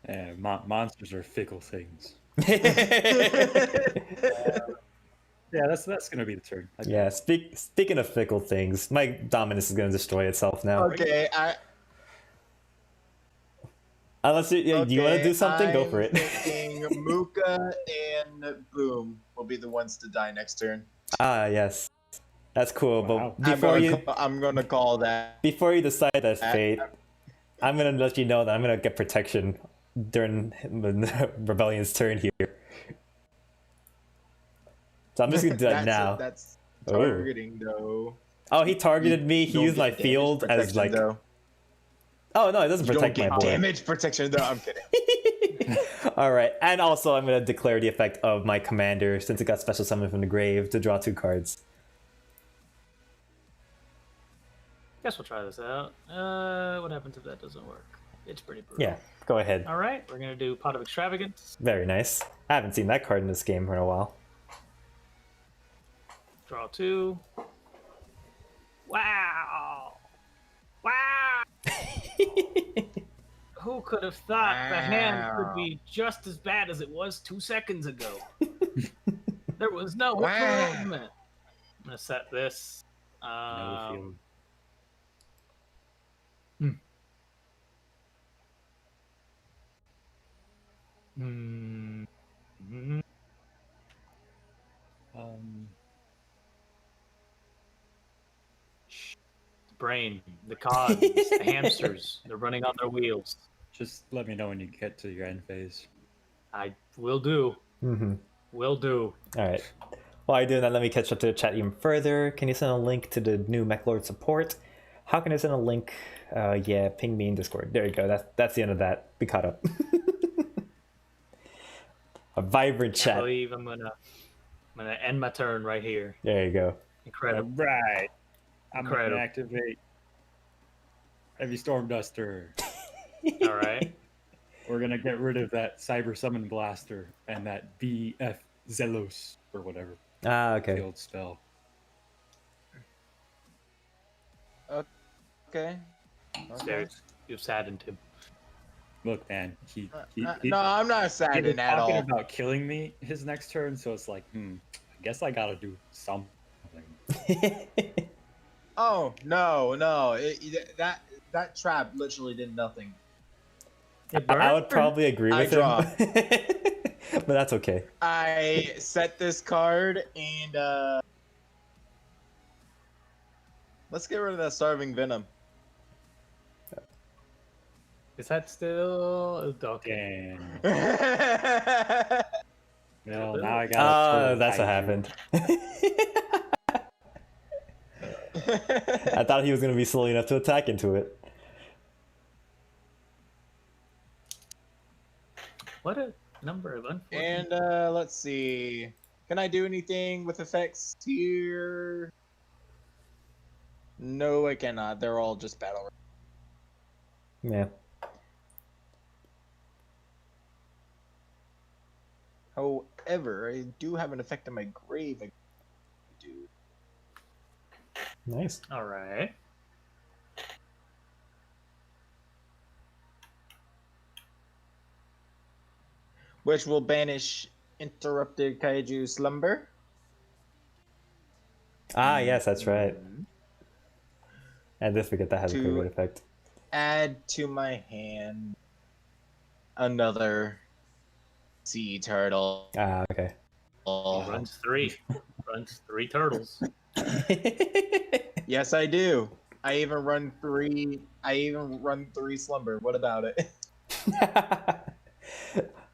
Yeah, monsters are fickle things. Yeah, that's gonna be the turn. Yeah, speaking of fickle things, my dominance is gonna destroy itself now. Okay, Unless you want to do something, go for I'm it. thinking Muka and Boom will be the ones to die next turn. Ah, yes. That's cool, Wow. but I'm gonna call that. before you decide that's fate, I'm gonna let you know that I'm gonna get protection during the Rebellion's turn here. So I'm just gonna do that now. That's Oh. targeting though. Oh, he targeted me. You He don't used get my damage field as protection, like. though. Oh no, it doesn't You don't protect my get boy. damage protection though. I'm kidding. All right, and also I'm gonna declare the effect of my commander since it got special summoned from the grave to draw 2 cards. Guess we'll try this out. What happens if that doesn't work? It's pretty brutal. Yeah, go ahead. All right, we're gonna do Pot of Extravagance. Very nice. I haven't seen that card in this game for a while. Draw 2. Wow! Wow! Who could have thought the hand could be just as bad as it was 2 seconds ago? There was no improvement. I'm gonna set this. No feeling. Brain, the cogs, the hamsters, they're running on their wheels. Just let me know when you get to your end phase. I will do. Mm-hmm. Will do. All right. While you're doing that, let me catch up to the chat even further. Can you send a link to the new MechLord support? How can I send a link? Yeah, ping me in Discord. There you go. That's the end of that. Be caught up. A vibrant I chat. believe I'm gonna end my turn right here. There you go. Incredible. Right. I'm Incredible. gonna activate Heavy Storm Duster. All right. We're gonna get rid of that Cyber Summon Blaster and that BF Zelos or whatever Ah, the okay. old spell. Okay. You've saddened him. Look, man, he No, I'm not he was saddened at talking all. about killing me his next turn, so it's like, I guess I gotta do something. Oh no, that trap literally did nothing. It I would burned? probably agree I with him. draw. But that's okay. I set this card and let's get rid of that Starving Venom. Is that still okay? Damn. Well, now I got. Ah, that's what happened. I thought he was going to be slow enough to attack into it. What a number of unfortunate. And let's see. Can I do anything with effects here? No, I cannot. They're all just battle. Yeah. However, I do have an effect on my grave. Nice. All right. Which will banish interrupted kaiju slumber. Ah, yes, that's right. Mhm. I did forget that has a To- great effect. Add to my hand another sea turtle. Ah, okay. Runs three. Runs three turtles. Yes, I do. I even run three slumber. What about it?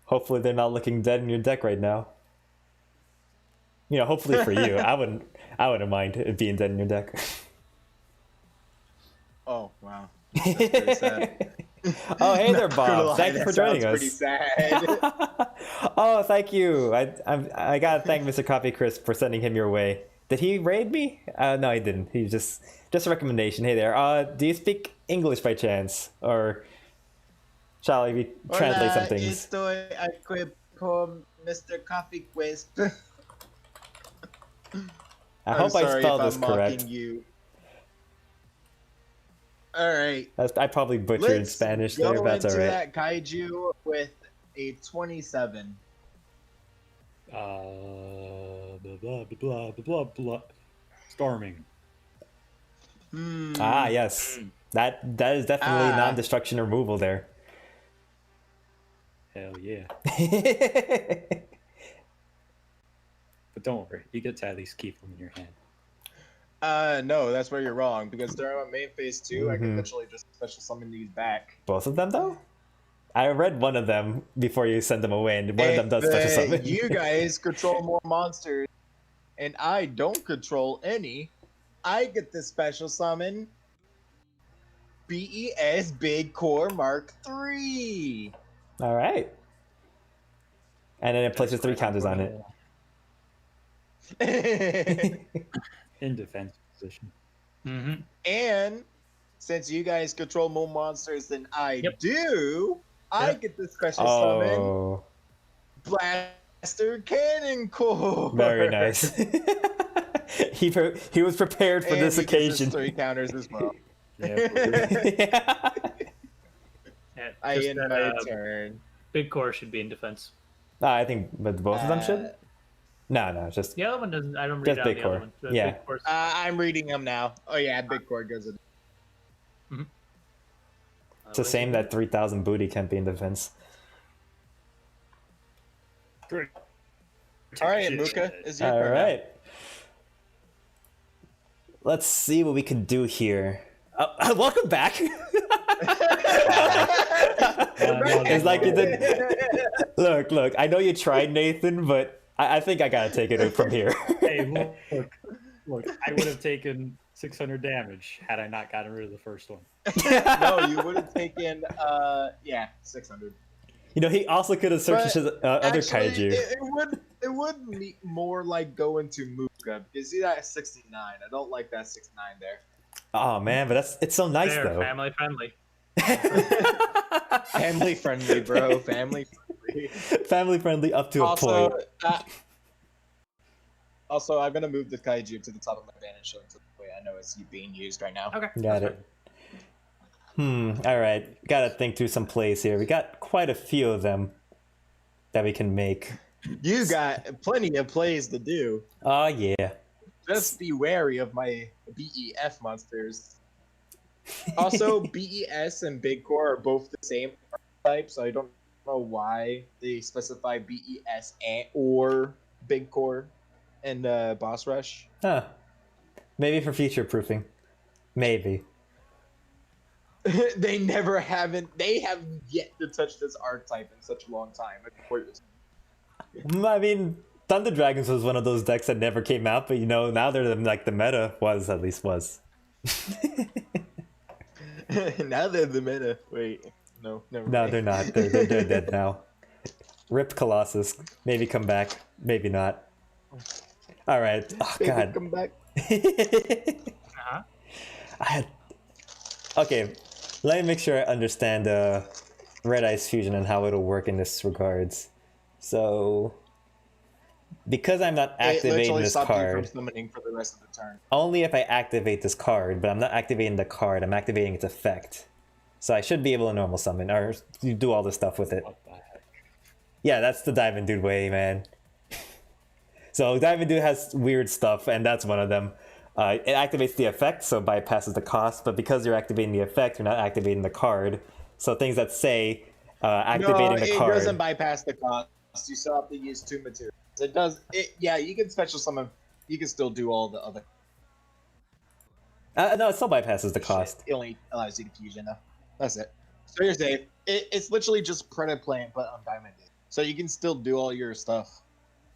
Hopefully they're not looking dead in your deck right now. You know, hopefully for you. I wouldn't mind it being dead in your deck. Oh wow. That's pretty sad. Oh, hey there, Not gonna Bob. lie, Thank you that for joining sounds us. Pretty sad. Oh, thank you. I gotta thank Mr. Copy Chris for sending him your way. Did he raid me? No, he didn't. He just a recommendation. Hey there. Do you speak English by chance, or shall I translate some things? Estoy aquí con Mr. Coffee Quest. I hope I spelled this correct. You. All right. I probably butchered Let's Spanish go there, but that's into alright. that kaiju with a 27. Blah, blah, blah, blah, blah, blah. Storming. Ah, yes. That is definitely non-destruction removal there. Hell yeah. But don't worry, you get to at least keep them in your hand. No, that's where you're wrong, because during my main phase 2, I Mhm. can literally just special summon these back. Both of them, though? I read one of them before you send them away, and one of them does special summon. You guys control more monsters, and I don't control any. I get the special summon BES Big Core Mark III. All right. And then it places 3 counters on it. In defense position. Mm-hmm. And since you guys control more monsters than I Yep. do, I Yep. get the special summon Oh, Blaster Cannon Core. very nice. he was prepared for And this he gets his occasion. 3 counters as well. Yeah, Yeah. Yeah, I just end that, my turn. big core should be in defense. I think, but both of them should. No, just The other one doesn't. I don't read Just out big the core. other one. The Yeah. big core's- I'm reading them now. Oh yeah, Big Core goes in. it's the same that 3,000 booty can't be in defense. Great. All right, Muka, is your All turn now. right. Let's see what we can do here. Welcome back. It's like you did. Look. I know you tried, Nathan, but I think I gotta take it from here. Hey, look, I would have taken 600 damage had I not gotten rid of the first one. No, you would have taken 600. You know, he also could have searched his other Actually, kaiju. It would be more like going to Muka because see that 69. I don't like that 69 there. Oh man, but it's so nice Fair, though. family friendly. Family friendly, bro. Family friendly. Family friendly up to a point. Also, I'm gonna move the kaiju to the top of my banish so the way I know it's being used right now. Okay. Got it. All right. Gotta think through some plays here. We got quite a few of them that we can make. You got plenty of plays to do. Oh yeah. Just be wary of my BEF monsters. Also, BES and Big Core are both the same type, so I don't know why they specify BES or Big Core and Boss Rush. Huh. Maybe for future proofing. Maybe. They have yet to touch this archetype in such a long time. I mean, Thunder Dragons was one of those decks that never came out, but you know, now they're like the meta was. Now they're the meta. Wait, no, never No, mind. they're not. They're dead now. Rip Colossus. Maybe come back. Maybe not. All right. Oh Baby, God. come back. Uh-huh. Okay. Let me make sure I understand Red Ice Fusion and how it'll work in this regards. So Because I'm not It activating literally this stopped you from card, summoning for the rest of the turn. only if I activate this card, but I'm not activating the card, I'm activating its effect. So I should be able to normal summon, or do all this stuff with it. What the heck? Yeah, that's the Diamond Dude way, man. So Diamond Dude has weird stuff, and that's one of them. It activates the effect, so bypasses the cost, but because you're activating the effect, you're not activating the card. So things that say activating the it card. doesn't bypass the cost. You still have to use 2 materials. It does. Yeah, you can special summon. You can still do all the other. No, it still bypasses the cost. It only allows you to fusion though. That's it. So you're safe. It's literally just Predator Plant, but on Diamond Dude. So you can still do all your stuff.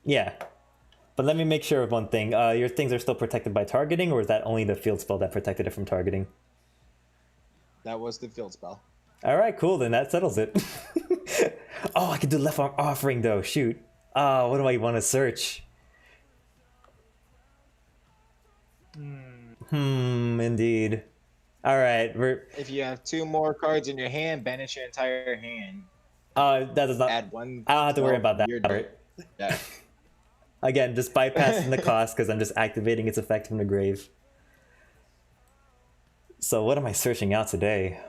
Yeah. But let me make sure of one thing. Your things are still protected by targeting, or is that only the field spell that protected it from targeting? That was the field spell. All right, cool. Then that settles it. Oh, I could do left arm offering though. Shoot. What do I want to search? Indeed. All right. If you have 2 more cards in your hand, banish your entire hand. That does not. Add 1. I don't have to worry about that. You're All right. dead. Again, just bypassing the cost because I'm just activating its effect from the grave. So what am I searching out today?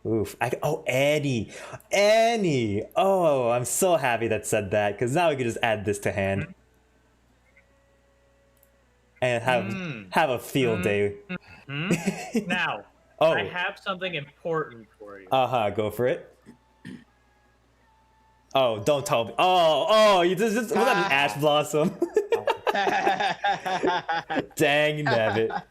Oof. Oh, Annie. Annie. Oh, I'm so happy that said that because now we can just add this to hand. And have a field day. Now, Oh. I have something important for you. Go for it. Oh, don't tell me. Oh, you just was that an ash blossom? Dang nabbit.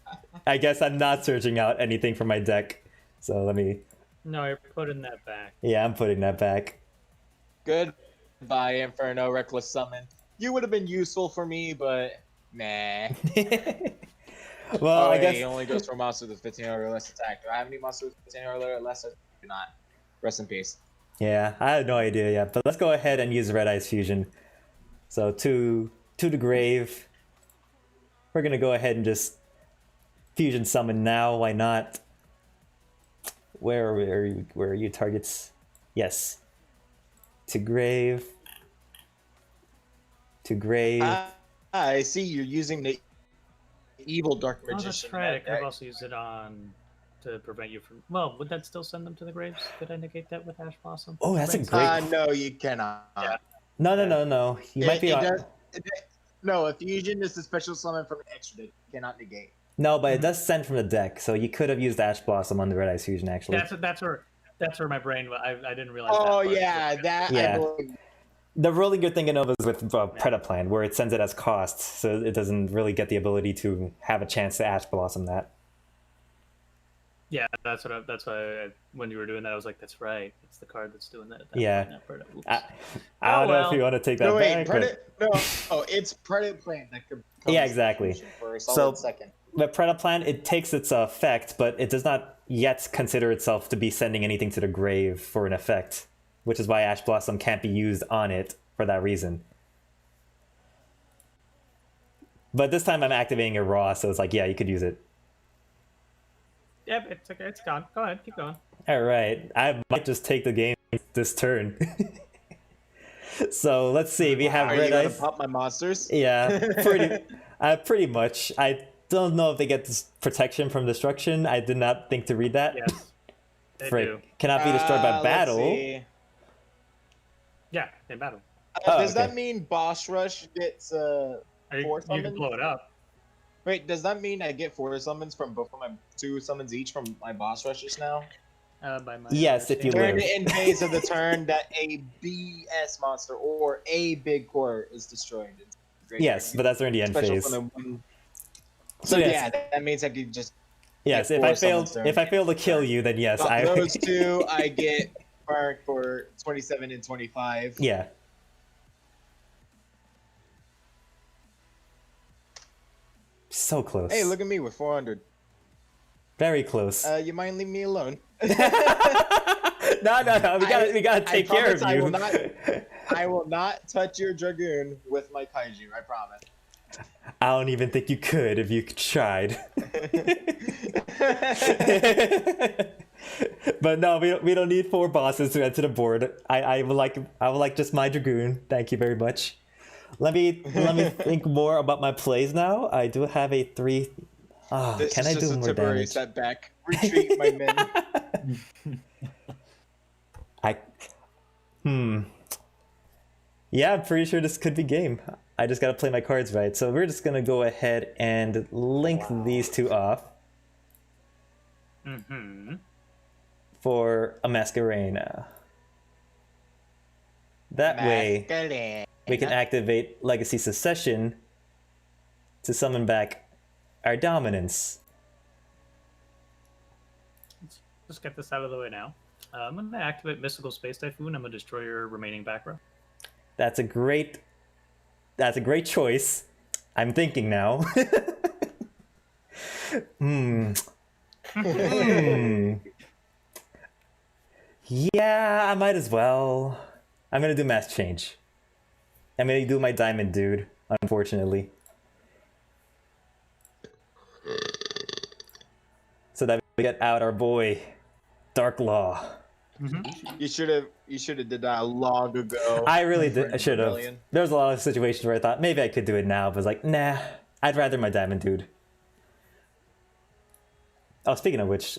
I guess I'm not searching out anything for my deck. So let me. No, you're putting that back. Yeah, I'm putting that back. Goodbye, Inferno Reckless Summon. You would have been useful for me, but nah. Well, I guess It only goes for monsters with 15 or less attack. Do I have any monsters with 15 or less? I do not. Rest in peace. Yeah, I had no idea yet, but let's go ahead and use Red Eyes Fusion. So to the grave. We're gonna go ahead and just fusion summon now. Why not? Where are you targets? Yes. To grave. To grave. I see you're using the evil dark Oh, magician. that's right. I could have also used it on to prevent you from. Well, would that still send them to the graves? Could I negate that with Ash Blossom? Oh, that's a great. No, you cannot. Yeah. No. You might be on. No, a fusion is a special summon from an extra deck. You cannot negate. No, but it does send from the deck, so you could have used Ash Blossom on the Red Eyes Fusion actually. That's where my brain. I didn't realize. Oh that part. yeah, that. Yeah. I believe. The ruling you're thinking of is with Predaplan, where it sends it as costs, so it doesn't really get the ability to have a chance to Ash Blossom that. Yeah, that's why when you were doing that, I was like, that's right. It's the card that's doing that. Yeah. Oops. I don't know if you want to take that No, wait, back. it's Predaplan that could. Yeah, exactly. For a solid second. But Predaplan, it takes its effect, but it does not yet consider itself to be sending anything to the grave for an effect, which is why Ash Blossom can't be used on it for that reason. But this time I'm activating it raw, so it's like, yeah, you could use it. Yep, it's okay. It's gone. Go ahead, keep going. All right, I might just take the game this turn. So let's see. We have Are you Red gonna Eyes. pop my monsters? Yeah, pretty much. I don't know if they get this protection from destruction. I did not think to read that. Yes, they Frick. do. Cannot be destroyed by Let's battle. see. Yeah, in battle. Does okay. that mean Boss Rush gets You four can summons? blow it up. Wait, does that mean I get 4 summons from both of my 2 summons each from my Boss Rushes now? By my Yes, if you During live. the end phase of the turn, that a BS monster or a big core is destroyed. It's great. Yes, but that's during the end Special phase. summon one. So So yes. yeah, that means I could just Yes, get if 4 I failed, summons if I fail to kill you, then yes, I. those 2 I get marked for 27 and 25. Yeah. So close. Hey, look at me with 400. Very close. You mind leaving me alone? No. We gotta take care of promise you. I will not touch your Dragoon with my Kaiju, I promise. I don't even think you could if you tried. But no, we don't need 4 bosses to add to the board. I would like just my Dragoon. Thank you very much. Let me think more about my plays now. I do have a 3. Ah, This can is I just do a more temporary damage? setback. Retreat, my men. Yeah, I'm pretty sure this could be game. I just gotta play my cards right. So we're just gonna go ahead and link these two off Mm-hmm. for a Masquerena. That way, we can activate Legacy Succession to summon back our dominance. Let's just get this out of the way now. I'm going to activate Mystical Space Typhoon. I'm going to destroy your remaining back row. That's a great choice. I'm thinking now. Yeah, I might as well. I'm gonna do mass change. I'm gonna do my diamond dude, unfortunately. So that we get out our boy, Dark Law. You should have did that long ago. I really did. I should have. Rebellion. There was a lot of situations where I thought maybe I could do it now, but I was like, nah, I'd rather my diamond dude. Oh, speaking of which,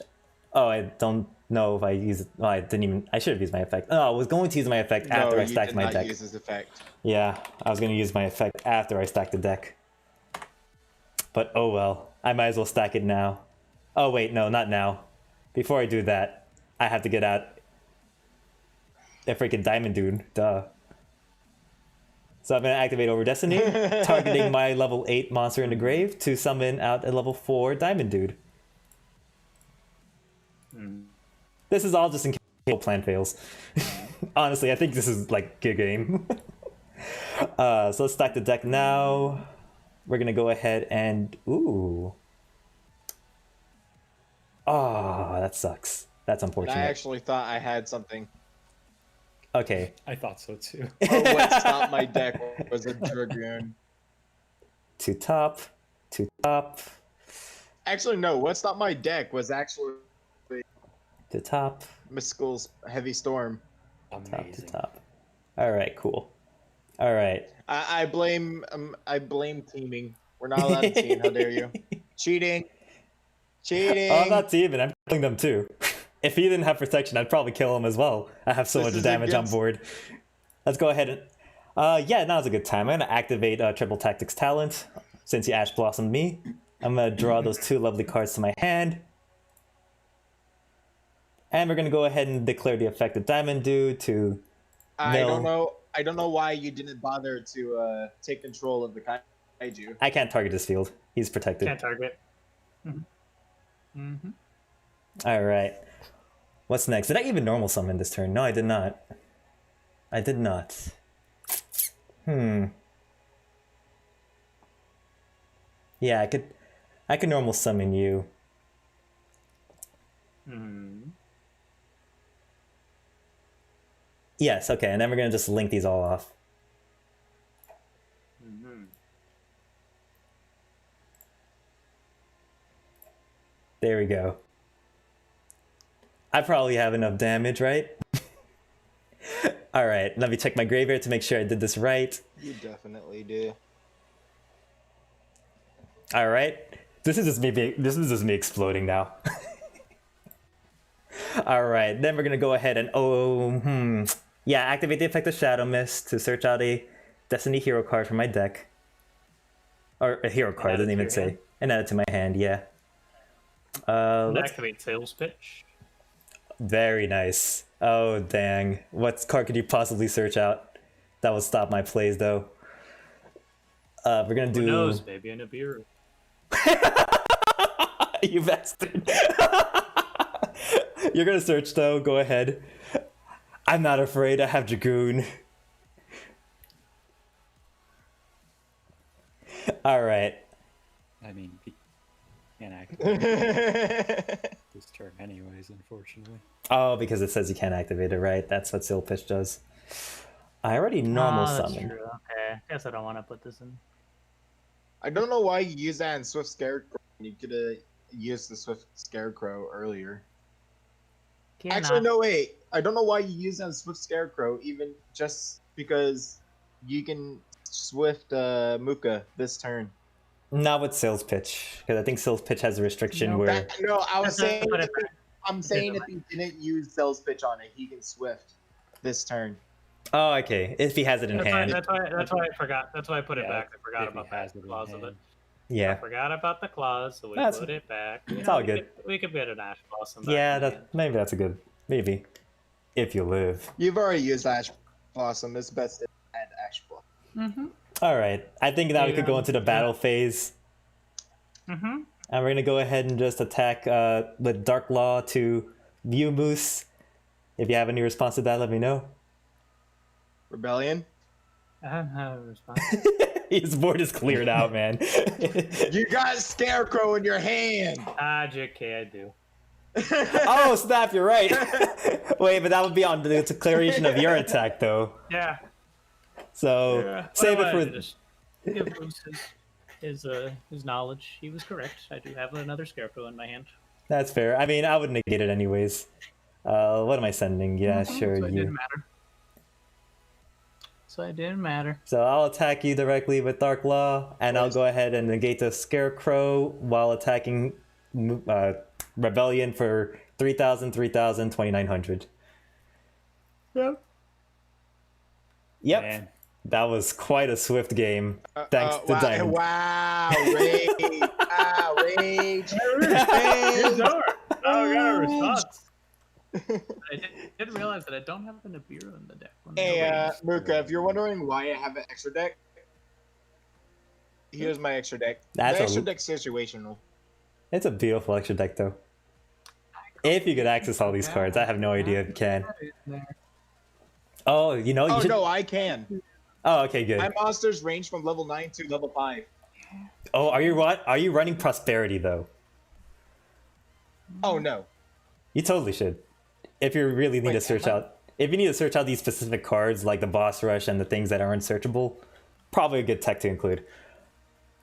I don't know if I used. Oh, I didn't even. I should have used my effect. Oh, I was going to use my effect after I stacked my deck. Use his effect. Yeah, I was going to use my effect after I stacked the deck. But oh well, I might as well stack it now. Oh wait, no, not now. Before I do that, I have to get out a freaking diamond dude. Duh. So I'm going to activate Over Destiny, targeting my level 8 monster in the grave to summon out a level 4 diamond dude. This is all just in case the plan fails. Honestly, I think this is like good game. So let's stack the deck now. We're gonna go ahead and ooh. Oh, that sucks. That's unfortunate. I actually thought I had something. Okay. I thought so too. Oh, what stopped my deck was a Dragoon. To top. Actually, no. What stopped my deck was actually To top. Mystical Heavy Storm. Top to Amazing. top. Alright, cool. Alright. I blame teaming. We're not allowed to team. How dare you? Cheating. Cheating. Oh, I'm not teaming, I'm killing them too. If he didn't have protection, I'd probably kill him as well. I have so This much is damage on against- board. Let's go ahead and yeah, now's a good time. I'm gonna activate Triple Tactics Talent since he Ash Blossomed me. I'm gonna draw those 2 lovely cards to my hand. And we're gonna go ahead and declare the effect of Diamond Dude to I Mill. don't know why you didn't bother to take control of the kaiju. I can't target this field. He's protected. Can't target. Mm-hmm. Alright. What's next? Did I even normal summon this turn? No, I did not. I did not. Yeah, I could normal summon you. Yes, okay, and then we're gonna just link these all off. There we go. I probably have enough damage, right? Alright, let me check my graveyard to make sure I did this right. You definitely do. Alright. This is just me exploding now. Alright, then we're gonna go ahead and yeah, activate the effect of Shadow Mist to search out a Destiny hero card from my deck. Or a hero card, doesn't even say. And add it to my hand, yeah. Let's Activate Sales Pitch. very nice. Oh dang. What card could you possibly search out? That would stop my plays though. We're gonna do Who knows? Maybe a Nibiru. You bastard. You're gonna search though, go ahead. I'm not afraid, I have Dragoon. Alright. I mean, he can't activate this turn anyways, unfortunately. Oh, because it says you can't activate it, right? That's what Seal Pitch does. I already normal That's summon. true. Okay. Guess I don't want to put this in. I don't know why you use that in Swift Scarecrow. You could have used the Swift Scarecrow earlier. Actually, no, wait. I don't know why you use that in Swift Scarecrow, even just because you can Swift Muka this turn. Not with sales pitch, because I think sales pitch has a restriction No, where. No, I was saying. Put it back. I'm saying if he didn't use Cell's pitch on it, he can Swift this turn. Oh, okay. If he has it in hand. That's why I forgot. That's why I put it Yeah, back. I forgot if he about has that it in clause of it. hand. I Yeah. forgot about the clause, so we That's- put it back. it's all good. We could get an Ash Blossom. Yeah, back that maybe that's a good maybe. If you live. You've already used Ash Blossom. It's best to add Ash Blossom. Alright. I think now we could go Yeah. into the battle phase. Mm-hmm. And we're gonna go ahead and just attack with Dark Law to View Moose. If you have any response to that, let me know. Rebellion. I don't have a response. His board is cleared out, man. You got Scarecrow in your hand. JK, I do. Oh snap! You're right. Wait, but that would be on the declaration of your attack, though. Yeah. So Yeah. save Well, it I for. just give Bruce his knowledge. He was correct. I do have another Scarecrow in my hand. That's fair. I mean, I would negate it anyways. What am I sending? Yeah, sure. So it You. didn't matter. So it didn't matter. So I'll attack you directly with Dark Law, and I'll go ahead and negate the Scarecrow while attacking Rebellion for 3,000, 3,000, 2,900. Yep. Yep. Man. That was quite a swift game. Thanks to wow, Diamond. Wow, rage. Wow, rage. Here's our. Oh, we got a response. I didn't realize that I don't have an Nibiru in the deck. Hey, Muka, if you're wondering why I have an extra deck, here's my extra deck. That's the a- extra deck's situational. It's a beautiful extra deck, though. If you could access all these cards, I have no idea if you can. Oh, you know, you Oh, should... no, I can. Oh, okay, good. My monsters range from level 9 to level 5. Oh, are you what? Are you running Prosperity though? Oh, no. You totally should. If you really need to search out, if you need to search out these specific cards like the Boss Rush and the things that aren't searchable, probably a good tech to include.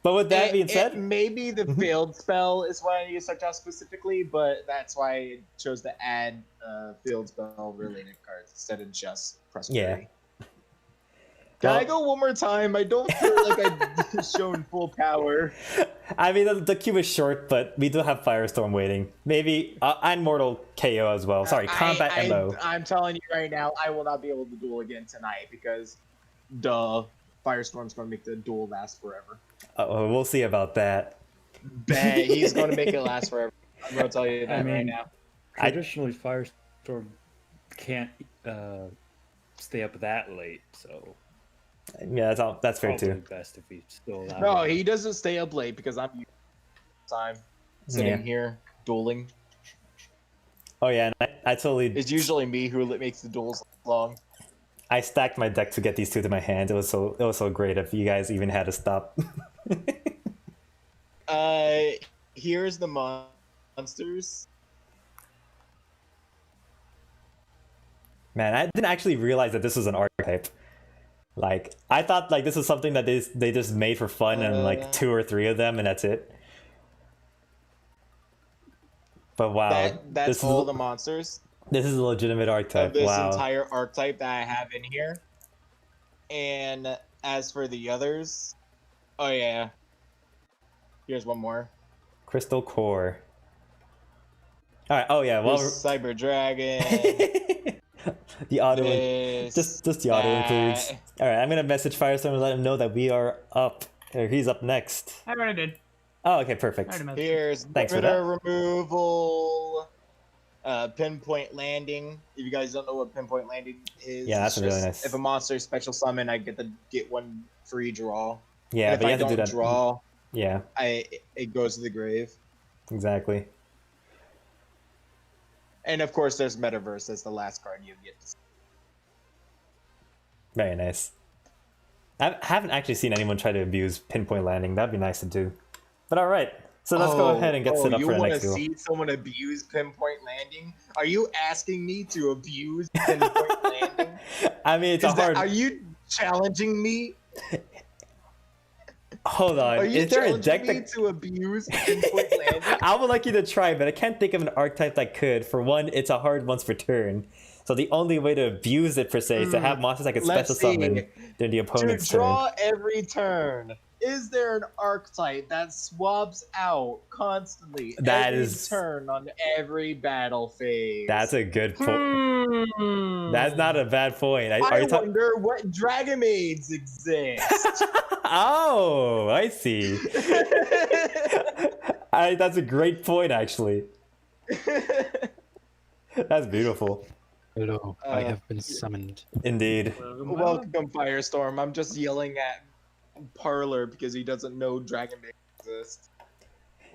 But with that being said, maybe the failed spell is what I need to search out specifically, but that's why I chose to add failed spell related cards instead of just prosperity. Can I go one more time? I don't feel like I've shown full power. I mean the queue is short, but we do have Firestorm waiting. Maybe and Mortal KO as well. Sorry, Combat MO. I'm telling you right now, I will not be able to duel again tonight because, duh, Firestorm's going to make the duel last forever. We'll see about that. Bet he's going to make it last forever. I'm going to tell you that right now. Traditionally, Firestorm can't stay up that late, so Yeah, that's fair probably too. best if he's still alive. No, he doesn't stay up late because I'm time sitting Yeah. here dueling. Oh yeah, and I totally It's usually me who makes the duels long. I stacked my deck to get these two to my hand. It was so great if you guys even had to stop. Here's the monsters. Man, I didn't actually realize that this was an archetype. Like, I thought like this was something that they just made for fun and like 2 or 3 of them and that's it. But wow, That's all the monsters this is a legitimate archetype. of this Wow. entire archetype that I have in here. And as for the others, oh yeah, here's one more. Crystal Core. All right. Oh yeah. Well, Here's Cyber Dragon. the auto this, just the auto that. includes. All right. I'm gonna message Firestorm and let him know that we are up. Or he's up next. I already did. Oh, okay. I Perfect. already messaged. Here's Thanks for Predator removal, pinpoint landing. If you guys don't know what pinpoint landing is, Yeah, that's it's really just nice. If a monster is special summon, I get one free draw. Yeah, And but if you I have to do don't that. draw, Yeah. it goes to the grave. Exactly. And of course, there's Metaverse as the last card you get. Very nice. I haven't actually seen anyone try to abuse pinpoint landing. That'd be nice to do. But all right. So let's go ahead and get set up you for the wanna next duel. see someone abuse pinpoint landing? Are you asking me to abuse pinpoint landing? I mean, it's a hard. Are you challenging me? Hold on. Are you Is there a challenging deck me that? to abuse pinpoint landing? I would like you to try, but I can't think of an archetype that could. For one, it's a hard once per turn. So the only way to abuse it per se is to have monsters that can Let's special summon see. during the To opponent's turn. draw every turn, is there an archetype that swaps out constantly That every is- turn on every battle phase? That's a good point. That's not a bad point. Are I you talking? wonder what Dragon Maids exist. Oh, I see. That's a great point, actually. That's beautiful. Hello, I have been summoned. Indeed. Welcome, Firestorm. I'm just yelling at Parlour because he doesn't know Dragon Maids exist.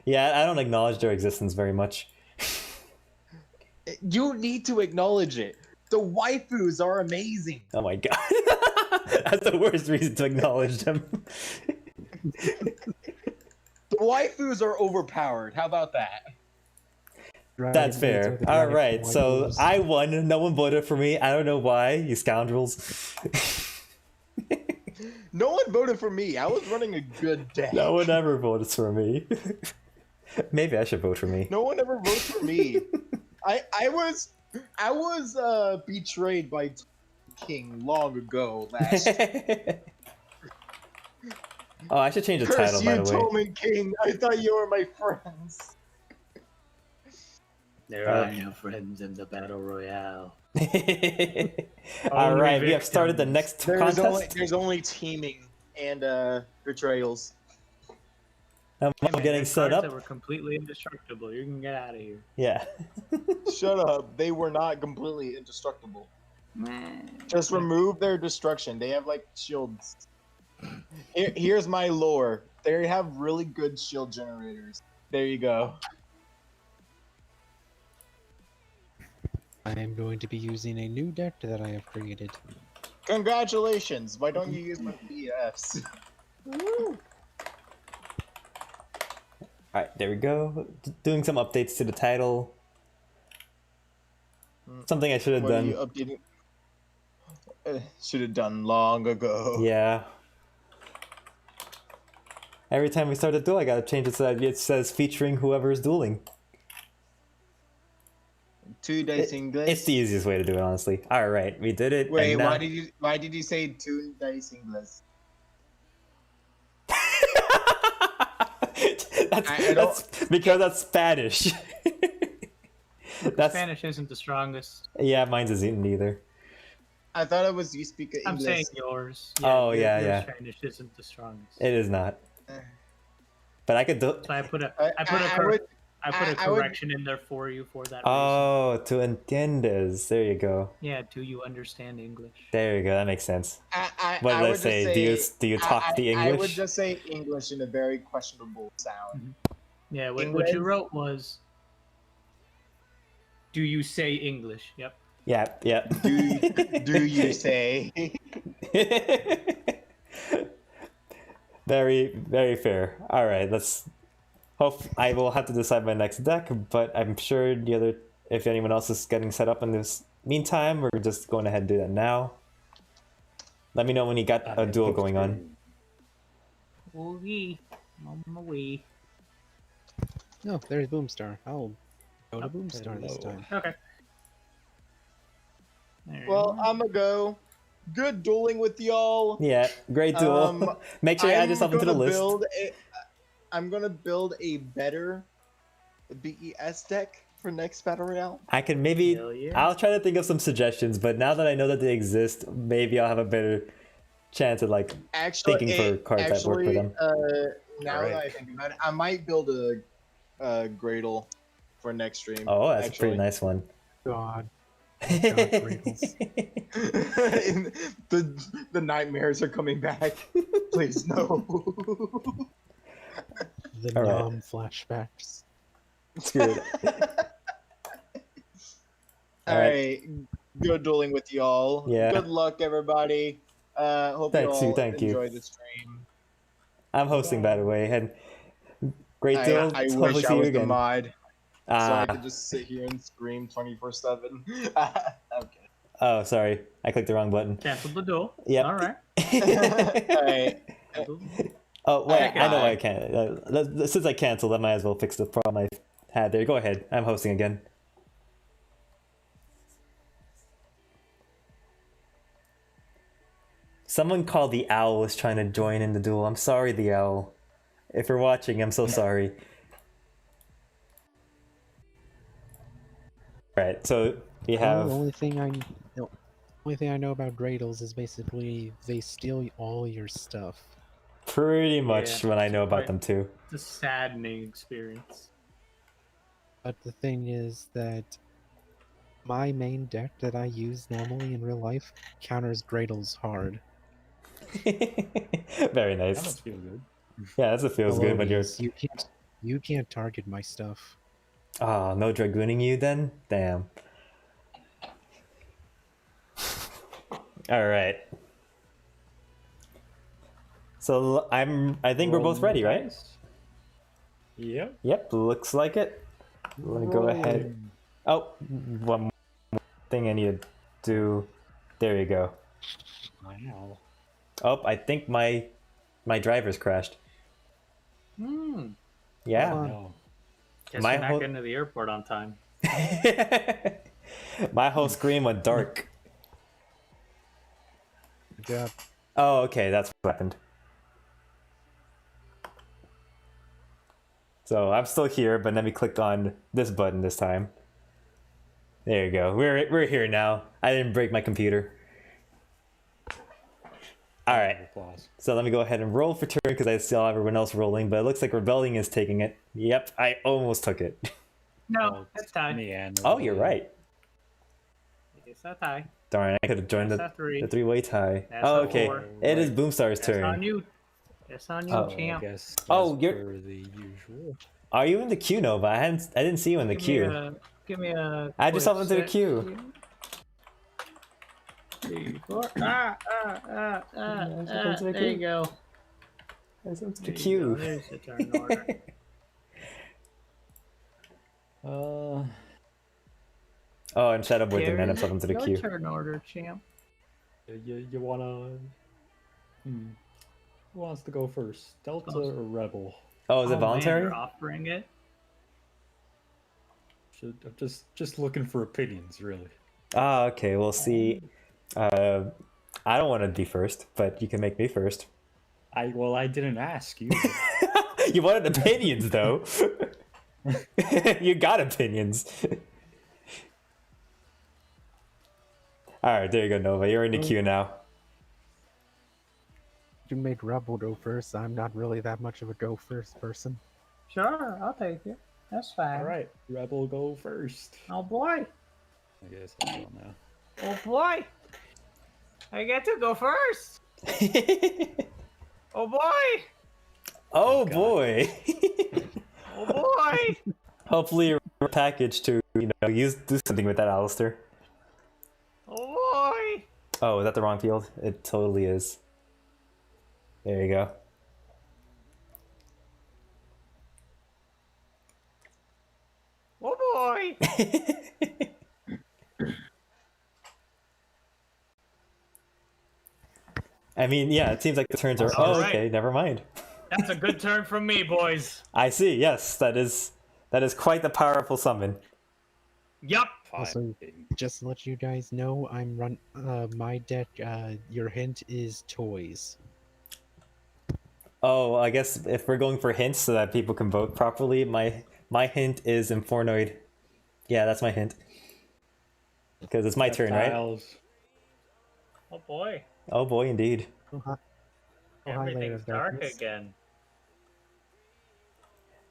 Yeah, I don't acknowledge their existence very much. You need to acknowledge it. The waifus are amazing. Oh my god. That's the worst reason to acknowledge them. The waifus are overpowered. How about that? That's fair. All right, so I won. No one voted for me. I don't know why, you scoundrels. No one voted for me. I was running a good deck. No one ever voted for me. Maybe I should vote for me. No one ever voted for me. I was betrayed by King long ago. Last Oh, I should change the Curse title, you, by the way. Tolman King. I thought you were my friends. There are no friends in the battle royale. All Only right, we have started the victims. next contest. There's only teaming and betrayals. I'm Hey, man, getting there's set cards up. That were completely indestructible. You can get out of here. Yeah. Shut up. They were not completely indestructible. Just remove their destruction. They have like shields. Here's my lore. They have really good shield generators. There you go. I am going to be using a new deck that I have created. Congratulations. Why don't you use my BFs? Woo. All right, there we go. Doing some updates to the title. Something I should have What are done. you updating? Should have done long ago. Yeah. Every time we start a duel, I gotta change it so that it says featuring whoever is dueling. 2 dice English. It's the easiest way to do it, honestly. All right, we did it. Wait, and now... why did you say 2 dice English? that's because that's Spanish. That's Spanish isn't the strongest. yeah, mine's isn't either. I thought it was you speak English. I'm saying yours. Oh, yeah, your yeah. Spanish isn't the strongest. It is not. But I could do. So I put a I would- correction in there for you for that reason. Oh, tu entiendes. There you go. Yeah, do you understand English? There you go. That makes sense. What I did I would say? just Do you talk the English? I would just say English in a very questionable sound. Yeah, what English? you wrote was, do you say English? Yep. Yeah, yeah. Do you say? Very, very fair. All right, let's. Hope I will have to decide my next deck, but I'm sure the other, if anyone else is getting set up in this meantime, we're just going ahead and do that now. Let me know when you got a duel going on. Wee. Mama wee. No, there's Boomstar. I'll go to Boomstar this time. Okay. There you Well, go. I'm gonna go. Good dueling with y'all. Yeah, great duel. Make sure you add yourself into the list. I'm gonna build a better BES deck for next Battle Royale. I can maybe. Hell yeah. I'll try to think of some suggestions, but now that I know that they exist, maybe I'll have a better chance at like Actually, thinking for cards that work for them. Now that I think about it, I might build a Gradle for next stream. Oh, that's a pretty nice one. God. the nightmares are coming back. Please no. The All right. Nom flashbacks. Screw it. All right. Good dueling with y'all. Yeah. Good luck, everybody. Hope you all Thank you. enjoy the stream. I'm hosting, by the way, and great I duel. wish Hopefully see I you was the again. mod, so I Ah, could just sit here and scream 24/7. Okay. oh, sorry, I clicked the wrong button. Cancel the duel. Yep. All right. All right. Oh wait, Okay. I know why I can't. Since I canceled, I might as well fix the problem I had there. Go ahead. I'm hosting again. Someone called the owl was trying to join in the duel. I'm sorry, the owl. If you're watching, I'm so sorry. Right, so we Well, have... the only thing I know about dreidels is basically they steal all your stuff. Pretty much Yeah. what I know about Right. them too. It's a saddening experience. But the thing is that my main deck that I use normally in real life counters dreidels hard. Very That nice. must feel good. Yeah, that's what feels good when you're... Melodious, you can't target my stuff. Oh, no dragooning you then? Damn. Alright. So I think we're both ready, right? Yep. Yep, looks like it. Let me go ahead. Oh, one more thing I need to do. There you go. Wow. Oh, I think my driver's crashed. Hmm. Yeah. No. Guess My you're not whole- getting to the airport on time. My whole screen went dark. Good job. Oh, okay, that's what happened. So I'm still here, but let me click on this button this time. There you go. We're here now. I didn't break my computer. All right. Applause. So let me go ahead and roll for turn because I still have everyone else rolling, but it looks like Rebellion is taking it. Yep, I almost took it. No, that's tie. Oh, you're right. It's a tie. Darn, I could have joined That's a three. the three-way tie. That's Oh, a okay. four. It is Boomstar's That's on turn. you. It's on you, Oh, champ. I guess Oh, as you're- per the usual. Are you in the queue, Nova? I didn't see you in the Give me a. Add yourself into the quick queue. set. 3, 4. into the There you queue. go. It's into the There you go. queue. There's the turn order. Oh, and Shadowboi didn't add Here's himself into the your queue. turn order, champ. You wanna? Who wants to go first? Delta Oh. or Rebel? Oh, is it Man, voluntary? you're offering it. I'm just looking for opinions, really. Ah, okay. We'll see. I don't want to be first, but you can make me first. I didn't ask you. You wanted opinions, though. You got opinions. All right, there you go, Nova. You're in the queue now. You made Rebel go first. I'm not really that much of a go first person. Sure, I'll take it. That's fine. All right, Rebel go first. Oh boy. I guess I will now. Oh boy. I get to go first. Oh boy. Oh God. boy. Oh boy. Hopefully your package to do something with that, Alistair. Oh boy. Oh, is that the wrong field? It totally is. There you go. Oh boy. I mean, yeah, it seems like the turns are. All Oh, right. okay, never mind. That's a good turn from me, boys. I see. Yes, that is quite the powerful summon. Yup. Also, just to let you guys know, I'm my deck. Your hint is toys. Oh, I guess if we're going for hints so that people can vote properly, my hint is Infernoid. Yeah, that's my hint. Because it's my turn, right? Reptiles. Oh boy. Oh boy, indeed. Oh, hi. Oh, hi, Layer Everything's of dark Darkness. again.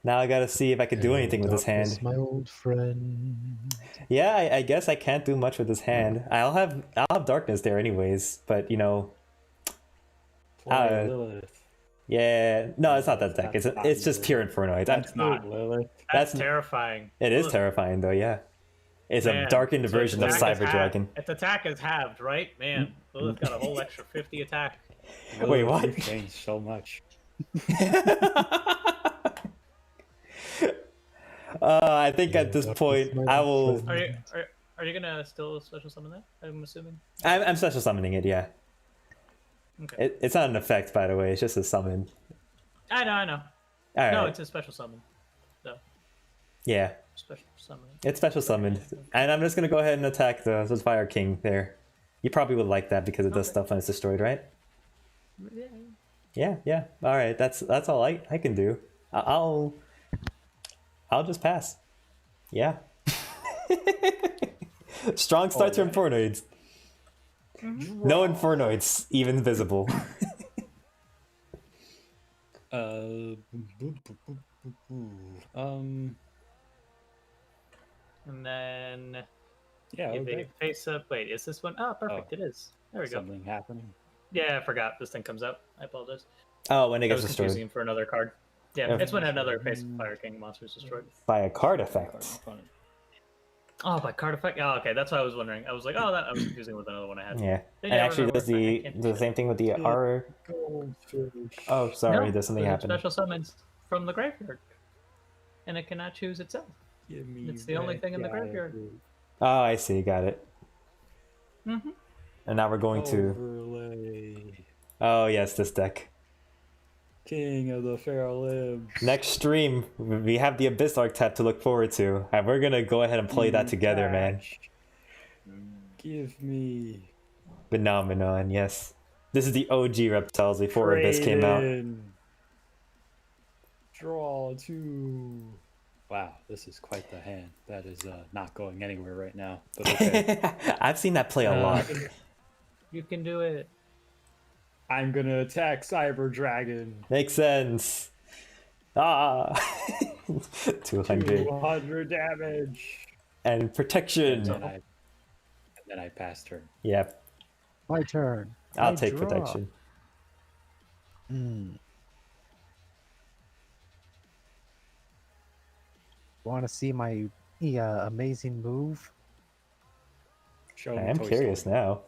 Now I gotta see if I could do anything with this Darkness, hand. my old friend. Yeah, I guess I can't do much with this hand. I'll have darkness there anyways, but Play Lilith. yeah, no, it's not that deck. That's not It's just pure Infernoid. That's not Lilith. That's That's- terrifying. It is Look, terrifying though, yeah. It's a man, darkened so its version of attack is Cyber Dragon. Its attack is halved, right? Man, Lilith got a whole extra 50 attack. Wait, Lilith, what? you've changed so much. I think at this point I will. Are you gonna still special summon that? I'm assuming. I'm special summoning it. Yeah, Okay. it's not an effect, by the way. It's just a summon. I know. All right. No, it's a special summon. So Yeah, special summon. it's special summoned, and I'm just gonna go ahead and attack the Fire King there. You probably would like that because it does Okay. stuff when it's destroyed, right? Yeah, yeah. All right, that's all I can do. I'll just pass. Yeah. Strong start to Alright. Infernoids. No Infernoids even visible. And then Yeah, if okay. they face up. Wait, is this one? Oh, perfect. It is. There we go. Something happening. Yeah, I forgot. This thing comes out. I apologize. Oh, when it I gets was destroyed confusing him for another card. Yeah, Yeah. it's when another face of Fire King monster is destroyed. by a card effect. Oh, by card effect? Oh, okay. That's what I was wondering. I was like, oh, that I was confusing with another one I had. Yeah, Then and yeah, I actually remember. does I can't do the same thing with the R. Goldfish. Oh, sorry, No, there's something those are happened. Special summons from the graveyard, and it cannot choose itself. Give me It's the only thing in the graveyard. Oh, I see, got it. Mm-hmm. And now we're going to. Overlay. Oh yes, this deck. King of the Feral Limbs. Next stream, we have the Abyss archetype to look forward to, and we're gonna go ahead and play that together, man. Give me Phenomenon, yes. This is the OG Reptiles before Abyss came out. Trade-in. Draw 2. Wow, this is quite the hand. That is not going anywhere right now. But okay. I've seen that play a lot. You can do it. I'm gonna attack Cyber Dragon. Makes sense. Ah, 200 200 damage. and protection. And then I passed her. Yep, My turn. I'll I take draw. protection. Want to see my amazing move? Show me I am Toy curious Story. now.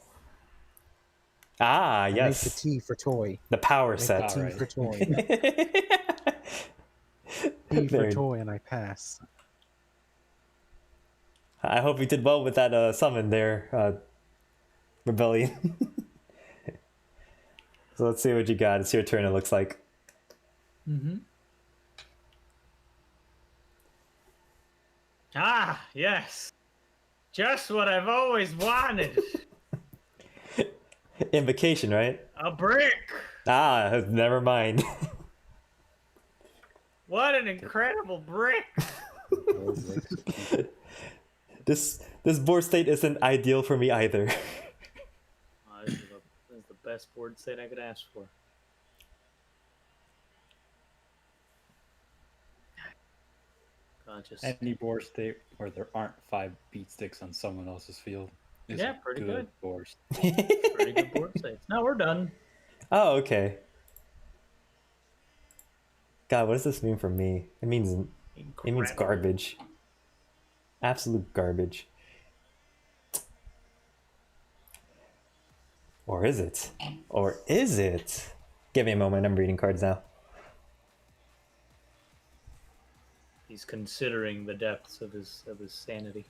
Ah, I make yes, the T for toy. the power Make set. the T Alright. for toy. T for Very- toy, and I pass. I hope you did well with that summon there, Rebellion. So let's see what you got. It's your turn, it looks like. Mm-hmm. Ah, yes. Just what I've always wanted. Invocation, right? A brick. Ah, never mind. What an incredible brick. This board state isn't ideal for me either. Oh, this is the best board state I could ask for. Just Any board state where there aren't 5 beat sticks on someone else's field is Yeah, a pretty good. board state. pretty good board states. No, we're done. Oh, okay. God, what does this mean for me? It means Incredible. garbage. Absolute garbage. Or is it? Or is it? Give me a moment, I'm reading cards now. He's considering the depths of his sanity.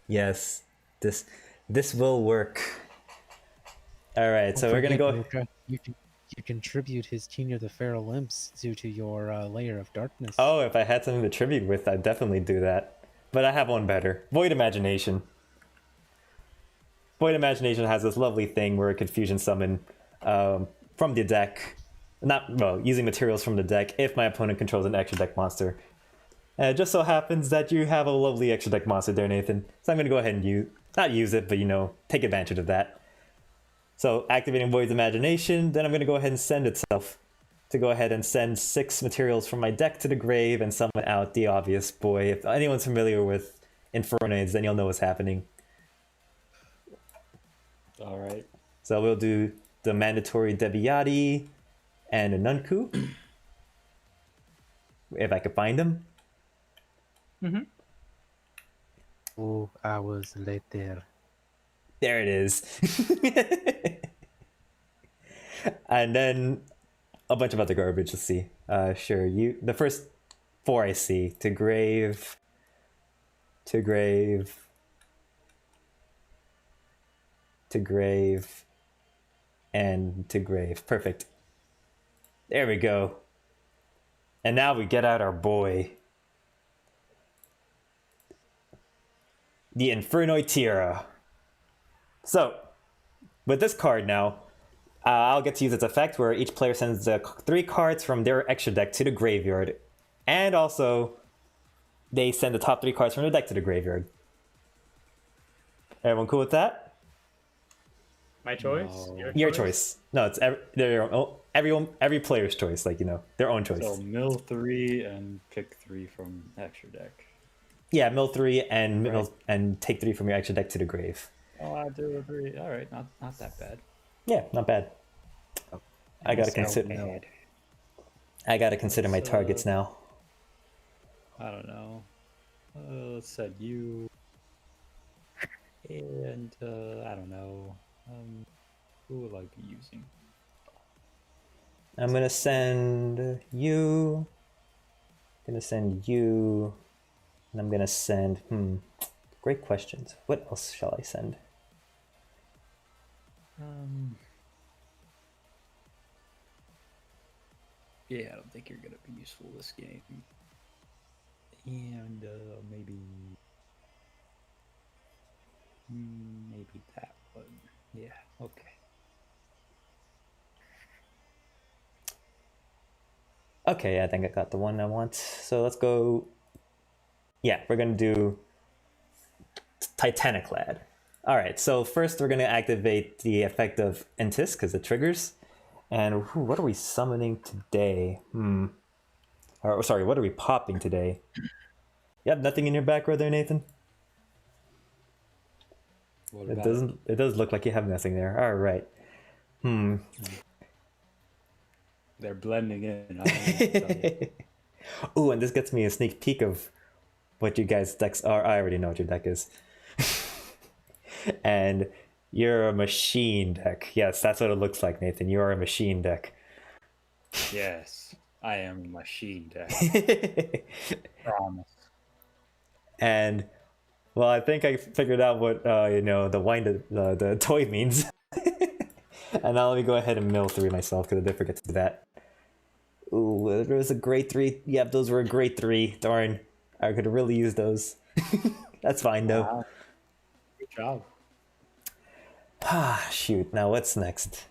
Yes. This will work. Alright, so Don't we're gonna forget, go. Luca, you contribute his King of the Feral Imps due to your layer of darkness. Oh, if I had something to tribute with, I'd definitely do that. But I have one better. Void Imagination. Void Imagination has this lovely thing where it could fusion summon from the deck. Using materials from the deck if my opponent controls an extra deck monster. And it just so happens that you have a lovely extra deck monster there, Nathan. So I'm going to go ahead and not use it, but take advantage of that. So activating Void's Imagination, then I'm going to go ahead and send itself to go ahead and send 6 materials from my deck to the grave and summon out the obvious boy. If anyone's familiar with Infernoids, then you'll know what's happening. Alright. So we'll do the mandatory Debiati and a Nunku. If I could find them. Mm-hmm. 2 hours later. There it is. And then a bunch of other garbage. Let's see. Sure. The first 4 I see. To grave. To grave. To grave. And to grave. Perfect. There we go. And now we get out our boy. The Infernoid Tierra. So, with this card now, I'll get to use its effect where each player sends 3 cards from their extra deck to the graveyard. And also, they send the top 3 cards from their deck to the graveyard. Everyone cool with that? My choice? No. Your choice. No, it's every player's choice, like, you know, their own choice. So mill 3 and pick 3 from extra deck. Yeah, mill 3 and take 3 from your extra deck to the grave. Oh, I do agree. All right, not that bad. Yeah, not bad. I gotta So consider. mad. I gotta consider my Let's, targets now. I don't know. Let's set you. And I don't know. Who will I be using? I'm gonna send you. Gonna send you. And I'm gonna send. Great questions. What else shall I send? Yeah, I don't think you're gonna be useful this game. And maybe that one. Yeah. Okay. Okay, I think I got the one I want. So let's go. Yeah, we're gonna do Titanic Lad. All right, so first we're gonna activate the effect of Entis because it triggers. And what are we summoning today? Or sorry, what are we popping today? You have nothing in your back row there, Nathan? What It about doesn't. It does look like you have nothing there. All right. They're blending in. I don't know what to tell you. Ooh, and this gets me a sneak peek of what you guys' decks are. I already know what your deck is. And you're a machine deck. Yes, that's what it looks like, Nathan. You are a machine deck. Yes, I am a machine deck. Promise. And well, I think I figured out what the toy means. And now let me go ahead and mill 3 myself because I did forget to do that. Ooh, there was a grade 3. Yep, those were a grade 3. Darn, I could really use those. That's fine though. Wow. Good job. Shoot, now what's next?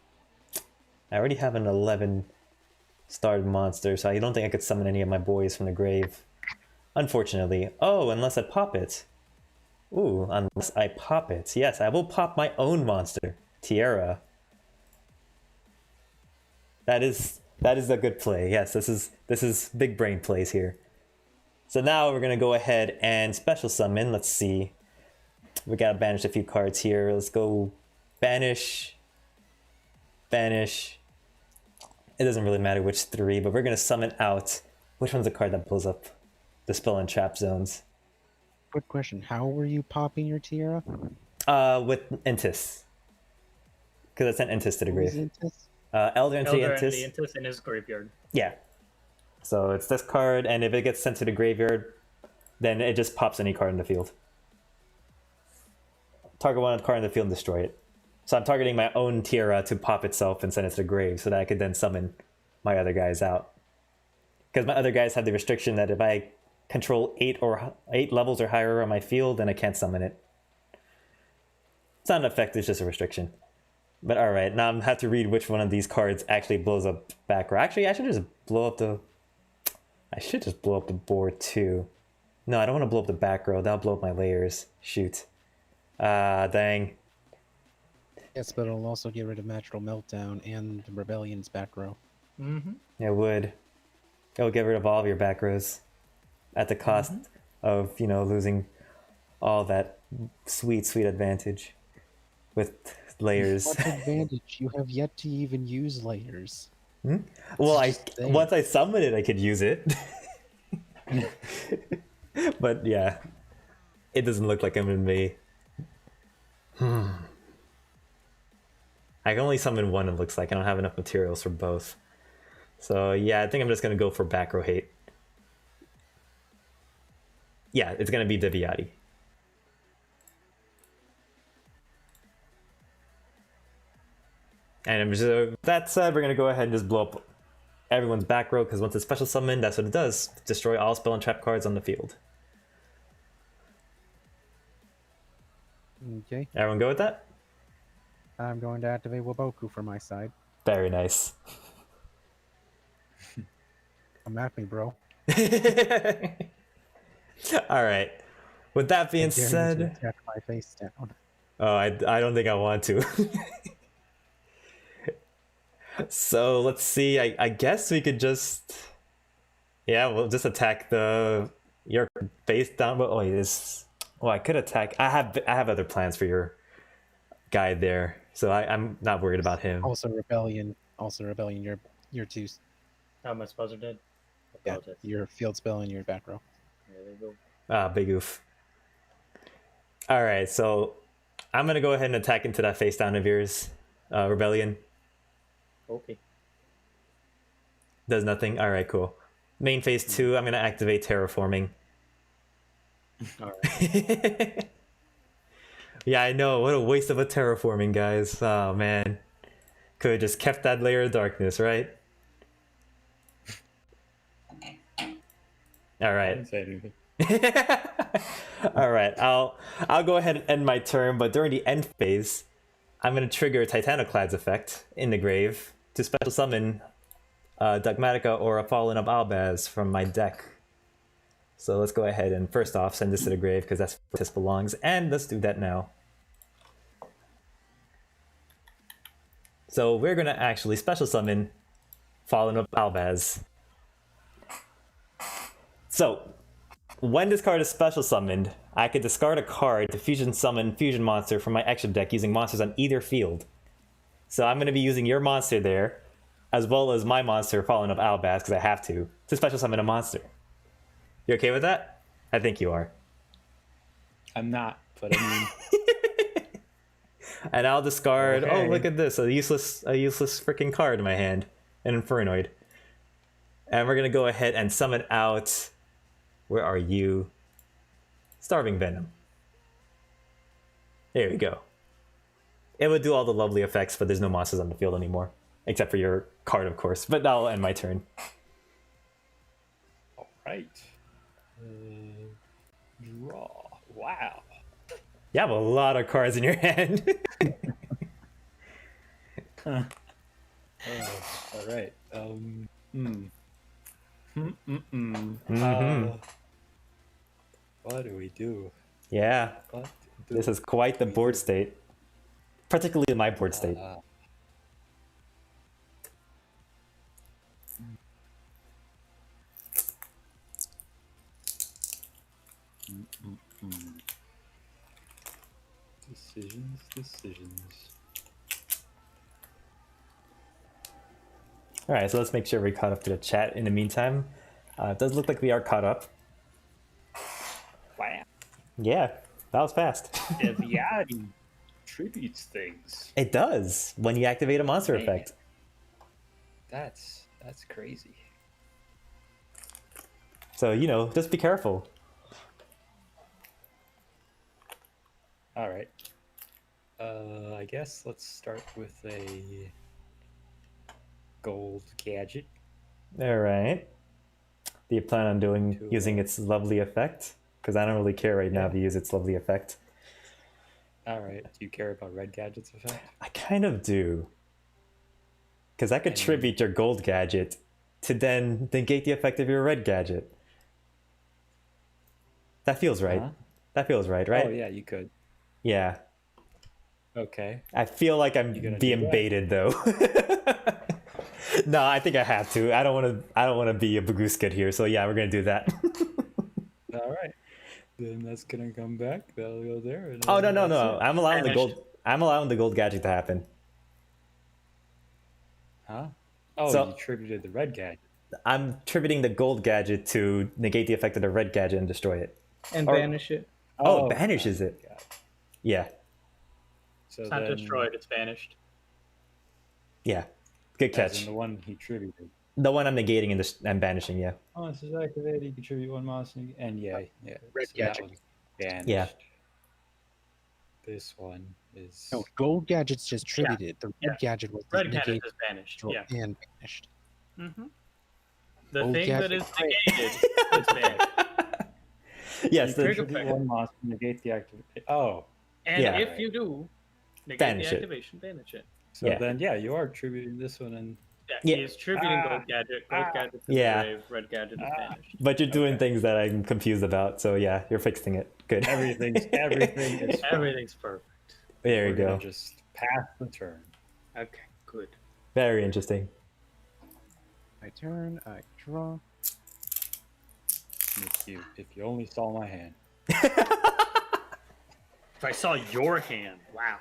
I already have an 11 starred monster, so I don't think I could summon any of my boys from the grave. Unfortunately. Oh, unless I pop it. Ooh, unless I pop it. Yes, I will pop my own monster, Tierra. That is a good play. Yes, this is big brain plays here. So now we're gonna go ahead and special summon. Let's see. We gotta banish a few cards here. Let's go banish. Banish. It doesn't really matter which 3, but we're gonna summon out. Which one's the card that blows up the spell and trap zones? Quick question: how were you popping your Tierra? With Entis. Because I sent Entis to the What was grave. Entis? Elder Elder Entity and the Entis. Intis in his graveyard. Yeah. So it's this card, and if it gets sent to the graveyard, then it just pops any card in the field. Target one card in the field and destroy it. So I'm targeting my own Tierra to pop itself and send it to the grave so that I could then summon my other guys out. Because my other guys have the restriction that if I control 8 levels or higher on my field, then I can't summon it. It's not an effect, it's just a restriction. But alright, now I have to read which one of these cards actually blows up back row. Actually, I should just blow up the... I should just blow up the board too. No, I don't want to blow up the back row. That'll blow up my layers. Shoot. Dang. Yes, but it'll also get rid of Natural Meltdown and Rebellion's back row. Mm-hmm. It would. It'll get rid of all of your back rows. At the cost of, losing all that sweet, sweet advantage. With layers. What advantage? You have yet to even use layers. Well, just there. once I summon it, I could use it. But yeah, it doesn't look like I'm in me. I can only summon one, it looks like. I don't have enough materials for both. So yeah, I think I'm just going to go for back row hate. Yeah, it's going to be Diviati. And that said, we're going to go ahead and just blow up everyone's back row, because once it's special summoned, that's what it does. Destroy all spell and trap cards on the field. Okay, Everyone go with that? I'm going to activate Waboku for my side. Very nice. Come at me, bro. All right. With that I being dare you to said, attack my face down. oh, I don't think I want to. So let's see. I guess we could just, yeah, we'll just attack your face down. But I could attack. I have other plans for your guy there, so I'm not worried about him. Also rebellion. Your two. How my spells are dead. Yeah, Apologize. your field spell and your back row. There they go. Ah, big oof. All right, so I'm gonna go ahead and attack into that face down of yours, rebellion. Okay. Does nothing. All right, cool. Main phase 2, I'm gonna activate terraforming. All right. Yeah, I know. What a waste of a terraforming, guys. Oh man, could have just kept that layer of darkness, right? All I right. didn't say anything. All right. I'll go ahead and end my turn, but during the end phase, I'm gonna trigger Titanoclad's effect in the grave to special summon Dogmatica or a Fallen of Albaz from my deck. So let's go ahead and first off send this to the grave because that's where this belongs, and let's do that now. So we're gonna actually special summon Fallen of Albaz. So when this card is special summoned, I could discard a card to fusion summon fusion monster from my extra deck using monsters on either field. So I'm going to be using your monster there, as well as my monster, Fallen of Albaz, because I have to special summon a monster. You okay with that? I think you are. I'm not, but I mean, And I'll discard. Okay. Oh, look at this! A useless freaking card in my hand, an Infernoid. And we're gonna go ahead and summon out. Where are you? Starving Venom. There we go. It would do all the lovely effects, but there's no monsters on the field anymore, except for your card, of course. But that'll end my turn. all right. Draw. Wow. You have a lot of cards in your hand. Oh, all right. What do we do? Yeah, What do this is quite the board state, particularly my board state. Decisions. All right, so let's make sure we're caught up to the chat in the meantime. It does look like we are caught up. Wow. Yeah, that was fast. Deviati tributes things. It does when you activate a monster Man. effect. That's crazy. So, you know, just be careful. All right. I guess let's start with a gold gadget. All right. Do you plan on using its lovely effect? Because I don't really care right now to use its lovely effect. All right. Do you care about red gadget's effect? I kind of do. Because I could And- tribute your gold gadget to then negate the effect of your red gadget. That feels right. Huh? That feels right, right? Oh yeah, you could. Yeah. Okay. I feel like I'm gonna do being that? baited though. No, I think I have to. I don't want to be a Baguskid here. So yeah, we're gonna do that. All right. Then that's gonna come back. That'll go there. And Oh no then no that's no! it. I'm allowing the Vanished. gold. I'm allowing the gold gadget to happen. Huh? Oh, So- you tributed the red gadget. I'm tributing the gold gadget to negate the effect of the red gadget and destroy it. And Or- banish it. Oh, it banishes it. God. Yeah, So It's not then, destroyed, it's banished. yeah. Good as in catch. the one he tributed. The one I'm negating and banishing. Yeah. Monsters activated. You contribute one monster, and yeah. Red so gadget. that was banished. Yeah. This one is. No, gold gadget's just tributed. The red Yeah. gadget was Red negated, gadget is banished. destroyed, Yeah. and banished. Mm-hmm. The Old thing that gadget. is negated is banned. Yes. You The, trigger- contribute one monster, negate the activation. Oh, And Yeah. if you do, negate Banish the it. activation, banish it. So Yeah. then, yeah, you are tributing this one, and Yeah, Yeah. he is tributing Gold Gadget. Gold Gadget to Yeah. the grave. Red Gadget is banished. But you're doing Okay. things that I'm confused about, so yeah, you're fixing it. Good. everything is fine. Everything's perfect. There We're you go. gonna just pass the turn. Okay, good. Very interesting. My turn. I draw. If you only saw my hand. If I saw your hand, wow.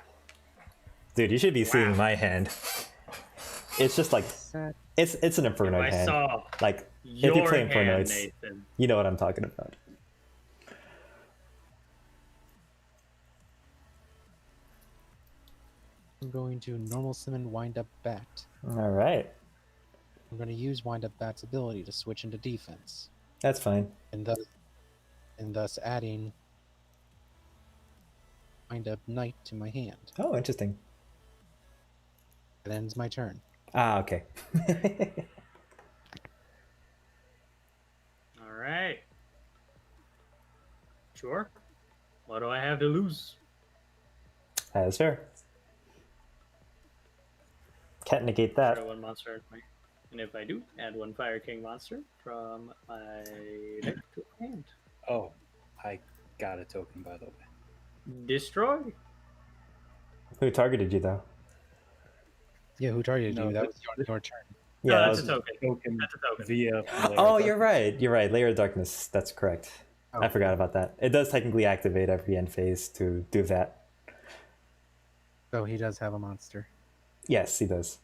Dude, you should be seeing my hand. It's just like Set. it's an If Inferno I hand. saw Like if your you play Inferno, hand, it's, Nathan. you know what I'm talking about. I'm going to normal summon Wind Up Bat. All right, I'm going to use Wind Up Bat's ability to switch into defense, that's fine. and thus adding Wind Up Knight to my hand. Oh, interesting. That ends my turn. Ah, okay. All right. Sure. What do I have to lose? That's fair. Can't negate that. Throw one monster, and if I do, add one Fire King monster from my deck to my hand. Oh, I got a token, by the way. Destroy. Who targeted you though? Yeah, who targeted No, you? That this- was your turn. Yeah. No, that that's was- a token. Token That's a token. via. Oh, you're right. You're right. Layer of Darkness. That's correct. I Oh. forgot about that. It does technically activate every end phase to do that. So he does have a monster. Yes, he does.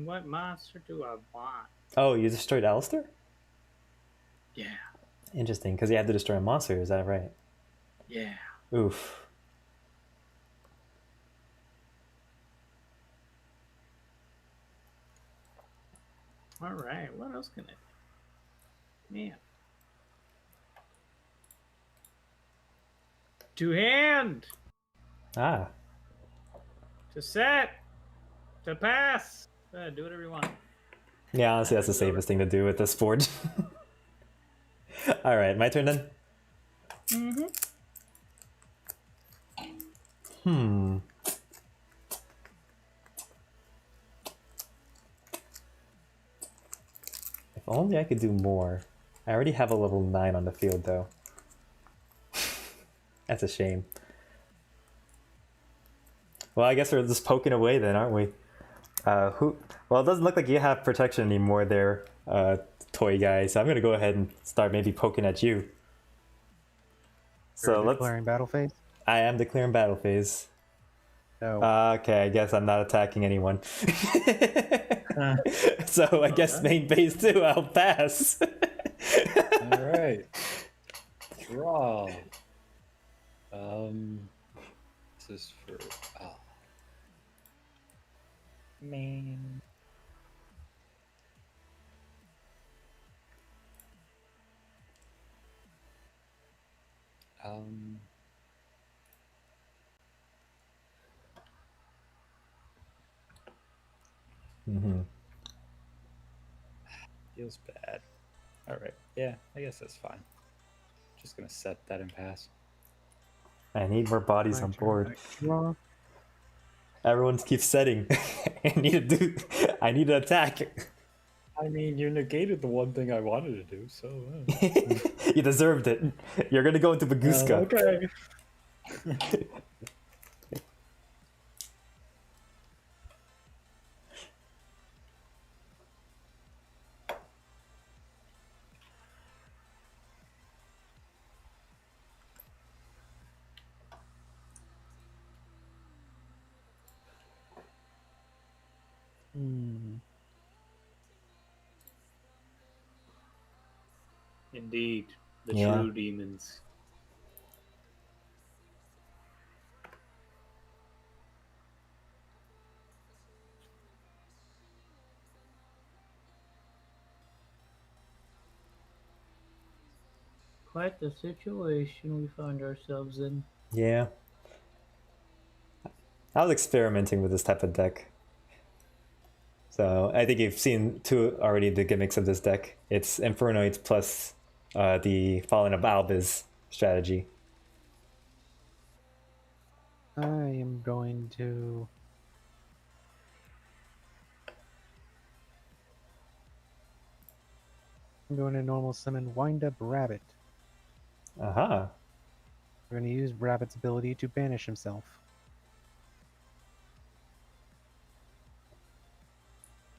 What monster do I want? Oh, you destroyed Alistair? Yeah, Interesting, because you had to destroy a monster. Is that right? yeah. Oof. All right. What else can I do? Man. To hand. Ah. To set. To pass. Do whatever you want. Yeah, honestly, that's the safest thing to do with this board. All right, my turn then. Hmm. If only I could do more. I already have a level 9 on the field, though. That's a shame. Well, I guess we're just poking away then, aren't we? Who? Well, it doesn't look like you have protection anymore there, toy guy. So I'm gonna go ahead and start maybe poking at you. So You're let's. declaring battle phase. I am declaring battle phase. No. Okay, I guess I'm not attacking anyone. So I guess main phase 2, I'll pass. All right. Draw. This is for. Oh. Man. Mm-hmm. Feels bad. All right. Yeah, I guess that's fine. Just gonna set that and pass. I need more bodies My on turn. board. I draw. Everyone keeps setting. I need to do. I need to attack. I mean, you negated the one thing I wanted to do, so. You deserved it. You're gonna go into Baguska. Okay. Hmm. Indeed. The Yeah. true demons. Quite the situation we find ourselves in. Yeah. I was experimenting with this type of deck. So I think you've seen two already the gimmicks of this deck. It's Infernoids plus the Fallen of Alba's strategy. I am going to. I'm going to normal summon Wind Up Rabbit. Aha. We're going to use Rabbit's ability to banish himself.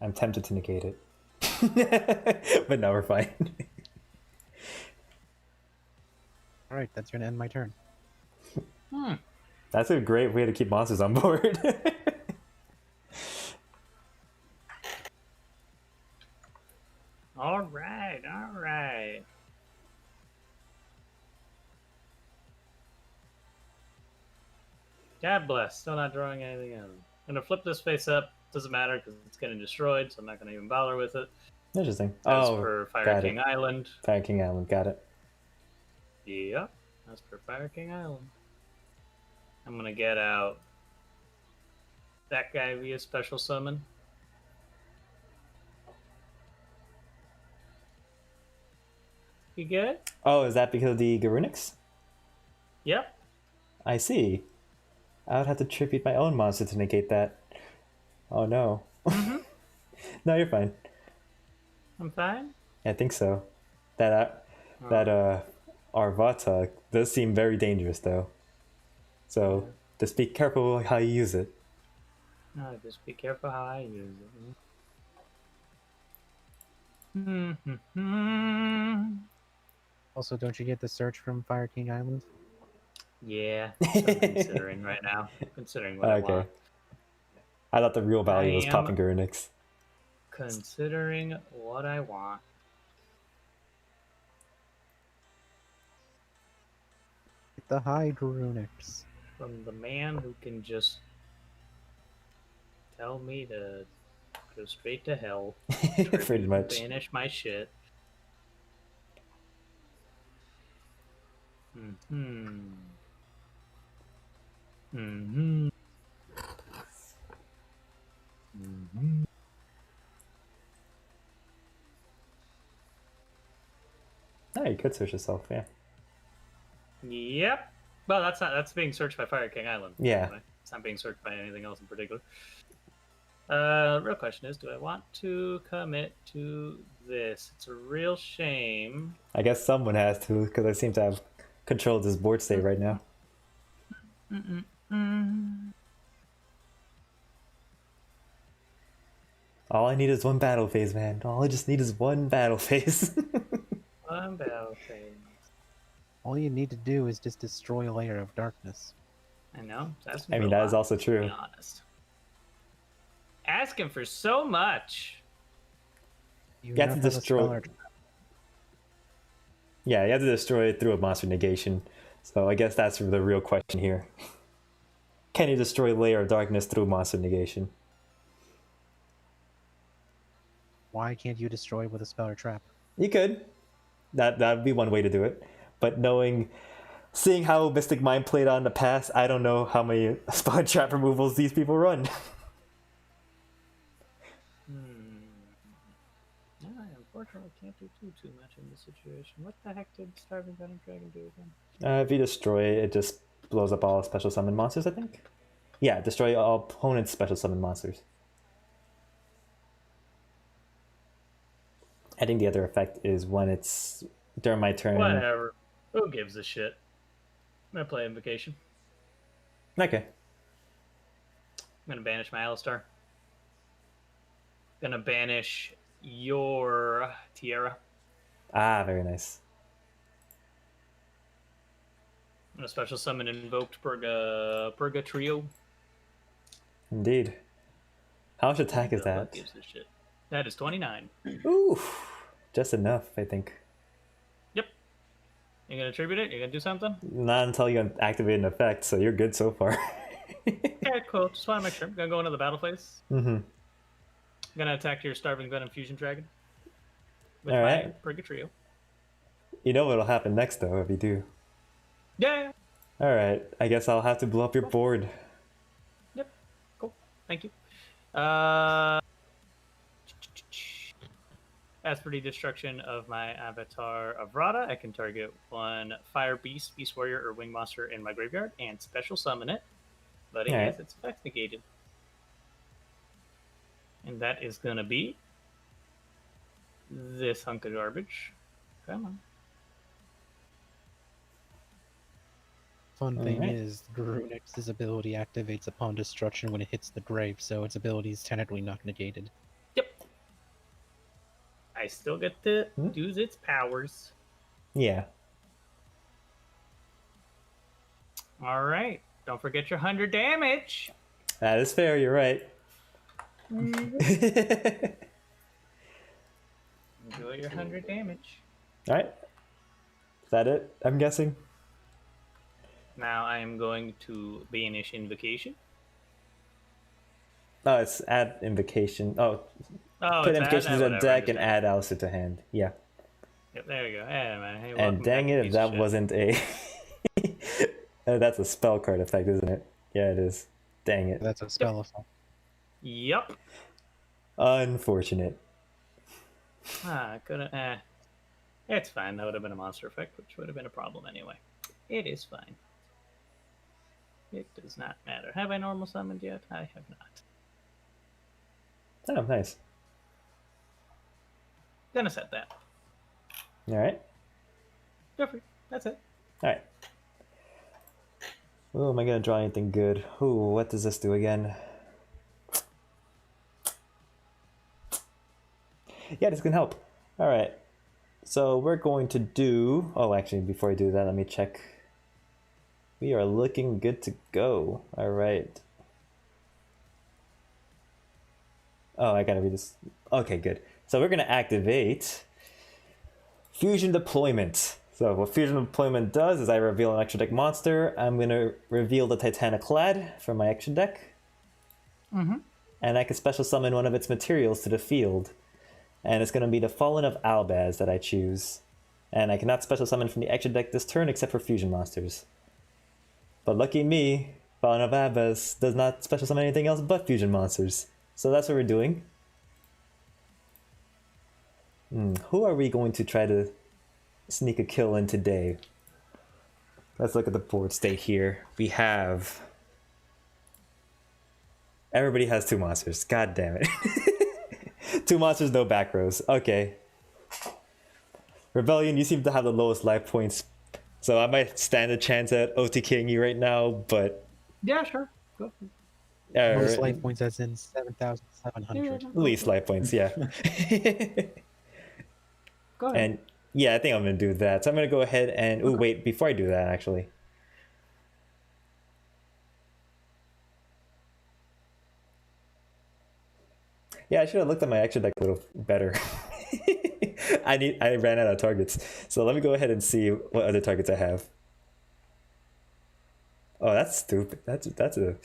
I'm tempted to negate it. But now we're fine. Alright, that's going to end my turn. That's a great way to keep monsters on board. All right, all right. God bless. Still not drawing anything else. I'm gonna flip this face up. Doesn't matter because it's getting destroyed, so I'm not gonna even bother with it. Interesting. As Oh, per Fire got King it. Island. Fire King Island, got it. Yep, as per Fire King Island. I'm gonna get out that guy via special summon. You get it? Oh, is that because of the Garunix? Yep. I see. I would have to tribute my own monster to negate that. Oh no. No, you're fine. I'm fine. I think so. That Arvata does seem very dangerous though. So just be careful how you use it. No, just be careful how I use it. Also, don't you get the search from Fire King Island? Yeah, that's what I'm considering right now. Considering what I Okay. want. I thought the real value was I am- popping Garunix. Considering what I want. Get the Hydrunix. From the man who can just tell me to go straight to hell. Pretty much. Banish my shit. Oh, you could search yourself, yeah. Yep. Well, that's being searched by Fire King Island. Yeah. Anyway. It's not being searched by anything else in particular. Real question is, do I want to commit to this? It's a real shame. I guess someone has to, because I seem to have control of this board state right now. All I need is one battle phase, man. All I just need is one battle phase. One battle phase. All you need to do is just destroy a layer of darkness. I know. That's I mean, that is also to true. be honest. Asking for so much. You have now to a destroy- Speller- Yeah, you have to destroy it through a monster negation. So I guess that's the real question here. Can you destroy Layer of Darkness through monster negation? Why can't you destroy with a spell or trap? You could. That'd be one way to do it. But seeing how Mystic Mind played out in the past, I don't know how many spell and trap removals these people run. No, I unfortunately can't do too much in this situation. What the heck did Starving Venom Dragon do again? If you destroy it, it just blows up all special summon monsters, I think. Yeah, destroy all opponent's special summon monsters. I think the other effect is when it's during my turn. Whatever. Who gives a shit? I'm gonna play Invocation. Okay. I'm gonna banish my Alistar. Gonna banish your Tierra. Ah, very nice. I'm gonna special summon Invoked Purga Trio. Indeed. How much attack is Who that? gives a shit? That is 29. Ooh, just enough, I think. Yep. You gonna tribute it? You gonna do something? Not until you activate an effect, so you're good so far. Okay, cool. Just want to make sure. I'm gonna go into the battle phase. Mm-hmm. I'm gonna attack your Starving Venom Fusion Dragon with All my right. Purga Trio. You know what'll happen next, though, if you do. Yeah. Alright, I guess I'll have to blow up your board. Yep. Cool. Thank you. As for the destruction of my avatar of Rada, I can target one fire beast, beast warrior, or wing monster in my graveyard and special summon it, but it Alright. has its effects negated. And that is going to be this hunk of garbage. Come on. Fun thing Alright. is, Grunix's ability activates upon destruction when it hits the grave, so its ability is technically not negated. Yep. I still get to use its powers. Yeah. All right. Don't forget your 100 damage. That is fair, you're right. Enjoy your 100 damage. Alright. Is that it, I'm guessing? Now I am going to banish Invocation. Oh, it's add invocation. Oh, Oh, put it's invocation to the whatever, deck just- and add Alistair to hand. Yeah. Yep, there you go. Yeah, man. Hey, And welcome dang back, it, piece if of that shit. wasn't a... That's a spell card effect, isn't it? Yeah, it is. Dang it. That's a spell effect. Yep. Unfortunate. I could have. It's fine. That would have been a monster effect, which would have been a problem anyway. It is fine. It does not matter. Have I normal summoned yet? I have not. Oh, nice. Gonna set that. Alright. Go for it. That's it. Alright. Oh, am I gonna draw anything good? Ooh, what does this do again? Yeah, this can help. Alright. So we're going to do... Oh, actually, before I do that, let me check. We are looking good to go. Alright. Oh, I gotta read this. Okay, good. So we're gonna activate Fusion Deployment. So what Fusion Deployment does is I reveal an extra deck monster. I'm gonna reveal the Titaniclad from my extra deck. Mm-hmm. And I can special summon one of its materials to the field. And it's gonna be the Fallen of Albaz that I choose. And I cannot special summon from the extra deck this turn except for fusion monsters. But lucky me, Fallen of Albaz does not special summon anything else but fusion monsters. So that's what we're doing. Who are we going to try to sneak a kill in today? Let's look at the board state here. We have... Everybody has 2 monsters. God damn it. 2 monsters, no back rows. Okay. Rebellion, you seem to have the lowest life points. So I might stand a chance at OTKing you right now, but... Yeah, sure. Go for it. Most life points as in 7,700. Least life points, yeah. Go ahead. And yeah, I think I'm gonna do that. So I'm gonna go ahead and... Oh, wait, before I do that, actually. Yeah, I should have looked at my extra deck a little better. I ran out of targets. So let me go ahead and see what other targets I have. Oh, that's stupid. That's a...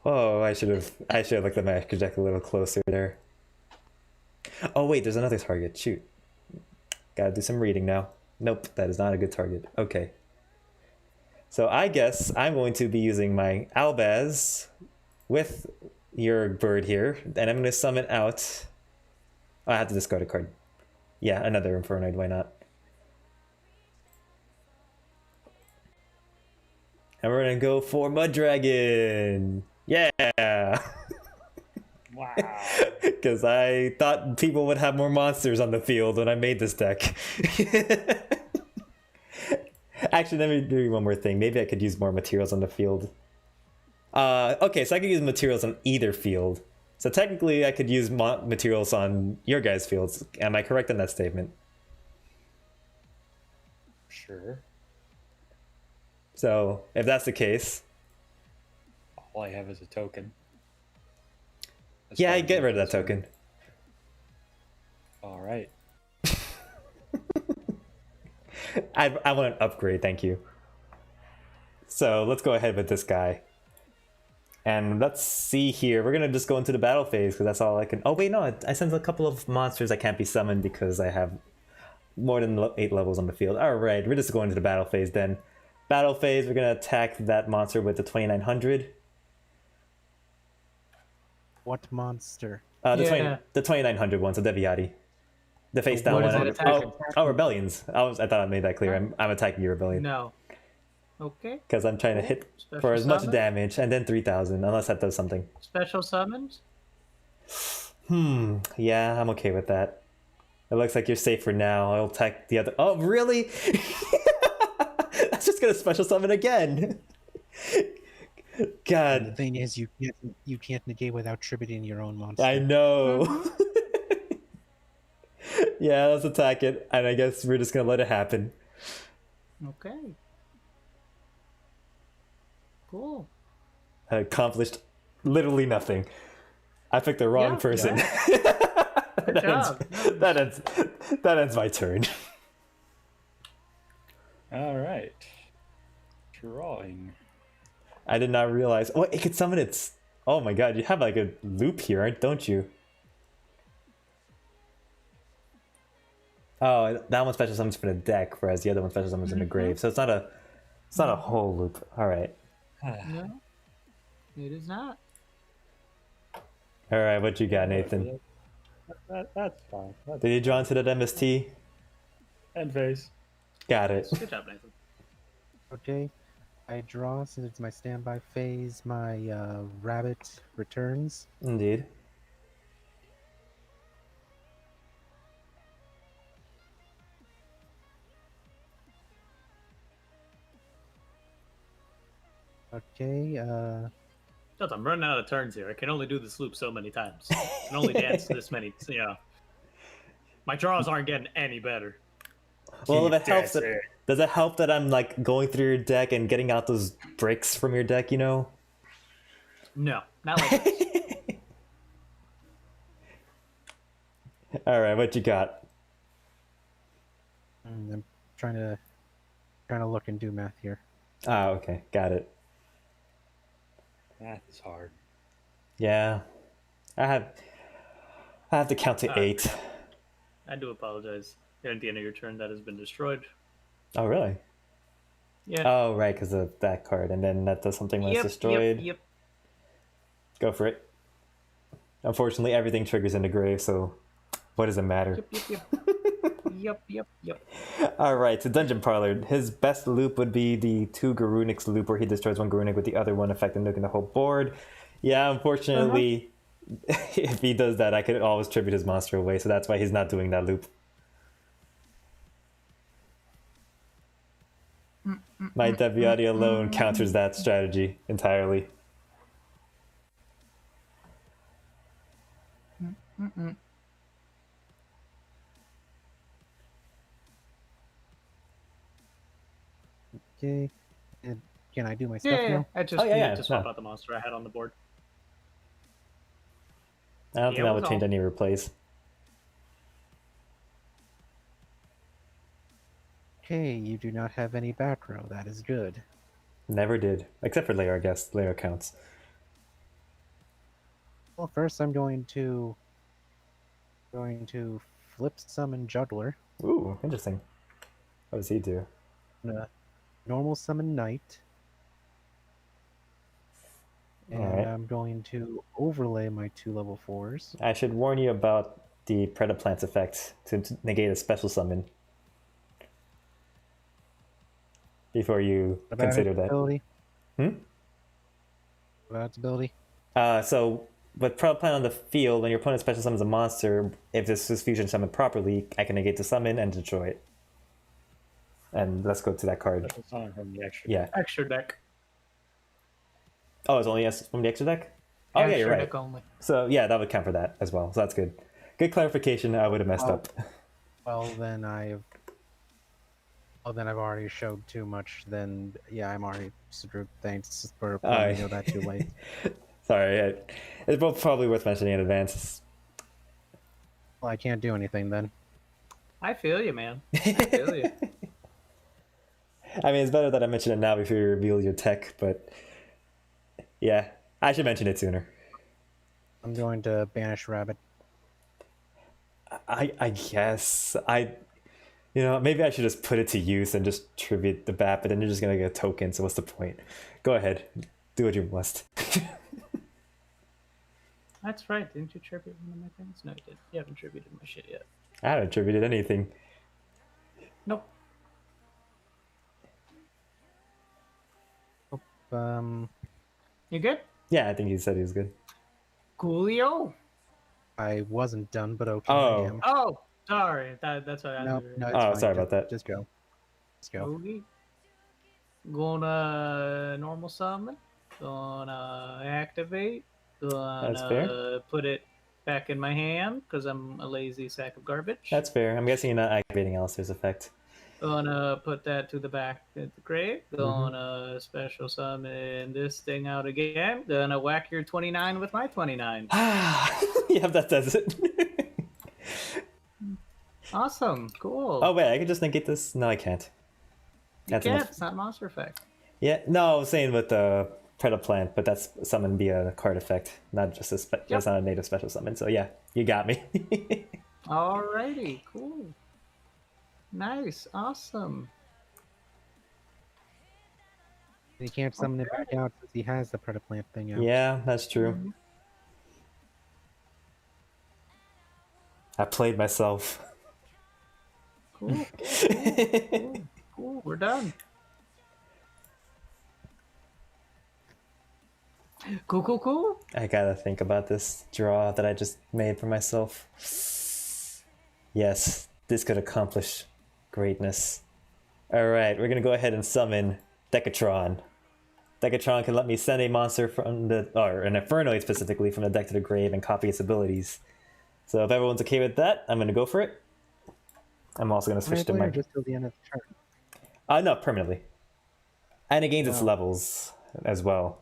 Oh, I should have looked at my extra deck a little closer there. Oh wait, there's another target. Shoot. Gotta do some reading now. Nope, that is not a good target. Okay. So I guess I'm going to be using my Albaz with your bird here, and I'm going to summon out... Oh, I have to discard a card. Yeah, another Infernoid, why not? And we're going to go for Mud Dragon! Yeah! Wow. Because I thought people would have more monsters on the field when I made this deck. Actually, let me do one more thing. Maybe I could use more materials on the field. Okay, so I could use materials on either field. So technically, I could use materials on your guys' fields. Am I correct in that statement? Sure. So, if that's the case... All I have is a token. As Yeah, far I as get I'm rid of that concerned. token. All right. I want an upgrade, thank you. So let's go ahead with this guy. And let's see here. We're going to just go into the battle phase because that's all I can... Oh, wait, no. I sent a couple of monsters that can't be summoned because I have more than 8 levels on the field. All right, we're just going to the battle phase then. Battle phase, we're going to attack that monster with the 2900. What monster? The Yeah. the 2900 one, so Deviati. The face What down is one. it attacking? Oh, rebellions. I thought I made that clear. I'm attacking your rebellion No. Okay. because I'm trying to hit Special for as much summon? damage and then 3,000, unless that does something. Special summons? Yeah, I'm okay with that. It looks like you're safe for now. I'll attack the other. Oh, really? That's just gonna special summon again. And the God, thing is, you can't negate without tributing your own monster. I know. Yeah, let's attack it, and I guess we're just gonna let it happen. Okay. Cool. I accomplished literally nothing. I picked the wrong Yeah, person. Good job. That ends my turn. All right. Drawing. I did not realize. Oh, it could summon its. Oh my god, you have like a loop here, don't you? Oh, that one special summons for the deck, whereas the other one special summons in the grave. So it's not a whole loop. All right. No. It is not. All right, what you got, Nathan? That's fine. That's Did you draw into that MST? end phase. Got it. Good job, Nathan. Okay. I draw, since it's my standby phase, my rabbit returns. Indeed. Okay, Just, I'm running out of turns here. I can only do this loop so many times. I can only dance this many. So, yeah. My draws aren't getting any better. Well, if Keep it helps, dancing. does it help that I'm like going through your deck and getting out those bricks from your deck? You know. No, not like this. All right, what you got? I'm trying to look and do math here. Ah, okay, got it. Math is hard. Yeah, I have to count to 8. I do apologize. At the end of your turn, that has been destroyed. Oh, really? Yeah. Oh, right, because of that card, and then that does something when it's destroyed. Yep. Go for it. Unfortunately, everything triggers in the grave, so what does it matter? Yep. All right, so Dungeon Parlor. His best loop would be the 2 Garunics loop, where he destroys one Garunik with the other one, affecting nuking the whole board. Yeah, unfortunately, if he does that, I could always tribute his monster away, so that's why he's not doing that loop. My Deviati alone counters that strategy entirely. Okay, and can I do my stuff Yeah. now? I just Oh, yeah, needed to swap out the monster I had on the board. I don't think that would was change all. any replays. Okay, you do not have any back row. That is good. Never did, except for Lair, I guess. Lair counts. Well, first I'm going to flip summon Juggler, Ooh, interesting. What does he do? normal summon Knight, and Alright. I'm going to overlay my 2 level 4s. I should warn you about the Predaplants effect to negate a special summon before you About consider its that. ability? Hmm? About its ability? So with Predaplant on the field, when your opponent special summons a monster, if this is fusion summoned properly, I can negate the summon and destroy it. And let's go to that card. Special summon from the extra. Yeah. Extra deck. Oh, it's only from the extra deck? Oh, yeah, you're Extra right. deck only. So, yeah, that would count for that as well. So that's good. Good clarification. I would have messed Well, up. Well, then I've already showed too much. Then yeah, I'm already screwed. Thanks for letting me know that too late. Sorry. It's both probably worth mentioning in advance. Well, I can't do anything then. I feel you, man. I feel you. I mean, it's better that I mention it now before you reveal your tech, but yeah, I should mention it sooner. I'm going to banish Rabbit. I guess maybe I should just put it to use and just tribute the bat, but then you're just gonna get a token, so what's the point? Go ahead, do what you must. That's right. Didn't you tribute one of my things? No, you didn't. You haven't tributed my shit yet. I haven't attributed anything. Nope. You good? Yeah, I think he said he was good. Coolio. I wasn't done, but okay, Oh. I am. Oh, sorry. That's what I No, did. no, it's Oh, fine. sorry Just- about that. Just go. Just go. Okay. Gonna normal summon. Gonna activate. That's fair. Gonna put it back in my hand because I'm a lazy sack of garbage. That's fair. I'm guessing you're not activating Alistair's effect. Gonna put that to the back of the grave. Gonna special summon this thing out again. Gonna whack your 29 with my 29. Yeah, that does it. Awesome. Cool. Oh wait, I can just negate this. No, I can't. you That's can't. enough. It's not monster effect. Yeah, no, I was saying with the Predaplant, but that's summon via card effect, not just a that's not a native special summon. So yeah, you got me. Alrighty. Cool. Nice. Awesome. He can't summon it back out since he has the Predaplant thing out. Yeah, that's true. I played myself. Cool. Cool. We're done. Cool. I gotta think about this draw that I just made for myself. Yes, this could accomplish greatness. Alright, we're gonna go ahead and summon Decatron. Decatron can let me send a monster from the, or an Infernoid specifically, from the deck to the grave and copy its abilities. So if everyone's okay with that, I'm gonna go for it. I'm also gonna switch to my... just till the end of the turn. No, permanently. And it gains its Oh. levels as well.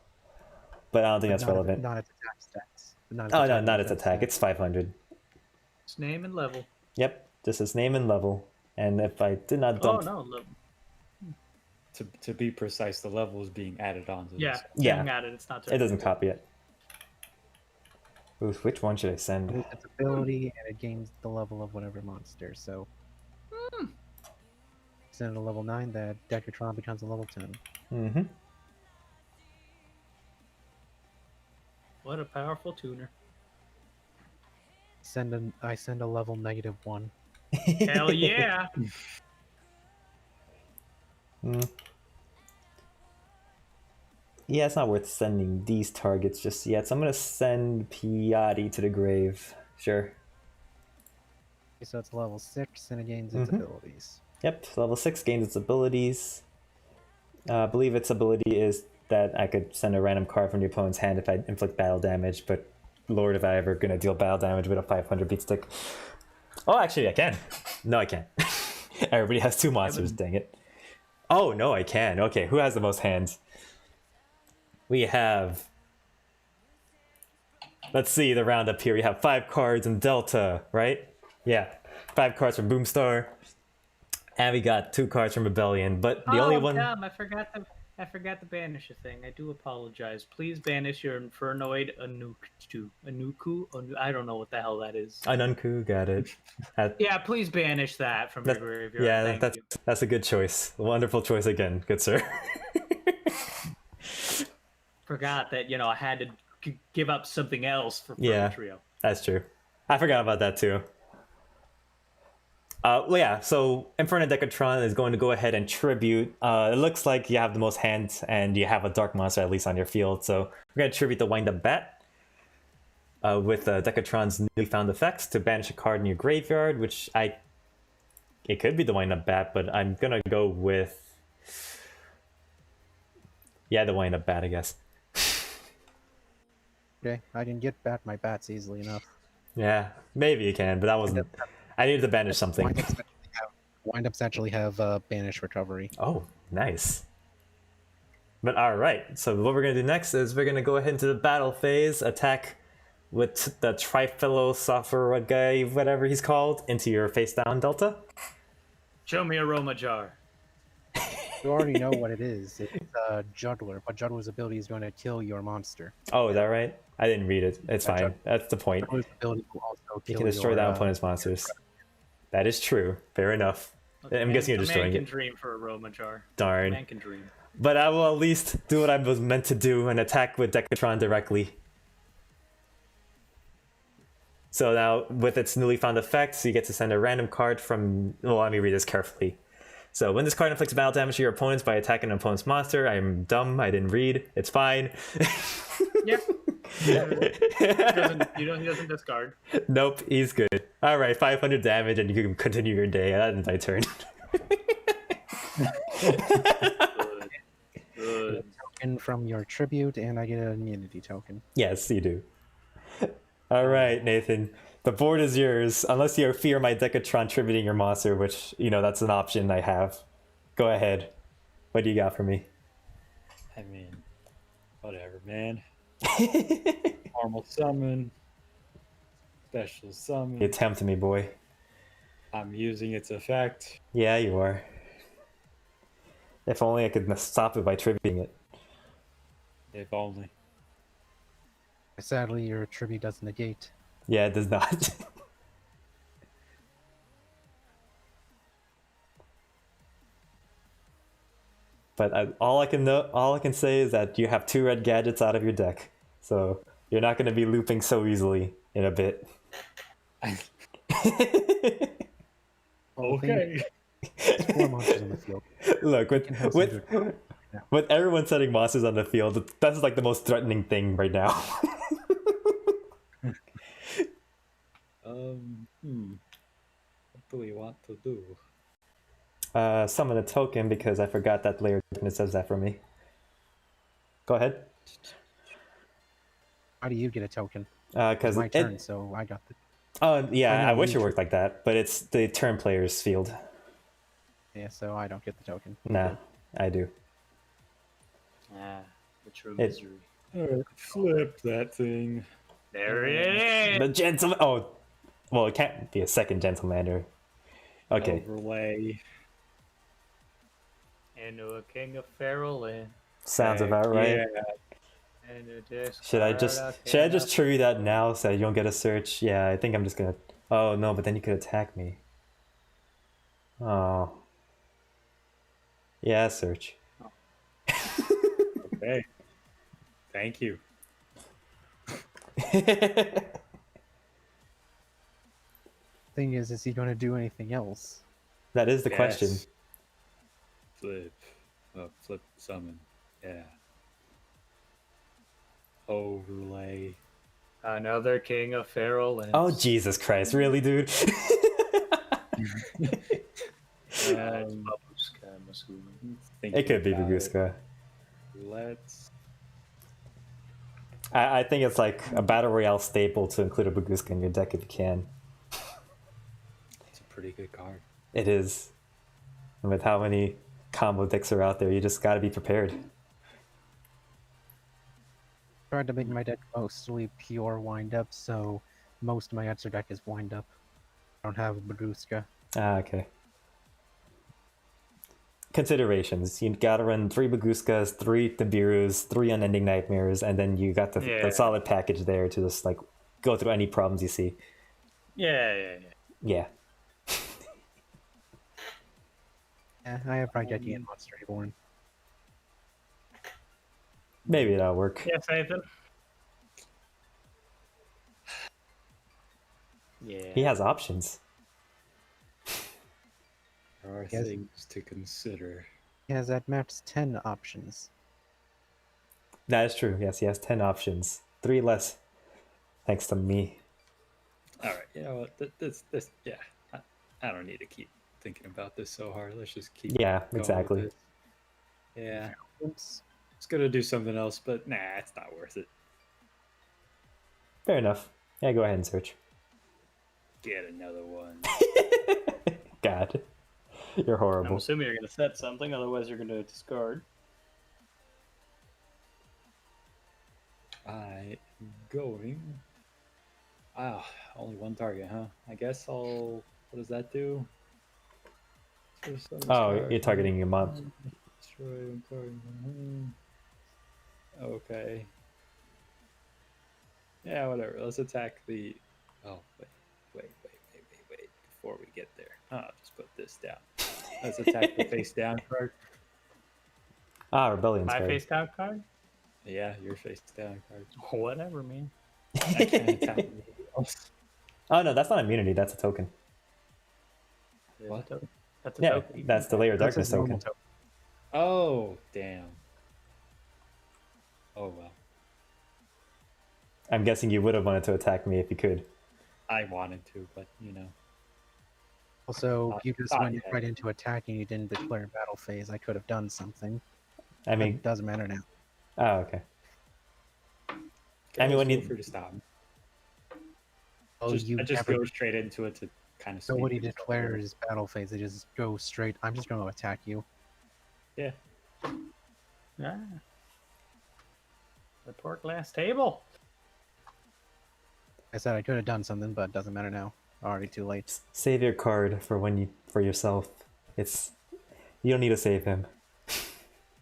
But I don't think that's Not relevant. Not its attack stats. Oh no, not its attack. It's 500. It's name and level. Yep, just its name and level. And if I did not Oh dump... no, level. To be precise, the level is being added on to Yeah. this. Yeah. Getting at it. It's not. It doesn't copy it. Oof, which one should I send? Lose its ability, and it gains the level of whatever monster. So, send it a level 9, that Decatron becomes a level 10. Mm-hmm. What a powerful tuner. I send a level -1. Hell yeah. Yeah, it's not worth sending these targets just yet, so I'm gonna send Piatti to the grave. Sure. So it's level 6, and it gains its abilities. Yep, level 6 gains its abilities. I believe its ability is that I could send a random card from the opponent's hand if I inflict battle damage, but lord, if I ever gonna deal battle damage with a 500 beat stick. Oh, actually I can. No, I can't. Everybody has 2 monsters, dang it. Oh, no, I can. Okay, who has the most hands? We have... Let's see the roundup here. We have 5 cards in Delta, right? Yeah, 5 cards from Boomstar. And we got 2 cards from Rebellion, but the only one... Dumb. I forgot to banish a thing. I do apologize. Please banish your Infernoid Anuku. I don't know what the hell that is. Anunku, got it. Yeah, please banish that from your graveyard. Yeah, Thank you. that's a good choice. A wonderful choice again, good sir. Forgot that, I had to give up something else for Yeah. Trio. That's true. I forgot about that too. Well, yeah, so Inferno Decatron is going to go ahead and tribute. It looks like you have the most hands and you have a dark monster at least on your field. So we're going to tribute the Wind Up Bat with Decatron's newly found effects to banish a card in your graveyard, which it could be the Wind Up Bat, but I'm going to go with... Yeah, the Wind Up Bat, I guess. Okay, I can get back my bats easily enough. Yeah, maybe you can, but that wasn't... I needed to banish something. Windups actually have banish recovery. Oh, nice. But alright, so what we're going to do next is we're going to go ahead into the battle phase, attack with the Trifilosopher guy, whatever he's called, into your face down Delta. Show me a Roma jar. You already know what it is. It's a Juggler, but Juggler's ability is going to kill your monster. Oh, is that right? I didn't read it. It's fine. That's the point. Juggler's ability will also You kill can destroy your, that opponent's monsters. That is true. Fair enough. I'm guessing you're A destroying man can it. dream for a Roma jar. Darn. Man can dream. But I will at least do what I was meant to do and attack with Decatron directly. So now, with its newly found effects, you get to send a random card from. Well, let me read this carefully. So when this card inflicts battle damage to your opponents by attacking an opponent's monster, I'm dumb. I didn't read. It's fine. Yep. He doesn't discard. Nope, he's good. All right, 500 damage, and you can continue your day. That ends my turn. Good. Token from your tribute, and I get an immunity token. Yes, you do. All right, Nathan. The board is yours, unless you fear my Decatron tributing your monster, which, that's an option I have. Go ahead. What do you got for me? I mean, whatever, man. Normal summon. Special summon. You tempt me, boy. I'm using its effect. Yeah, you are. If only I could stop it by tributing it. If only. Sadly, your tribute does negate. Yeah, it does not. But all I can say is that you have 2 red gadgets out of your deck, so you're not going to be looping so easily in a bit. Okay. There's 4 monsters on the field. Look, with everyone setting monsters on the field, that's like the most threatening thing right now. What do we want to do? Summon a token because I forgot that layer does that for me. Go ahead. How do you get a token? Because It's my turn, so I got the. Oh yeah, I know, I wish you it worked like that, but it's the turn player's field. Yeah, so I don't get the token. Nah, I do. Ah, the true It- misery. Alright, flip that thing. There it is. The gentleman. Oh, well, it can't be a second gentlemander. Okay. Overlay. And a king of feral land. Sounds about right. Yeah. And a disc Should I just tribute that now so you don't get a search? Yeah, I think I'm just gonna. Oh no, but then you could attack me. Oh. Yeah, search. Okay. Thank you. Thing is he going to do anything else? That is the question. Yes. Flip. Flip summon. Yeah. Overlay. Another king of feral land. Oh Jesus Christ! Really, dude? It's Babushka, I'm assuming. It could be Thinking about it. Baguska. Let's. I think it's like a battle royale staple to include a Baguska in your deck if you can. It's a pretty good card. It is. And with how many combo decks are out there, you just gotta be prepared. Tried to make my deck mostly pure wind up, so most of my answer deck is wind up. I don't have a Baguska. Ah, okay. Considerations. You gotta run 3 Baguskas, 3 Nibiru's, 3 Unending Nightmares, and then you got the Yeah. solid package there to just like go through any problems you see. Yeah. Yeah. Yeah, I have tried getting in Monster Reborn. Maybe that'll work. Yes, Nathan. Yeah. He has options. There are Yes. things to consider. He has at max 10 options. That is true. Yes, he has 10 options. 3 less. Thanks to me. All right. You know what? This. Yeah. I don't need to keep thinking about this so hard. Let's just keep. Yeah, going with exactly. this. Yeah. Oops. It's gonna do something else, but nah, it's not worth it. Fair enough. Yeah, go ahead and search. Get another one. God. You're I'm horrible. assuming you're going to set something, otherwise you're going to discard. I am going. Only one target, huh? I guess I'll. What does that do? Oh, you're targeting your mom. Destroy one target. Okay. Yeah, whatever. Let's attack the. Oh, wait. Before we get there, I'll just put this down. Let's attack the face down card. Ah, Rebellion's My card. face down card? Yeah, your face down card. Whatever, man. I can't attack anything else. Oh no, that's not immunity. That's a token. What? That's a Yeah, token. that's the layer of That's darkness his normal token. token. Oh, damn. Oh, well. I'm guessing you would have wanted to attack me if you could. I wanted to, but, you know. Also, Thought- you just thought went you had right it. into attacking. You didn't declare battle phase. I could have done something. I But mean, it doesn't matter now. oh okay. Girls, when feel you- free to stop me. Oh, I just never go straight into it to kind of. nobody declares battle phase. They just go straight. I'm just going to attack you. Yeah. Ah. Report glass table. I said I could have done something, but it doesn't matter now. Already too late. Save your card for when you for yourself. It's you don't need to save him.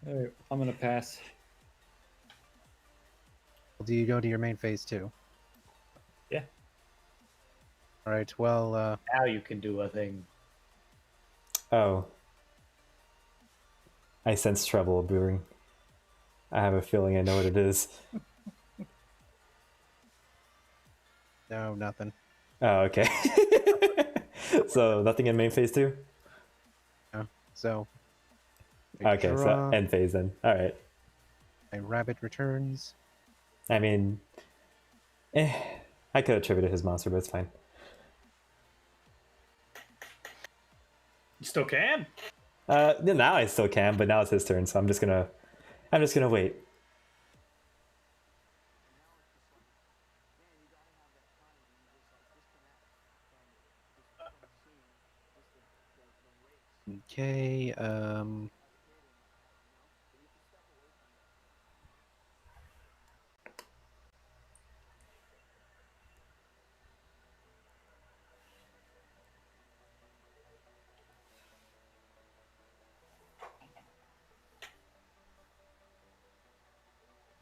All right, I'm gonna pass. Do you go to your main phase too? Yeah. All right. Well, Now you can do a thing. Oh. I sense trouble brewing. I have a feeling I know what it is. no, nothing. Oh, okay. So nothing in main phase 2? So. Okay, so draw, end phase then. Alright. a rabbit returns. I mean, I could attribute it to his monster, but it's fine. You still can. Now I still can, but now it's his turn, so I'm just gonna wait. Okay.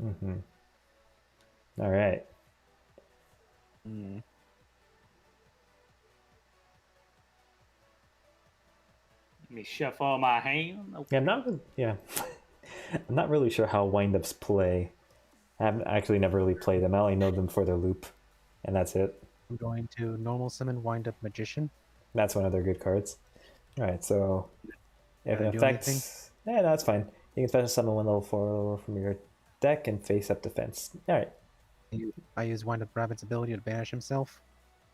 Mm-hmm. All right. hmm. Let me shuffle my hand. Yeah, I'm not really sure how windups play. I haven't actually never really played them. I only know them for their loop, and that's it. I'm going to normal summon wind up magician. That's one of their good cards. All right, so if Can I it do affects, yeah, that's fine. You can special summon one level 4 or lower from your deck and face up defense. All right, I use wind up rabbit's ability to banish himself.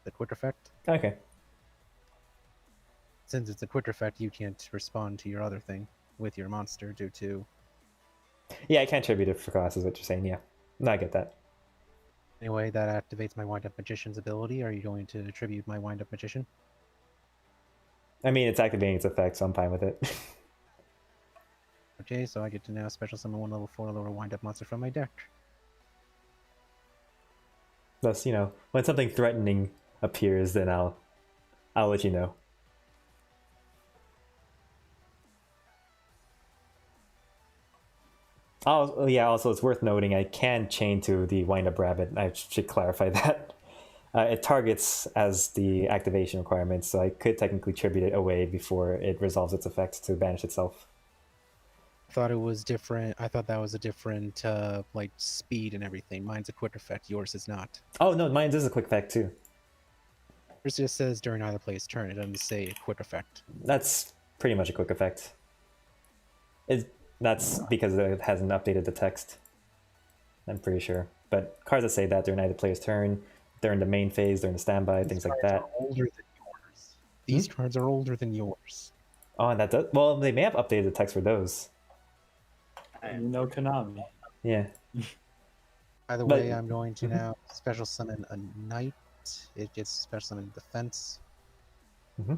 The quick effect. okay. Since it's a quick effect, you can't respond to your other thing with your monster due to. Yeah, I can't tribute it for class, is what you're saying. Yeah, no, I get that. Anyway, that activates my wind up magician's ability. Are you going to attribute my wind up magician? I mean, it's activating its effect, so I'm fine with it. Okay, so I get to now special summon one level 4 lower wind up monster from my deck. Thus, when something threatening appears, then I'll let you know. Oh yeah, also it's worth noting I can chain to the wind-up rabbit. I should clarify that. It targets as the activation requirement, so I could technically tribute it away before it resolves its effects to banish itself. I thought it was different. I thought that was a different, like, speed and everything. Mine's a quick effect, yours is not. Oh no, mine is a quick effect too. Yours just says during either player's turn. It doesn't say quick effect. That's pretty much a quick effect. That's because it hasn't updated the text. I'm pretty sure. But cards that say that during either player's turn, during the main phase, during the standby, things like that. Are older than yours. These cards are older than yours. Oh, and that does. Well, they may have updated the text for those. You know Konami. Yeah. Either But- way, I'm going to now special summon a knight. It gets special summon defense. Mm-hmm.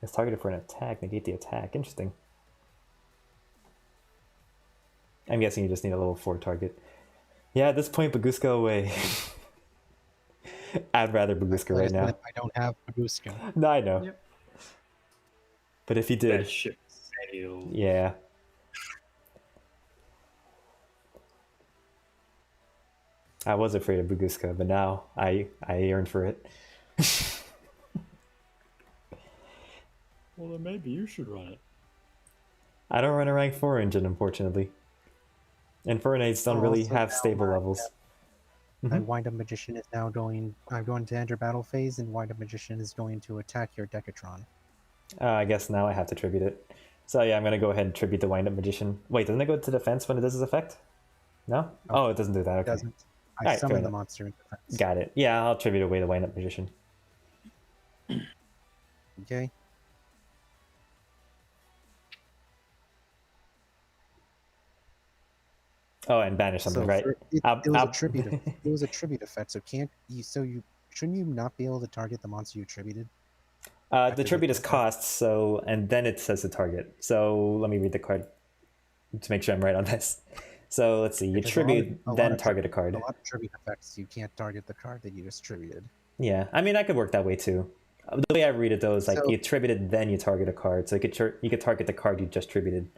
It's targeted for an attack. Negate the attack. Interesting. I'm guessing you just need a level 4 target. Yeah, at this point, Baguska away. I'd rather Baguska Like I right now. said, I don't have Baguska. No, I know. Yep. But if you did, That ship sailed. yeah. I was afraid of Baguska, but now I yearn for it. Well, then maybe you should run it. I don't run a rank 4 engine, unfortunately. And 4 knights don't really Also have now stable my, levels. My Wind Up Magician is now going. I'm going to enter battle phase, and Wind Up Magician is going to attack your Decatron. I guess now I have to tribute it. So yeah, I'm gonna go ahead and tribute the Wind Up Magician. Wait, doesn't it go to defense when it does its effect? No? Oh, it doesn't do that. It Okay. doesn't. I Alright, fair summon the enough. monster in defense. Got it. Yeah, I'll tribute away the Wind Up Magician. Okay. Oh, and banish something, right? It I'll- was I'll- a tribute. It was a tribute effect. So can't you? So you shouldn't you not be able to target the monster you attributed? The tribute is cost, so and then it says the target. So let me read the card to make sure I'm right on this. So let's see. You Because a lot of- tribute, a lot then of target a A card. lot of tribute effects, you can't target the card that you just tributed. Yeah, I mean I could work that way too. The way I read it though is like So- you tributed, then you target a card. So you could target the card you just tributed.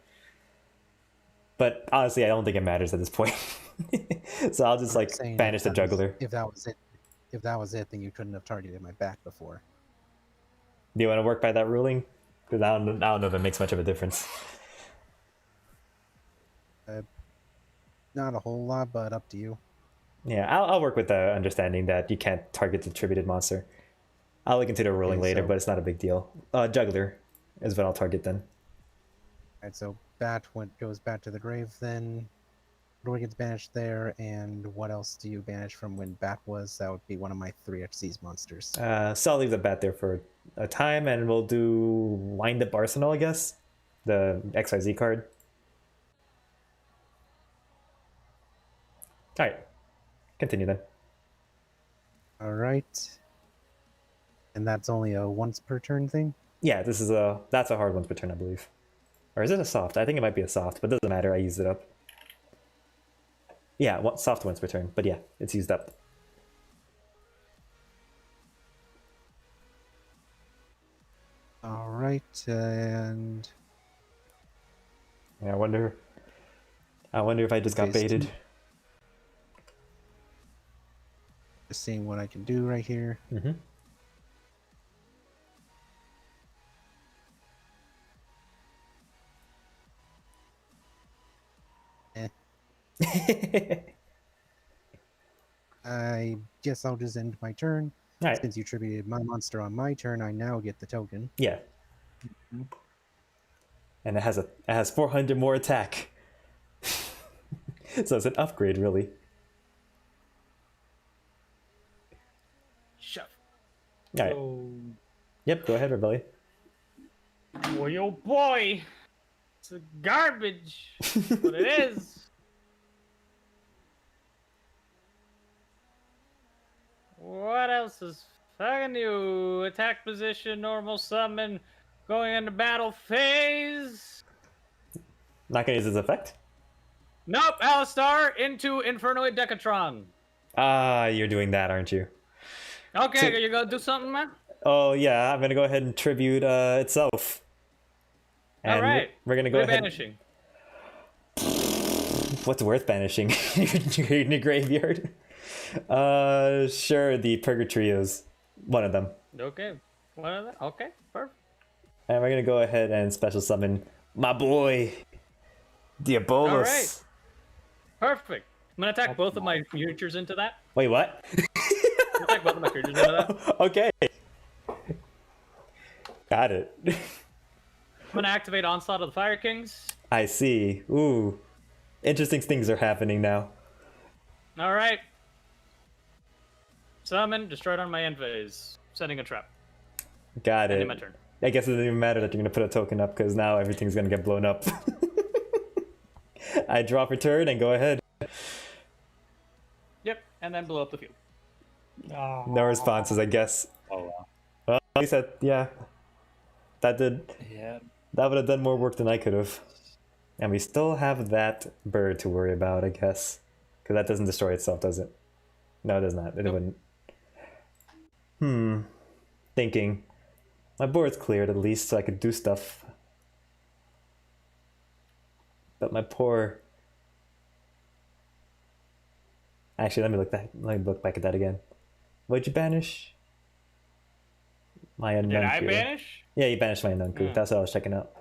But honestly, I don't think it matters at this point. So I'll just I'm like saying banish the if that was- juggler. If that was it, then you couldn't have targeted my back before. Do you want to work by that ruling? Because I don't know if it makes much of a difference. Not a whole lot, but up to you. Yeah, I'll work with the understanding that you can't target the tributed monster. I'll look into the ruling Okay, later, so- but it's not a big deal. Juggler is what I'll target then. Alright, so Bat goes back to the grave then. Roy gets banished there, and what else do you banish from when Bat was? That would be one of my 3xC's monsters. So I'll leave the bat there for a time, and we'll do Wind Up Arsenal, I guess. The XYZ card. Alright. Continue then. Alright. And that's only a once per turn thing? Yeah, that's a hard one per turn, I believe. Or is it a soft? I think it might be a soft, but doesn't matter, I used it up. Yeah, soft once per turn, but yeah, it's used up. Alright, and Yeah, I wonder if I just got Phase two. baited. just seeing what I can do right here. Mm-hmm. I guess I'll just end my turn. Alright, Since you tributed my monster on my turn, I now get the token. yeah. And it has 400 more attack. So it's an upgrade, really. Shove. Alright. Oh, Yep, go ahead, Rebellion. boy, oh boy. It's a garbage. What it is. What else is fucking new? Attack position, normal summon, going into battle phase. Not gonna use his effect? Nope, Alistar into Infernoid Decatron. Ah, you're doing that, aren't you? Okay, So- you gonna do something, man? Oh yeah, I'm gonna go ahead and tribute itself. And Alright. we're gonna go We're ahead. banishing. What's worth banishing? You're in the graveyard. Sure, the Purgatrios. One of them. Okay. One of them? Okay, perfect. And we're gonna go ahead and special summon my boy, Diabolos. Alright. Perfect. I'm gonna attack both of my creatures into that. Wait, what? I'm gonna attack both of my creatures into that. Okay. Got it. I'm gonna activate Onslaught of the Fire Kings. I see. Ooh. Interesting things are happening now. Alright. Summon, destroyed on my end phase. Setting a trap. Got Ending it. my turn. I guess it doesn't even matter that you're gonna put a token up because now everything's gonna get blown up. I drop return and go ahead. Yep, and then blow up the field. No responses, I guess. Oh, wow. Well, at least yeah. That Yeah. would have done more work than I could have. And we still have that bird to worry about, I guess. Because that doesn't destroy itself, does it? No, it does not. It Nope. wouldn't. Thinking. My board's cleared at least, so I could do stuff. But my poor... Actually, let me look back at that again. What'd you banish? My Did I Unknown. banish? Yeah, you banished my Unknown. Yeah. That's what I was checking out.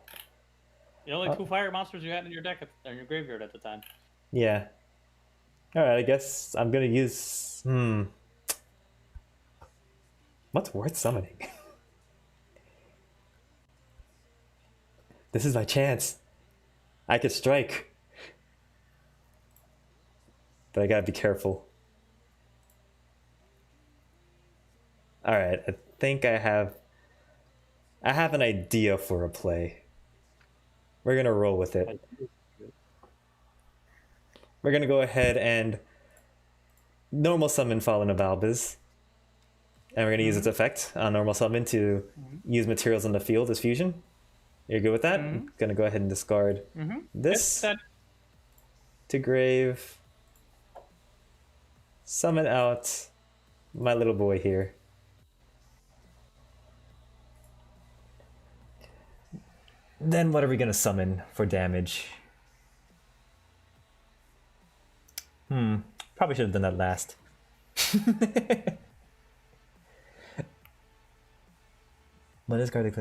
The only two fire monsters you had in your deck in your graveyard at the time. Yeah. All right, I guess I'm gonna use. What's worth summoning? This is my chance. I could strike, but I gotta be careful. All right, I think I have an idea for a play. We're gonna roll with it. We're gonna go ahead and normal summon Fallen of Albus. And we're gonna use its effect on normal summon to use materials on the field as fusion. You're good with that? Gonna go ahead and discard this to grave. Summon out my little boy here. Then what are we gonna summon for damage? Probably should have done that last. What is card?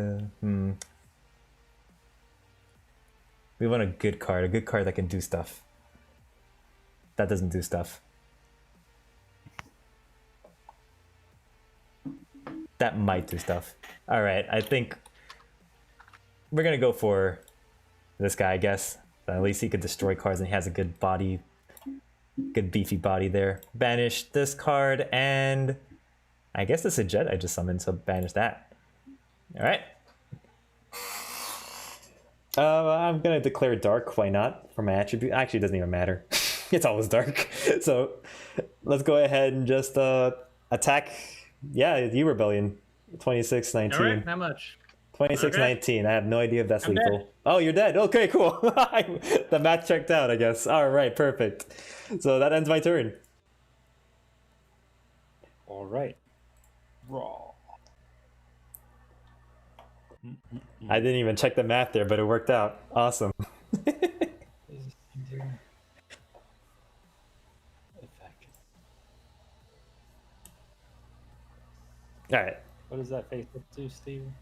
We want a good card that can do stuff. That doesn't do stuff. That might do stuff. All right, I think we're gonna go for this guy, I guess. At least he could destroy cards and he has a good body, good beefy body there. Banish this card and I guess this is a jet I just summoned, so banish that. All right. I'm gonna declare dark. Why not? For my attribute. Actually, it doesn't even matter. It's always dark. So let's go ahead and just attack. Yeah, you rebellion. 26-19. All right, how much? 26-19. I have no idea if that's lethal. Dead. Oh, you're dead. Okay, cool. The math checked out, I guess. All right, perfect. So that ends my turn. All right. Raw. I didn't even check the math there, but it worked out. Awesome. All right. What does that face up to, Steven?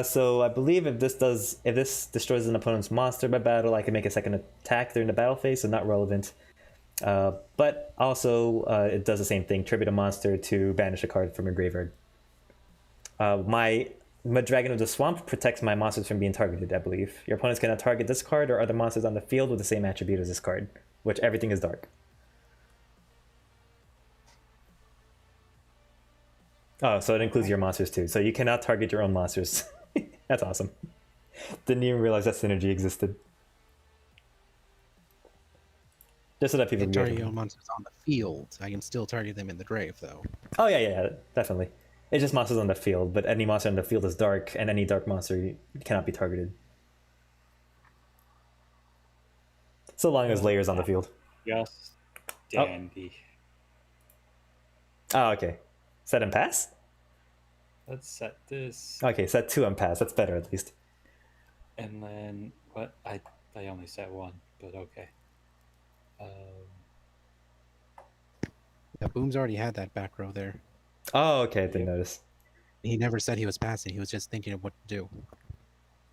So I believe if this destroys an opponent's monster by battle, I can make a second attack during the battle phase, so not relevant. But also it does the same thing: tribute a monster to banish a card from your graveyard. My Dragon of the Swamp protects my monsters from being targeted, I believe. Your opponents cannot target this card or other monsters on the field with the same attribute as this card, which everything is dark. Oh, so it includes your monsters too. So you cannot target your own monsters. That's awesome. Didn't even realize that synergy existed. Just so that people can can target your own monsters on the field. I can still target them in the grave, though. Oh, yeah, definitely. It's just monsters on the field, but any monster on the field is dark, and any dark monster cannot be targeted. So long as layers on the field. Yes. Dandy. Oh, okay. Set and pass? Let's set this. Okay, set 2 and pass. That's better at least. And then what? I only set 1, but okay. Yeah, Boom's already had that back row there. Oh, okay. I didn't notice. He never said he was passing. He was just thinking of what to do.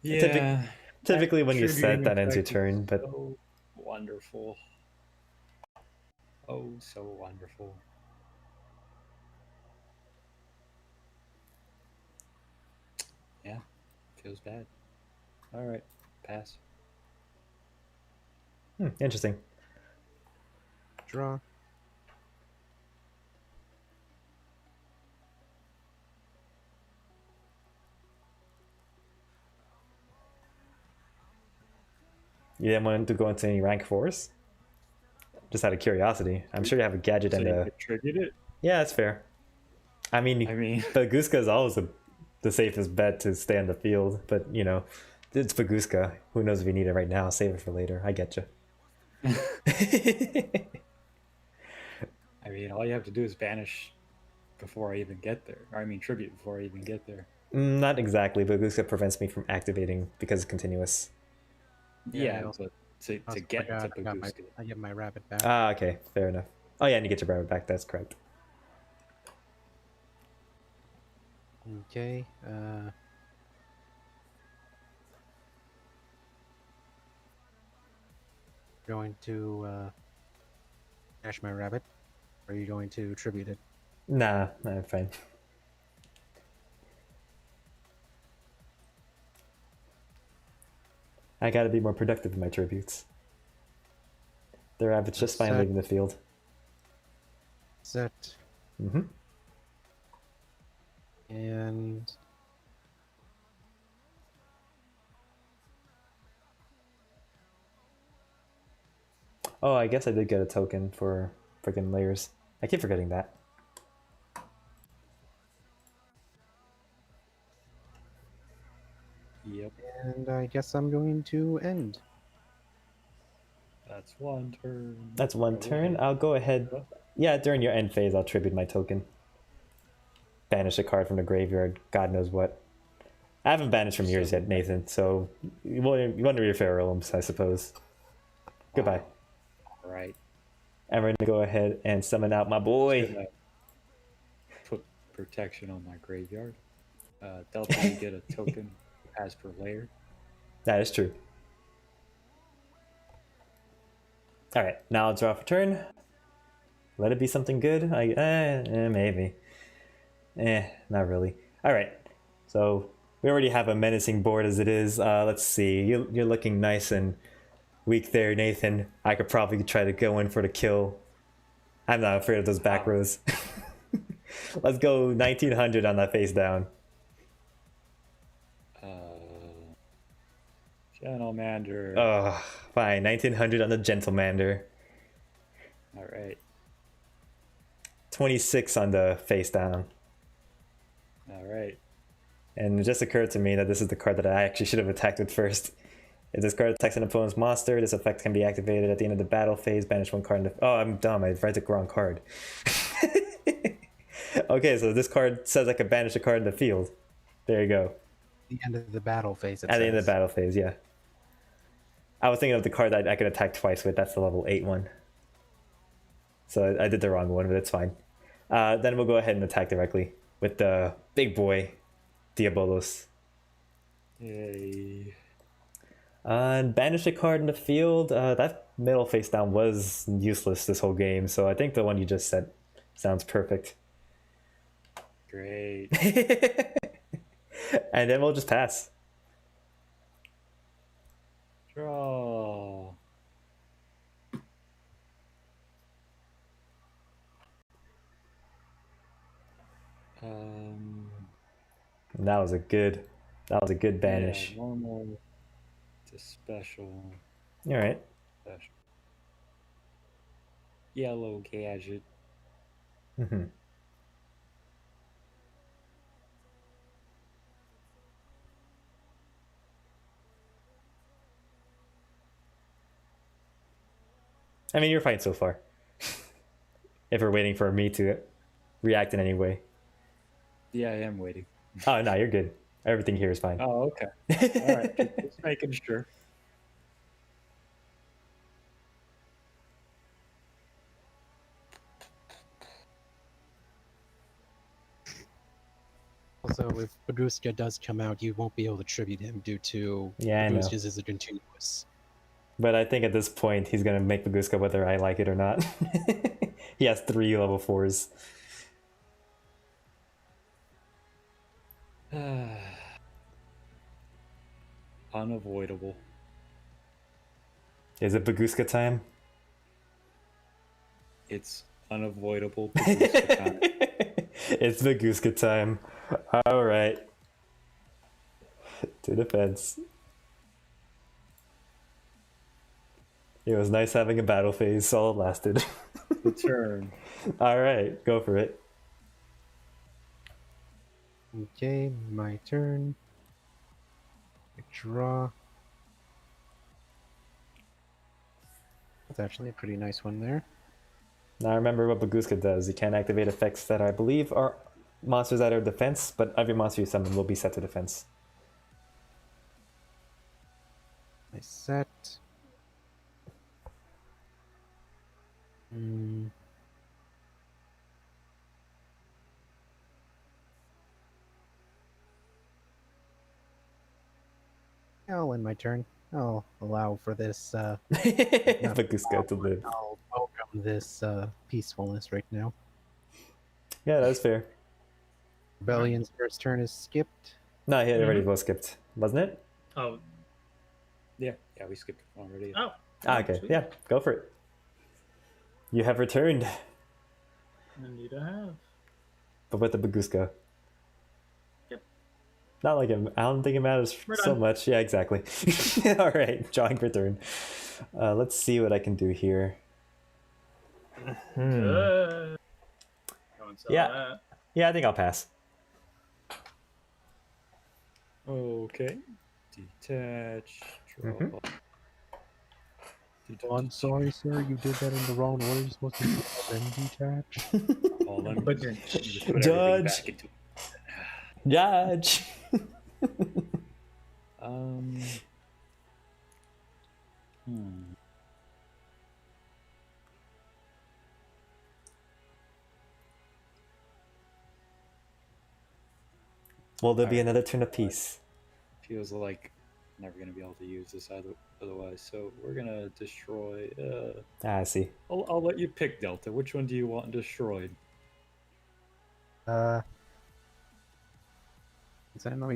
Yeah. Typically, when you set, that ends your turn. But so wonderful. Oh, so wonderful. Yeah, feels bad. All right, pass. Interesting. Draw. You didn't want to go into any rank 4s? Just out of curiosity. I'm sure you have a gadget so and you a... could tribute it? Yeah, that's fair. I mean, Baguska is always the safest bet to stay on the field, but, you know, it's Baguska. Who knows if you need it right now? Save it for later. I get you. I mean, all you have to do is banish before I even get there. Or, I mean, tribute before I even get there. Not exactly. Baguska prevents me from activating because it's continuous. Yeah, but to get to Baguska. I get my rabbit back. Ah, okay. Fair enough. Oh, yeah, and you get your rabbit back. That's correct. Okay. Going to banish my rabbit? Or are you going to tribute it? Nah, I'm fine. I gotta be more productive in my tributes. The rabbit's just fine Set. leaving the field. Set. Mm-hmm. And Oh, I guess I did get a token for freaking layers. I keep forgetting that. Yep, and I guess I'm going to end. that's one turn. That's one Go turn. ahead. I'll go ahead. Yeah, during your end phase, I'll tribute my token. Banish a card from the graveyard. God knows what. I haven't banished from yours yet, Nathan, so you wonder your Pharaohs, I suppose. Goodbye. All right. I'm ready to go ahead and summon out my boy. Gonna put protection on my graveyard. Delta, you get a token as per layer. That is true. Alright, now I'll draw for turn. Let it be something good? Maybe. Not really. Alright, so we already have a menacing board as it is. Let's see, you're looking nice and weak there, Nathan. I could probably try to go in for the kill. I'm not afraid of those back rows. Let's go 1900 on that face down. Gentlemander. Oh, fine. 1900 on the Gentlemander. All right. 26 on the face down. All right. And it just occurred to me that this is the card that I actually should have attacked with first. If this card attacks an opponent's monster, this effect can be activated at the end of the battle phase. Banish one card. Oh, I'm dumb. I read the wrong card. Okay, so this card says I could banish a card in the field. There you go. The end of the battle phase. At the end of the battle phase, yeah. I was thinking of the card that I could attack twice with. That's the level 8 one. So I did the wrong one, but it's fine. Then we'll go ahead and attack directly with the big boy, Diabolos. Yay. And banish a card in the field. That middle face down was useless this whole game, so I think the one you just said sounds perfect. Great. And then we'll just pass. Draw. That was a good banish. Yeah, normal to special. All right. Special. Yellow gadget. Mm-hmm. I mean, you're fine so far. If we're waiting for me to react in any way. Yeah, I am waiting. Oh, no, you're good. Everything here is fine. Oh, okay. All right. Just making sure. Also, if Baguska does come out, you won't be able to tribute him due to Yeah, I know. Baguska's is a continuous. But I think at this point, he's going to make Baguska whether I like it or not. He has 3 level 4s. Unavoidable. Is it Baguska time? It's unavoidable. Baguska time. It's Baguska time. All right. To defense. It was nice having a battle phase while it lasted. The turn. All right, go for it. Okay, my turn. Draw. That's actually a pretty nice one there. Now remember what Baguska does. You can't activate effects that I believe are monsters that are defense, but every monster you summon will be set to defense. I set. I'll end my turn. I'll allow for this. Baguska to live. I'll welcome this peacefulness right now. Yeah, that's fair. Rebellion's first turn is skipped. No, he had already both skipped, wasn't it? Oh, Yeah, we skipped it already. oh. Okay, Sweet. yeah, go for it. You have returned, Indeed I have. but with the Baguska. Yep. Not like I don't think it matters We're so done. much. Yeah, exactly. All right, drawing for turn. Let's see what I can do here. Good. No one saw Yeah. that. Yeah, I think I'll pass. Okay. Detach. Draw. Mhm. Detach. Oh, I'm sorry, sir. You did that in the wrong order. You're supposed to then detach. All in. But you're- Just put everything Judge. back into- Judge. Um. Hmm. Will there be Alright. another turn of peace? Feels like I'm never gonna be able to use this otherwise. So we're gonna destroy. I see. I'll let you pick, Delta. Which one do you want destroyed? Is that no?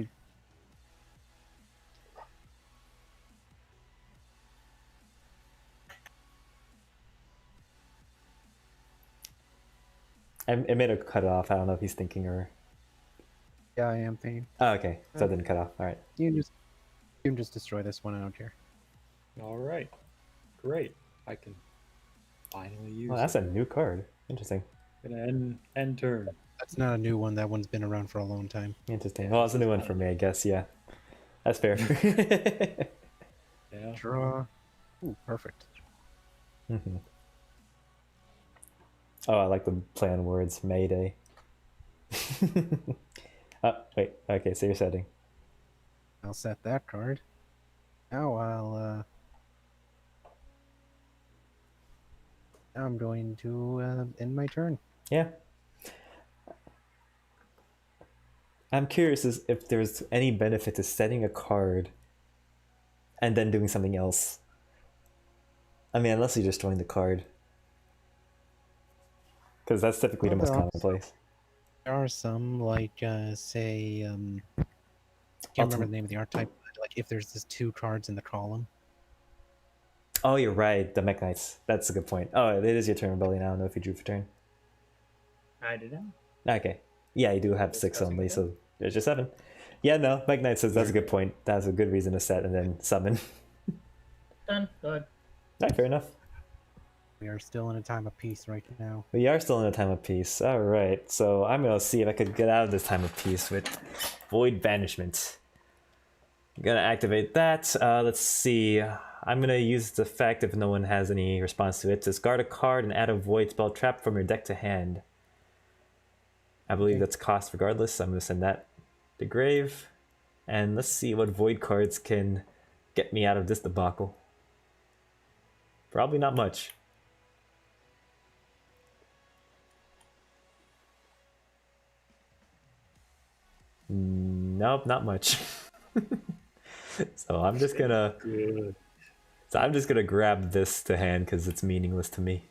It made a cut off. I don't know if he's thinking or. Yeah, I am thinking. Oh, okay. So it didn't cut off. All right. You can just destroy this one. I don't care. All right. Great. I can finally use. Well, that's a new card. Interesting. Gonna end turn. That's not a new one. That one's been around for a long time. Interesting. Well, it's a new one for me, I guess. Yeah. That's fair. Yeah. Draw. Ooh, perfect. Mm-hmm. Oh, I like the play on words. Mayday. Oh, wait. Okay, so you're setting. I'll set that card. Now I'm going to end my turn. Yeah. I'm curious if there's any benefit to setting a card and then doing something else. I mean, unless you're just drawing the card. Because that's typically the Well, most there are commonplace. There are some like say can't remember the name of the archetype. But like if there's just 2 cards in the column. Oh, you're right. The Mech Knights. That's a good point. Oh, it is your turn, Rebellion. I don't know if you drew for turn. I did not. Okay. Yeah, you do have 6 only, so there's your 7. Yeah, no, Mech Knight says that's a good point. That's a good reason to set and then summon. Done. Go ahead. Alright, fair enough. We are still in a time of peace right now. We are still in a time of peace. Alright, so I'm going to see if I could get out of this time of peace with Void Banishment. I'm going to activate that. Let's see. I'm going to use the fact, if no one has any response to it, discard a card and add a Void spell trap from your deck to hand. I believe that's cost regardless. I'm going to send that to grave. And let's see what Void cards can get me out of this debacle. Probably not much. Nope, not much. So I'm just gonna grab this to hand because it's meaningless to me.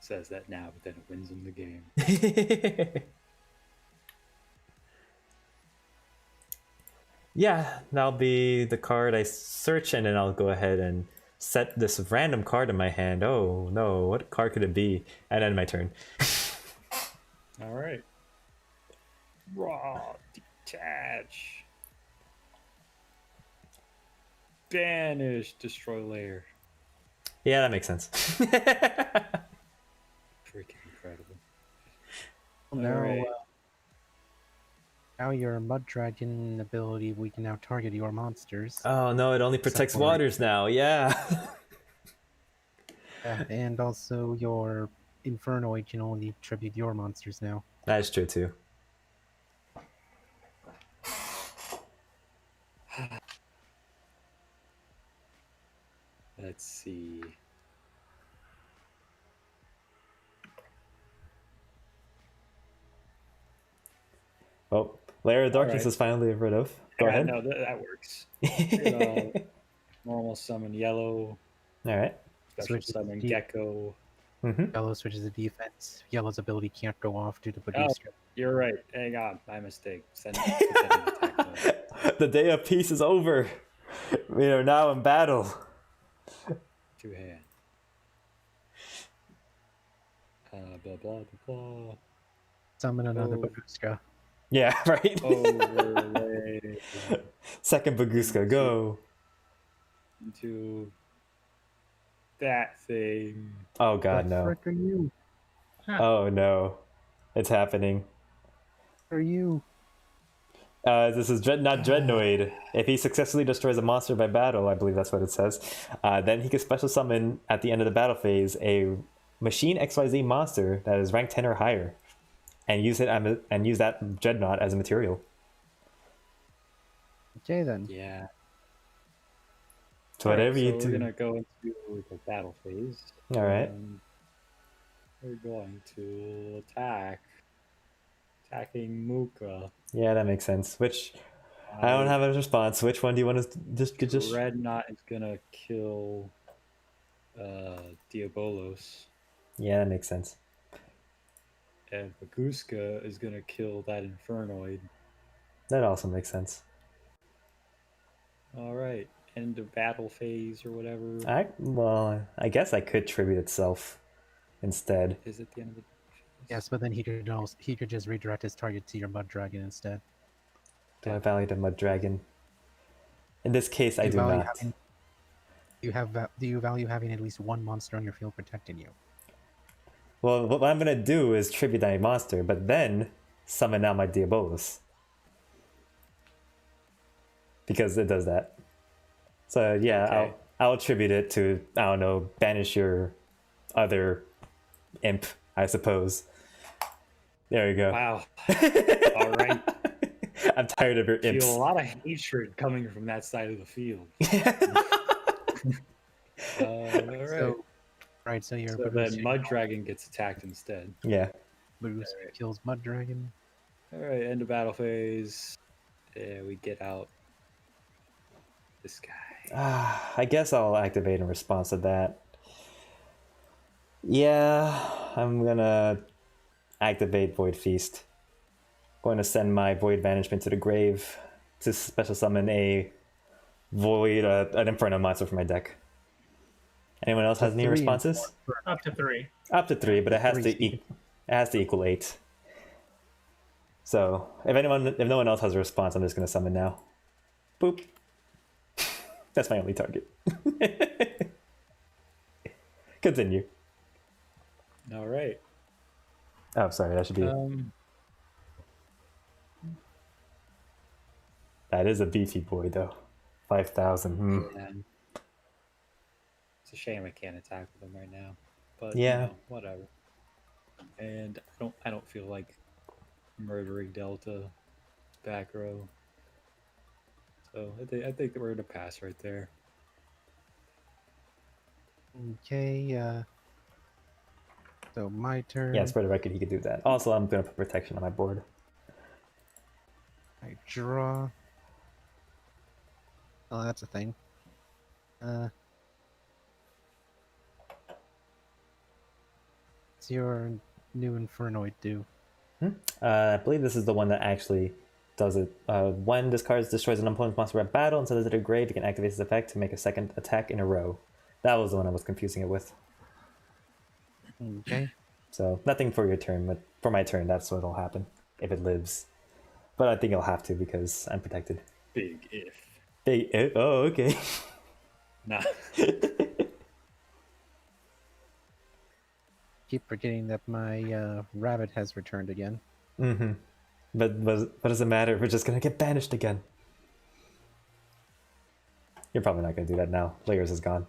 Says that now, but then it wins him the game. Yeah, that'll be the card I search, and then I'll go ahead and set this random card in my hand. Oh no, what card could it be? And end my turn. All right. Raw. Detach. Banish. Destroy layer. Yeah, that makes sense. Freaking incredible. Now, Alright. Now your Mud Dragon ability, we can now target your monsters. Oh no, it only protects Separate. waters now. Yeah. And also your Infernoid can only tribute your monsters now. That's true too. Let's see. Oh, Layer of Darkness Alright. is finally rid of. Go ahead. No, that works. Normal summon yellow. All right. Special Switch to summon D- Gecko. Mm-hmm. Yellow switches to defense. Yellow's ability can't go off due to Oh, Baguska. you're right. Hang on, my mistake. Send attack mode. The day of peace is over. We are now in battle. 2 hand. Blah blah blah blah. Summon another Oh. Baguska. Yeah, right. Overlay Second Baguska, go. into that thing. Oh god, The no. frick are you? Oh no. It's happening. Are you? This is not Dreadnoid. If he successfully destroys a monster by battle, I believe that's what it says, then he can special summon at the end of the battle phase a Machine XYZ monster that is rank 10 or higher, and use that Dreadnought as a material. Okay then. Yeah. So whatever you so do. we're gonna go into the battle phase. All right. And we're going to attacking Muka. Yeah, that makes sense. Which I don't have a response. Which one do you want to just? Dreadnought is gonna kill Diabolos, Yeah, that makes sense. and Baguska is gonna kill that Infernoid. That also makes sense. All right, end of battle phase or whatever. I guess I could tribute itself instead. Is it the end of the phase? Yes, but then he could just redirect his target to your Mud Dragon instead. Do I value the Mud Dragon? In this case, I You do value not. Do you value having at least one monster on your field protecting you? Well, what I'm gonna do is tribute that monster, but then summon out my Diabolus. Because it does that. So yeah, Okay. I'll attribute it to, I don't know, banish your other imp, I suppose. There you go. Wow. All right. I'm tired of your Feel a imps. lot of hatred coming from that side of the field. All right. So, right, so your So then Mud Dragon gets attacked instead. Yeah. Baguska kills Mud Dragon. All right, end of battle phase. Yeah, we get out this guy. I guess I'll activate in response to that. Yeah, I'm gonna activate Void Feast. Going to send my Void Banishment to the grave to special summon a Void, an Inferno monster from my deck. Anyone else has any 3 and responses? Up to 3. Up to 3, but it has Three, to it has to equal 8. So if no one else has a response, I'm just gonna summon now. Boop. That's my only target. Continue. All right. Oh, sorry, that should be. That is a beefy boy, though. 5,000. Yeah. It's a shame I can't attack with him right now, but Yeah. whatever. And I don't feel like murdering Delta back row. So I think that we're gonna pass right there. Okay, so my turn. Yes, for the record, he could do that. Also, I'm going to put protection on my board. I draw. Oh, that's a thing. What's your new Infernoid do? I believe this is the one that actually does it. When this card destroys an opponent's monster at battle and sends it to the grave, you can activate this effect to make a second attack in a row. That was the one I was confusing it with. Okay. So nothing for your turn, but for my turn, that's what'll happen if it lives. But I think it'll have to because I'm protected. Big if. Oh, okay. Nah. Keep forgetting that my rabbit has returned again. Mm-hmm. But what does it matter? We're just gonna get banished again. You're probably not gonna do that now. Layers is gone.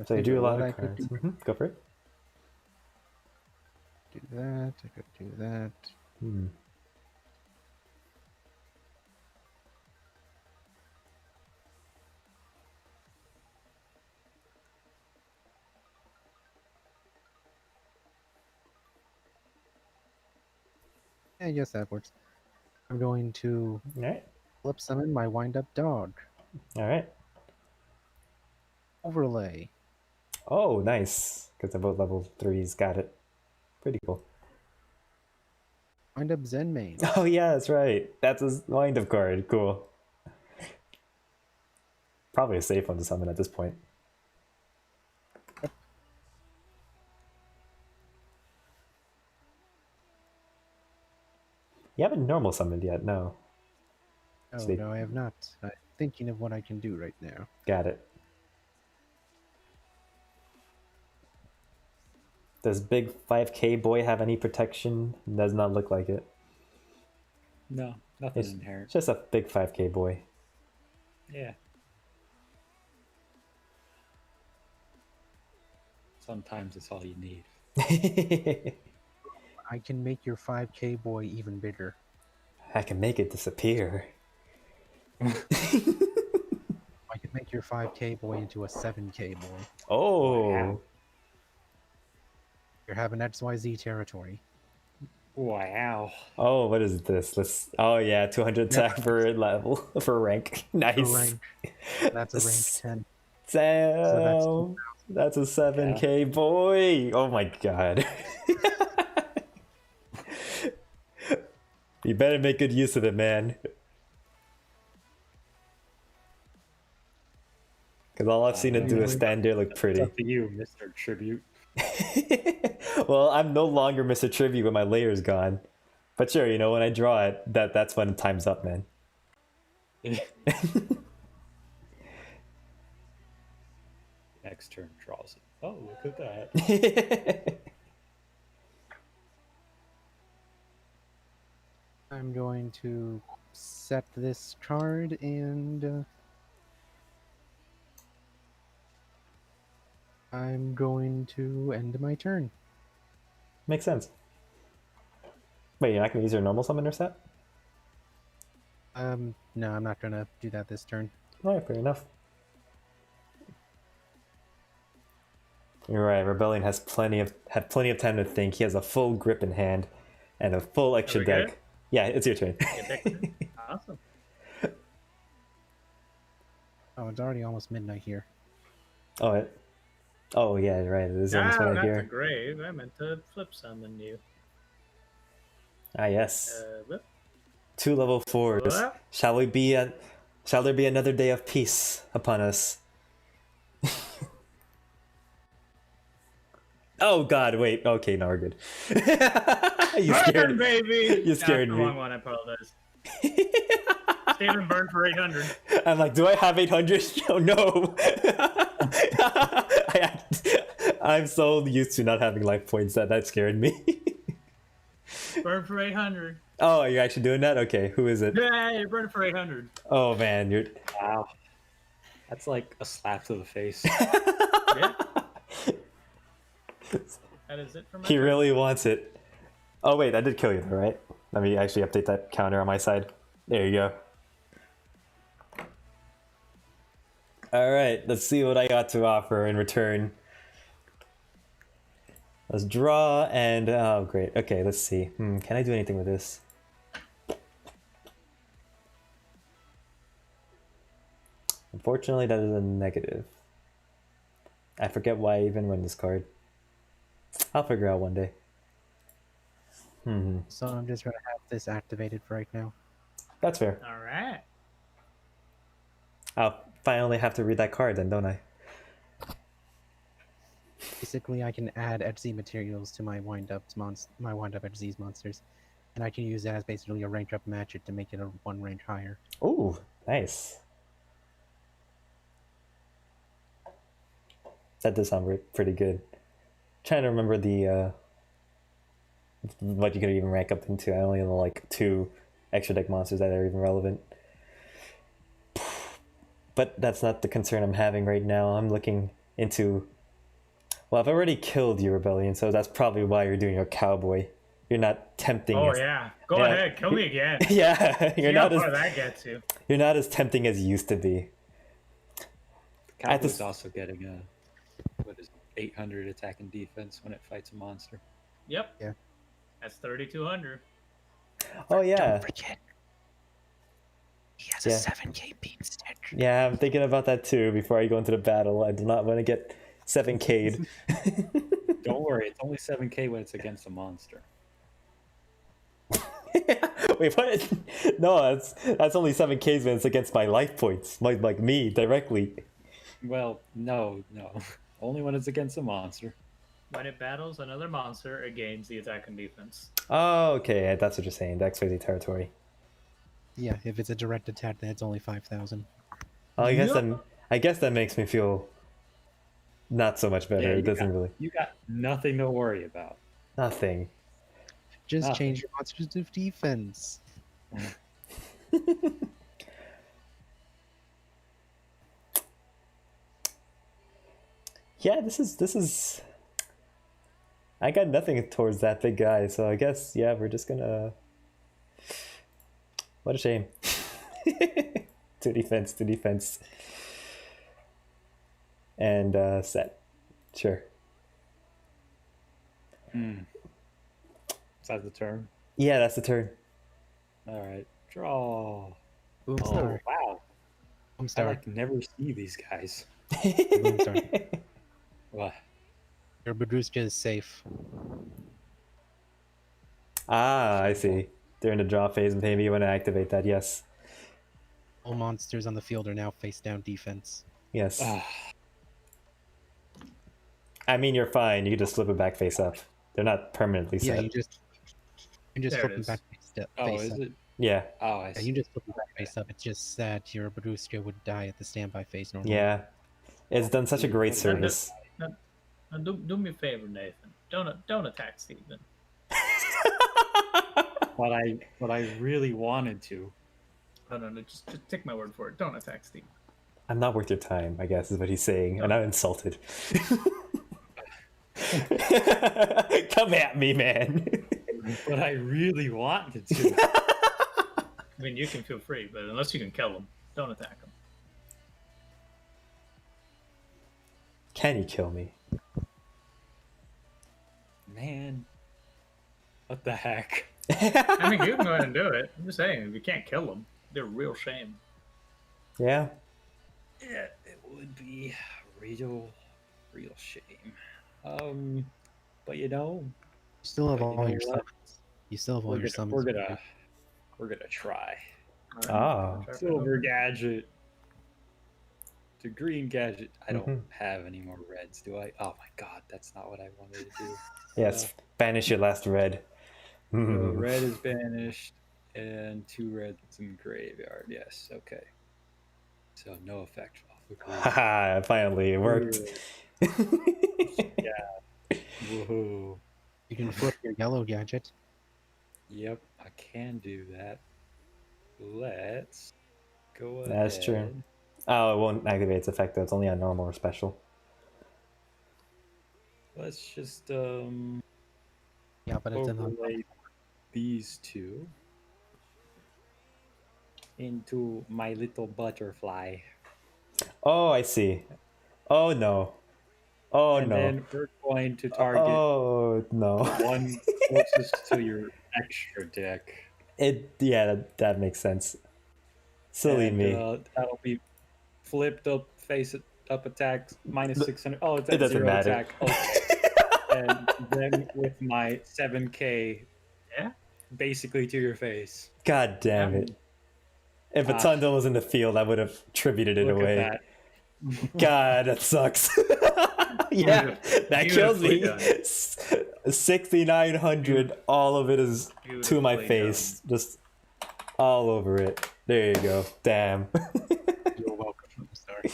So you drew a lot of cards. Go for it. Do that. I could do that. Yeah, yes, that works. I'm going to All right. flip summon my wind-up dog. All right. Overlay. Oh, nice. Because they're both level 3s. Got it. Pretty cool. Wind-up Zenmane. Oh, yeah, that's right. That's a wind up card. Cool. Probably a safe one to summon at this point. You haven't normal summoned yet, no. Oh, Sweet. no, I have not. I'm thinking of what I can do right now. Got it. Does big 5k boy have any protection? Does not look like it. No, nothing It's inherent. just a big 5k boy. Yeah. Sometimes it's all you need. I can make your 5k boy even bigger. I can make it disappear. I can make your 5k boy into a 7k boy. Oh. Wow. You're having XYZ territory. Wow. Oh, what is this? Let's. Oh yeah, 200 attack for level for rank. Nice. For rank. That's a rank 10. Damn. That's a 7k boy. Oh my god. You better make good use of it, man. Because all I've seen it do is stand there look pretty. It's up to you, Mr. Tribute. Well, I'm no longer Mr. Tribute when my layer's gone. But sure, you know, when I draw it, that's when time's up, man. Next turn draws it. Oh, look at that. I'm going to set this card and I'm going to end my turn. Makes sense. Wait, you're not going to use your normal summoner set? No, I'm not gonna do that this turn. Alright, fair enough. You're right, Rebellion has had plenty of time to think. He has a full grip in hand and a full extra we good? deck. Yeah, it's your turn. Get back to- Awesome. Oh, it's already almost midnight here. Oh yeah, you're right. It is almost right That's a here. grave. I meant to flip summon you. Ah yes. Whoop. 2 level 4s. What? Shall there be another day of peace upon us? Oh god, wait. Okay, no, we're good. You Burn, scared baby! You scared That's me. the wrong one, I apologize. Steven burned for 800. I'm like, do I have 800? Oh no. I'm so used to not having life points that scared me. Burned for 800. Oh, you're actually doing that? Okay, who is it? Yeah, you're burning for 800. Oh man, you're Wow. That's like a slap to the face. Yeah. That is it for my he turn. really wants it. Oh wait, that did kill you though, right? Let me actually update that counter on my side. There you go. Alright, let's see what I got to offer in return. Let's draw and oh great. Okay, let's see. Can I do anything with this? Unfortunately, that is a negative. I forget why I even run this card. I'll figure out one day. So I'm just gonna have this activated for right now. That's fair. Alright. I'll finally have to read that card then, don't I? Basically, I can add XZ materials to my wind up XZ monsters, and I can use that as basically a rank up match it to make it a 1 rank higher. Ooh, nice. That does sound pretty good. Trying to remember the what you could even rank up into. I only know like 2 extra deck monsters that are even relevant. But that's not the concern I'm having right now. I'm looking into. Well, I've already killed your Rebellion, so that's probably why you're doing your cowboy. You're not tempting. Oh as, yeah. Go Yeah. ahead, kill me again. Yeah, See you're how not far as that gets you. you're not as tempting as you used to be. Cowboy's also getting a 800 attack and defense when it fights a monster. Yep. Yeah. That's 3,200. Oh yeah. Don't forget. He has Yeah. a 7k beam stick. Yeah, I'm thinking about that too before I go into the battle. I do not want to get 7K'd. Don't worry, it's only 7k when it's against a monster. Wait, what? No, that's only 7Ks when it's against my life points. Like me directly. Well, no. Only when it's against a monster. When it battles another monster, it gains the attack and defense. Oh, okay, that's what you're saying. The XYZ territory. Yeah, if it's a direct attack, then it's only 5,000. Oh, I guess that makes me feel not so much better. Yeah, It doesn't really. You got nothing to worry about. Nothing. Just Nothing. change your monsters to defense. Yeah, this is. I got nothing towards that big guy, so I guess yeah, we're just gonna. What a shame. To defense. And set. Sure. Is that the turn? Yeah, that's the turn. All right, draw. Boom Oh star. wow! Boom I star. like never see these guys. Boom star. What? Your Badruska is safe. Ah, I see. During the draw phase, maybe you want to activate that. Yes. All monsters on the field are now face down defense. Yes. Ah, I mean, you're fine. You can just flip it back face up. They're not permanently set. Yeah, you just There flip it them is. back face oh, face is up. it? Yeah. Oh, I Yeah, see. you just flip them back face up. It's just that your Badruska would die at the standby phase normally. Yeah. It's done such a great service. Now, do me a favor, Nathan. Don't attack Steven. What I really wanted to. No, just take my word for it. Don't attack Steven. I'm not worth your time, I guess, is what he's saying, and I'm insulted. Come at me, man. But I really wanted to. I mean, you can feel free, but unless you can kill him, don't attack him. Can you kill me? Man, what the heck? I mean, you can go ahead and do it. I'm just saying, if you can't kill them, they're a real shame. Yeah. Yeah, it would be real shame. But you know, You still have But you all know your what? summons. You still have all we're your gonna, summons. we're gonna try. Ah. Silver gadget to green gadget. I don't Mhm. have any more reds, do I? Oh my god, that's not what I wanted to do. Yes. Banish your last red. So Hmm. red is banished, and 2 reds in graveyard. Yes, okay. So no effect off the green. Haha, finally, it worked. Woohoo. You can flip your yellow gadget. Yep, I can do that. Let's go ahead. That's true. Oh, it won't activate its effect though. It's only on normal or special. Let's just Yeah, but it's in the overlay these 2 into my little butterfly. Oh, I see. Oh no. Oh and no. then we're going to target Oh no. one closest to your extra deck. Yeah, that makes sense. Silly And, me. That'll be flipped up, face it up attacks, minus 600. Oh, it's It at doesn't 0 matter. attack. Okay. And then with my 7k, Yeah? basically to your face. God damn it. If a Ah. Tundle was in the field, I would have tributed it Look away. at that. God, that sucks. Yeah, that kills me. Beautifully 6,900. All of it is to my Beautifully face. Just all over it. There you go. Damn. You're welcome. I'm sorry.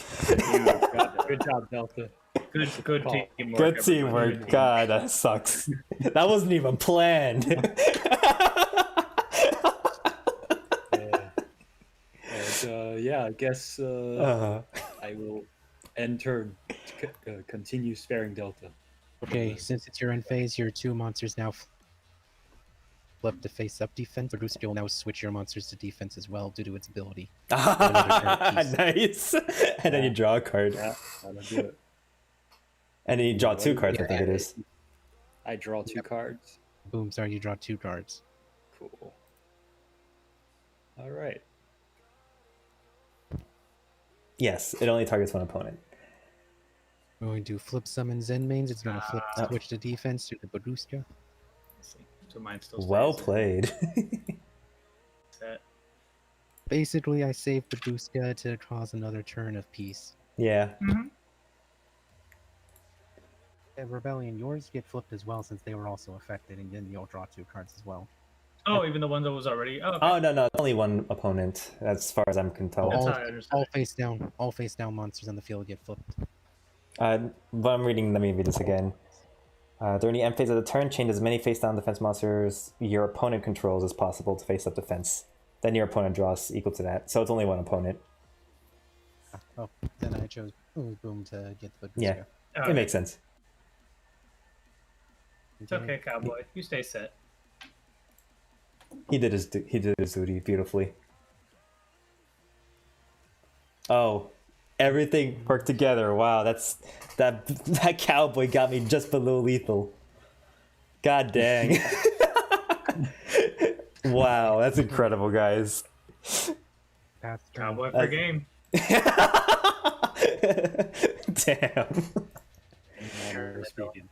Good job, Delta. Good teamwork. Good everybody. teamwork. God, that sucks. That wasn't even planned. And yeah, I guess I will end turn to continue sparing Delta. Okay, since it's your end phase, your 2 monsters now flip to face up defense. Badruska will now switch your monsters to defense as well due to its ability. Nice. And then you draw a card. Yeah, that'll do it. And then you draw 2 cards, I think it is. I draw 2 cards. Boom, sorry, you draw 2 cards. Cool. All right. Yes, it only targets one opponent. We're going to flip summon Zen mains. It's going to flip Oh. switch to defense to the Baduska. Let's see. So mine still stays. Well played. Set. Basically, I saved Baduska to cause another turn of peace. Yeah. Rebellion, yours get flipped as well since they were also affected, and then you'll draw 2 cards as well. Oh, even the one that was already. Oh, okay. Oh no, no, only one opponent, as far as I can tell. That's how I understood it. All face down monsters on the field get flipped. But I'm reading. Let me read this again. During the end phase of the turn, change as many face-down defense monsters your opponent controls as possible to face-up defense. Then your opponent draws equal to that. So it's only one opponent. Oh, then I chose Boom to get the Baduska. Yeah, Oh, it makes sense. It's okay, Cowboy. You stay set. He did his duty beautifully. Oh, everything worked together. Wow, that cowboy got me just below lethal. God dang. Wow, that's incredible, guys. Pass turn. Cowboy for game. Damn. Manner of speaking.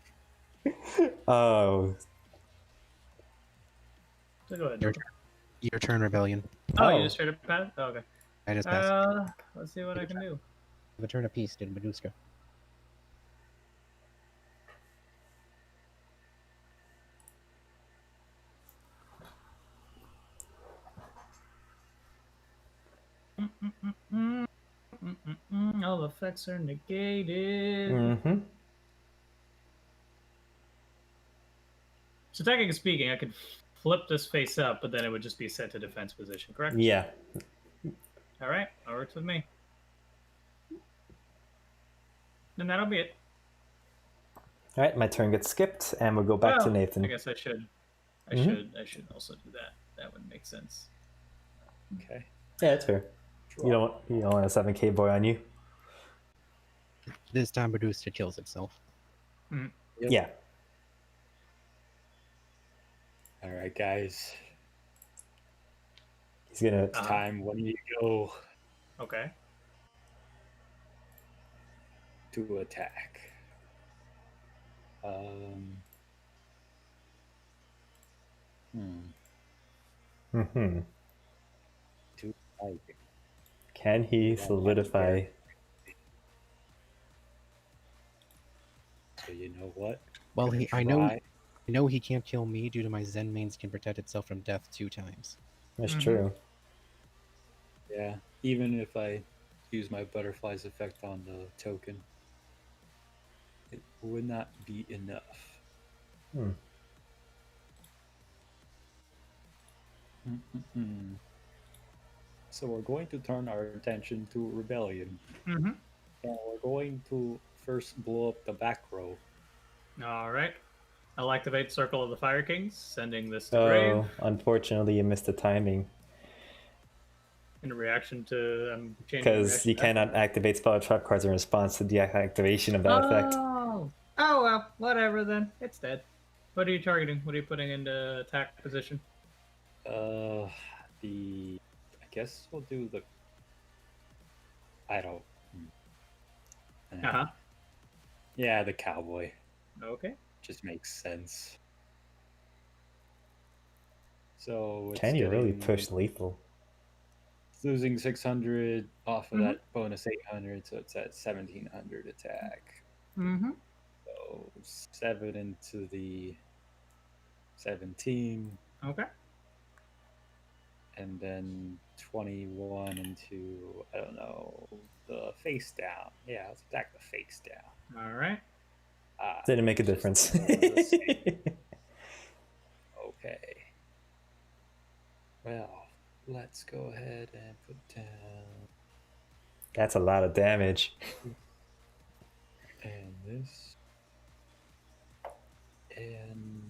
Oh. So go ahead. Your turn, Rebellion. Oh, Oh. you just straight up passed? Oh, okay. I just passed. Let's see what I can do. The turn of peace did Baduska. All effects are negated. Mm-hmm. So technically speaking, I could flip this face up, but then it would just be set to defense position, correct? Yeah. All right, that works with me. Then that'll be it. All right, my turn gets skipped, and we'll go back to Well, Nathan. I guess I should. I Mhm. should also do that. That would make sense. Okay. Yeah, that's fair. You don't want a 7K boy on you. This time Baduska kills itself. Yep. Yeah. All right, guys. He's gonna. It's time. When you go Okay. to attack. Mm-hmm. To like. Can he solidify? So you know what? Well, Gonna I try. know he can't kill me due to my Zen mains can protect itself from death 2 times. That's Mhm. true. Yeah, even if I use my butterflies effect on the token, it would not be enough. Hmm. So we're going to turn our attention to Rebellion. Mm-hmm. And we're going to first blow up the back row. All right. I'll activate Circle of the Fire Kings, sending this to Oh, grave unfortunately, you missed the timing in reaction to changing because reaction you to- cannot activate spell trap cards in response to the activation of that effect. Oh well, whatever then. It's dead. What are you targeting? What are you putting into attack position? I guess we'll do the. I don't. Uh-huh. Yeah, the cowboy. Okay. Just makes sense. So it's Can you really getting- push lethal? It's losing 600 off of that bonus 800, so it's at 1700 attack. Mm-hmm. So 7 into the 17, Okay. and then 21 into, I don't know, the face down. Yeah, let's attack the face down. All right. Didn't make a just difference. more of the same. Okay. Well, let's go ahead and put down. That's a lot of damage. And this. And.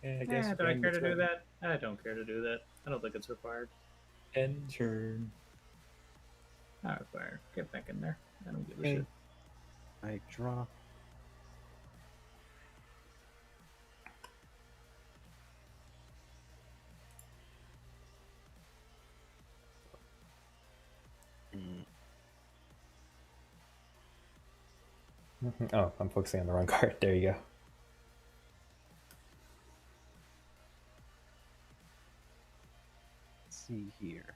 And I guess. Do I end care the to do turn. that? I don't care to do that. I don't think it's required. End turn. Not required. Get back in there. I don't give a Okay. shit. I draw. Oh, I'm focusing on the wrong card. There you go. Let's see here.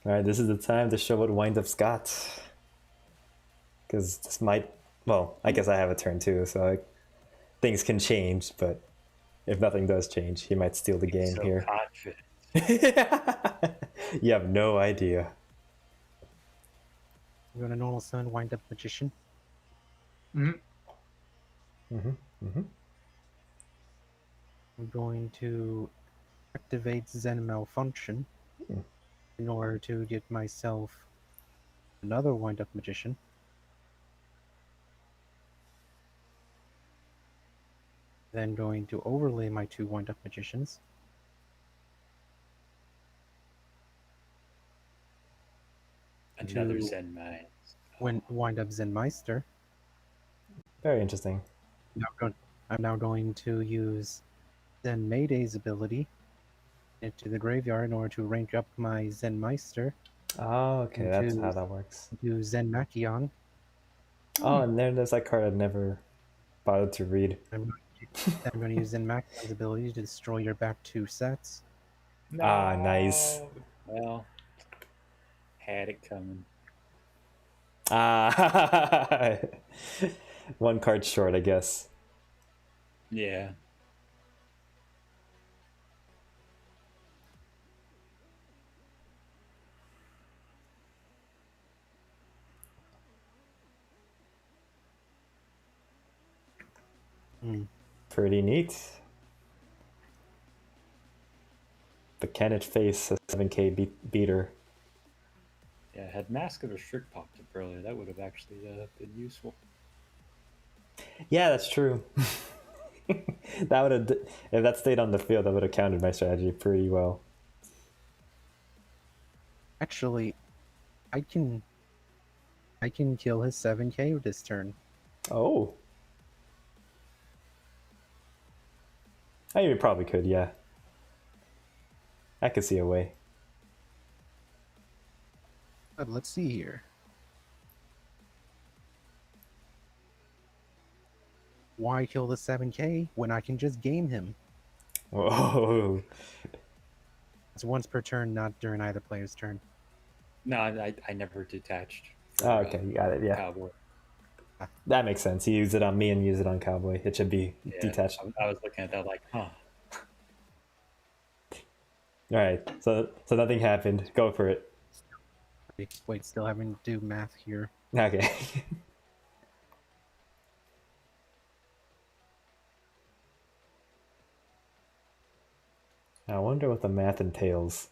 All right, this is the time to show what wind-up's got. Because this might, well, I guess I have a turn too, so things can change, but if nothing does change, he might steal the game so here. confident. You have no idea. I'm going to normal summon Wind Up Magician. Mm-hmm. Mm-hmm. I'm going to activate Zen Malfunction in order to get myself another Wind Up Magician. Then going to overlay my 2 Wind Up Magicians. Another To Zen Mind. Wind Up Zen Meister. Very interesting. I'm now going to use Zen Mayday's ability into the graveyard in order to rank up my Zen Meister. Oh, okay, that's how that works. Do Zen Machion. Oh, and there's that card I never bothered to read. I'm going to use Zen Machion's ability to destroy your back 2 sets. Ah, nice. Well, had it coming. Ah, one card short, I guess. Yeah. Pretty neat. But can it face a 7k beater? Yeah, had Mask of Restrict popped up earlier, that would have actually been useful. Yeah, that's true. That would have, if that stayed on the field, that would have countered my strategy pretty well. Actually, I can kill his 7k this turn. Oh. I probably could, yeah. I could see a way. But let's see here. Why kill the 7k when I can just game him? Whoa. It's once per turn, not during either player's turn. No, I never detached. Oh, okay, you got it, yeah. Cowboy. That makes sense. You use it on me and use it on Cowboy. It should be Yeah, detached. I was looking at that like, huh. Alright, so nothing happened. Go for it. Wait, still having to do math here. Okay. I wonder what the math entails.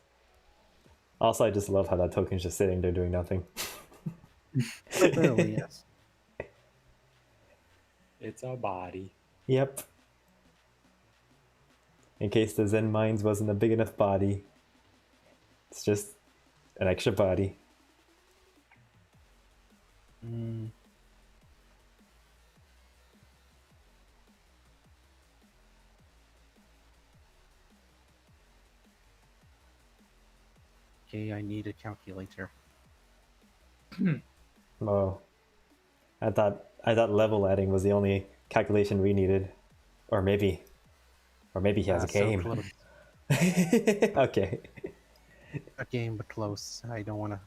Also, I just love how that token's just sitting there doing nothing. Temporarily, yes. It's a body. Yep. In case the Zen Minds wasn't a big enough body, it's just an extra body. Okay, I need a calculator. Oh, I thought level adding was the only calculation we needed, or maybe he has a So game. close. Okay. A game, but close. I don't want to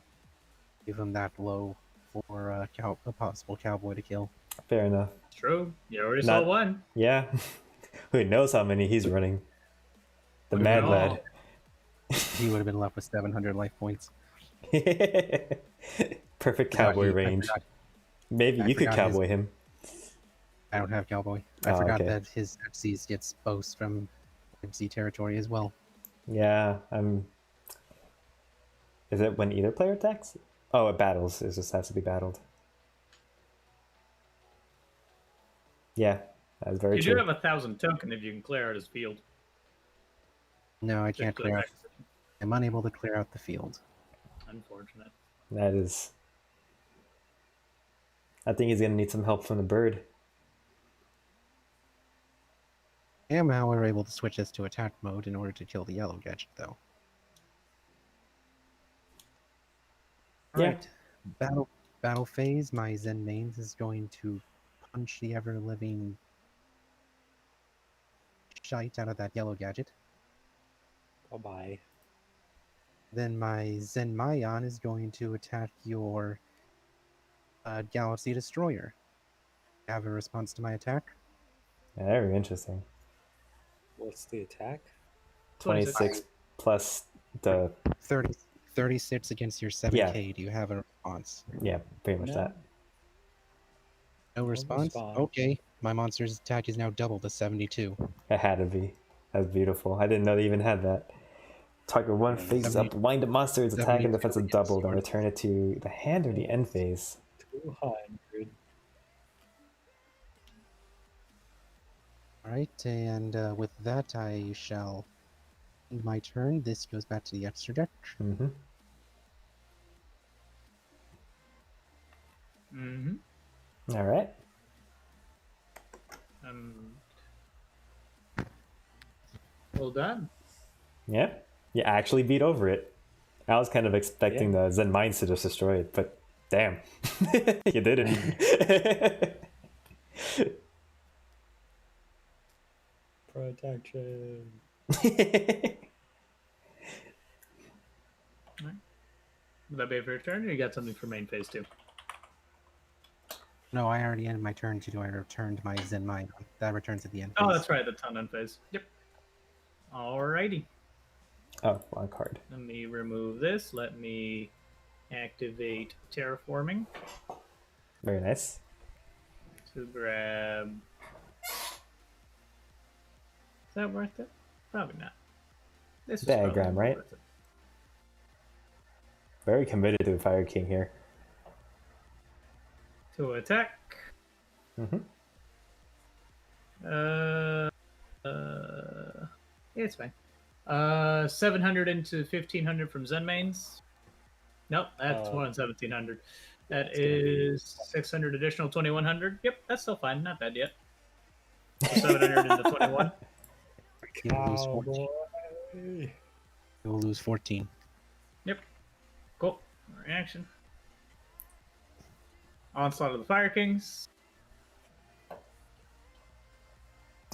give him that low for a possible cowboy to kill. Fair enough. True. You already saw one. Yeah. Who knows how many he's running? The Look Mad at Lad. all. He would have been left with 700 life points. Perfect Forgot cowboy I range. forgot- Maybe I you could forgot cowboy him. I don't have cowboy. I Oh, forgot okay. that his FCs gets boast from MC territory as well. Yeah, Is it when either player attacks? Oh, it battles. It just has to be battled. Yeah, that's very You true. do have 1,000 token if you can clear out his field. No, I can't Just clear out. like- I'm unable to clear out the field. Unfortunate. That is. I think he's gonna need some help from the bird. I am, however, able to switch this to attack mode in order to kill the yellow gadget, though. Yeah. Alright. Battle battle phase, my Zen mains is going to punch the ever-living shite out of that yellow gadget. Bye bye. Then my Zen Mayan is going to attack your Galaxy Destroyer. Have a response to my attack? Very interesting. What's the attack? 26 plus the 36 against your 7k. Yeah. Do you have a response? yeah, pretty much No. that. No response? response. Okay. My monster's attack is now double to 72. It had to be. That's beautiful. I didn't know they even had that. Target one Yeah, phases 70 up, wind up monster's attack and 72 defense is against doubled, and your- return it to the hand or the end phase. 200. Alright, and with that, I shall end my turn. This goes back to the extra deck. Mm-hmm. Mm-hmm. All right. Well done. Yeah. You actually beat over it. I was kind of expecting the Zen Minds to just destroy it, but damn. You didn't. Protection. Would that be for your turn, or you got something for main phase too? No, I already ended my turn to do. I returned my Zen Mayan. That returns at the end. Oh, phase. that's right. That's on end phase. Yep. Alrighty. Oh, wrong card. Let me remove this. Let me activate terraforming Very nice. to grab. Is that worth it? Probably not. This is Diagram, probably right? worth it. Very committed to the Fire King here. To attack. Mm-hmm. Yeah, it's fine. 700 into 1500 from Zen mains. Nope, that's more than 1700. That is 600 additional 2100. Yep, that's still fine. Not bad yet. So 700 into 21. You will lose 14. Cowboy. You will lose 14. Yep. Cool. Reaction. Onslaught of the Fire Kings.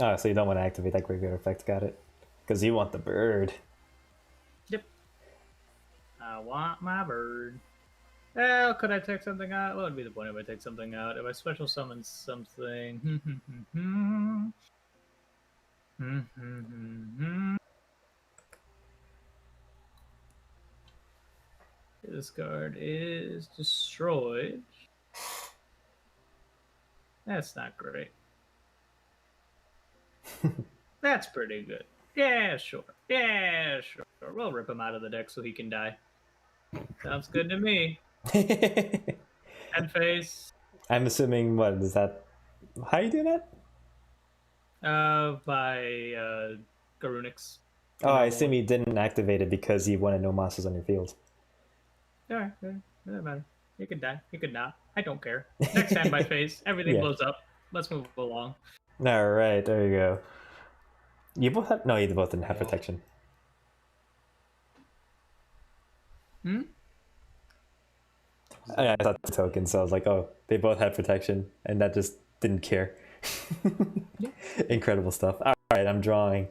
Oh, so you don't want to activate that graveyard effect. Got it. Because you want the bird. Yep. I want my bird. Well, could I take something out? What would be the point if I take something out? If I special summon something. This card is destroyed. That's not great. That's pretty good. Yeah, sure. Yeah, sure. We'll rip him out of the deck so he can die. Sounds good to me. End phase. I'm assuming, what is that? How you do that? By Garunix. Oh, I assume you didn't activate it because you wanted no monsters on your field. Alright, doesn't matter. You could die. You could not. I don't care. Next time by phase. Everything Yeah. blows up. Let's move along. All right, there you go. You both have no. You both didn't have Yeah. protection. Hmm? I thought the token, so I was like, oh, they both had protection, and that just didn't care. Incredible stuff. All right, I'm drawing.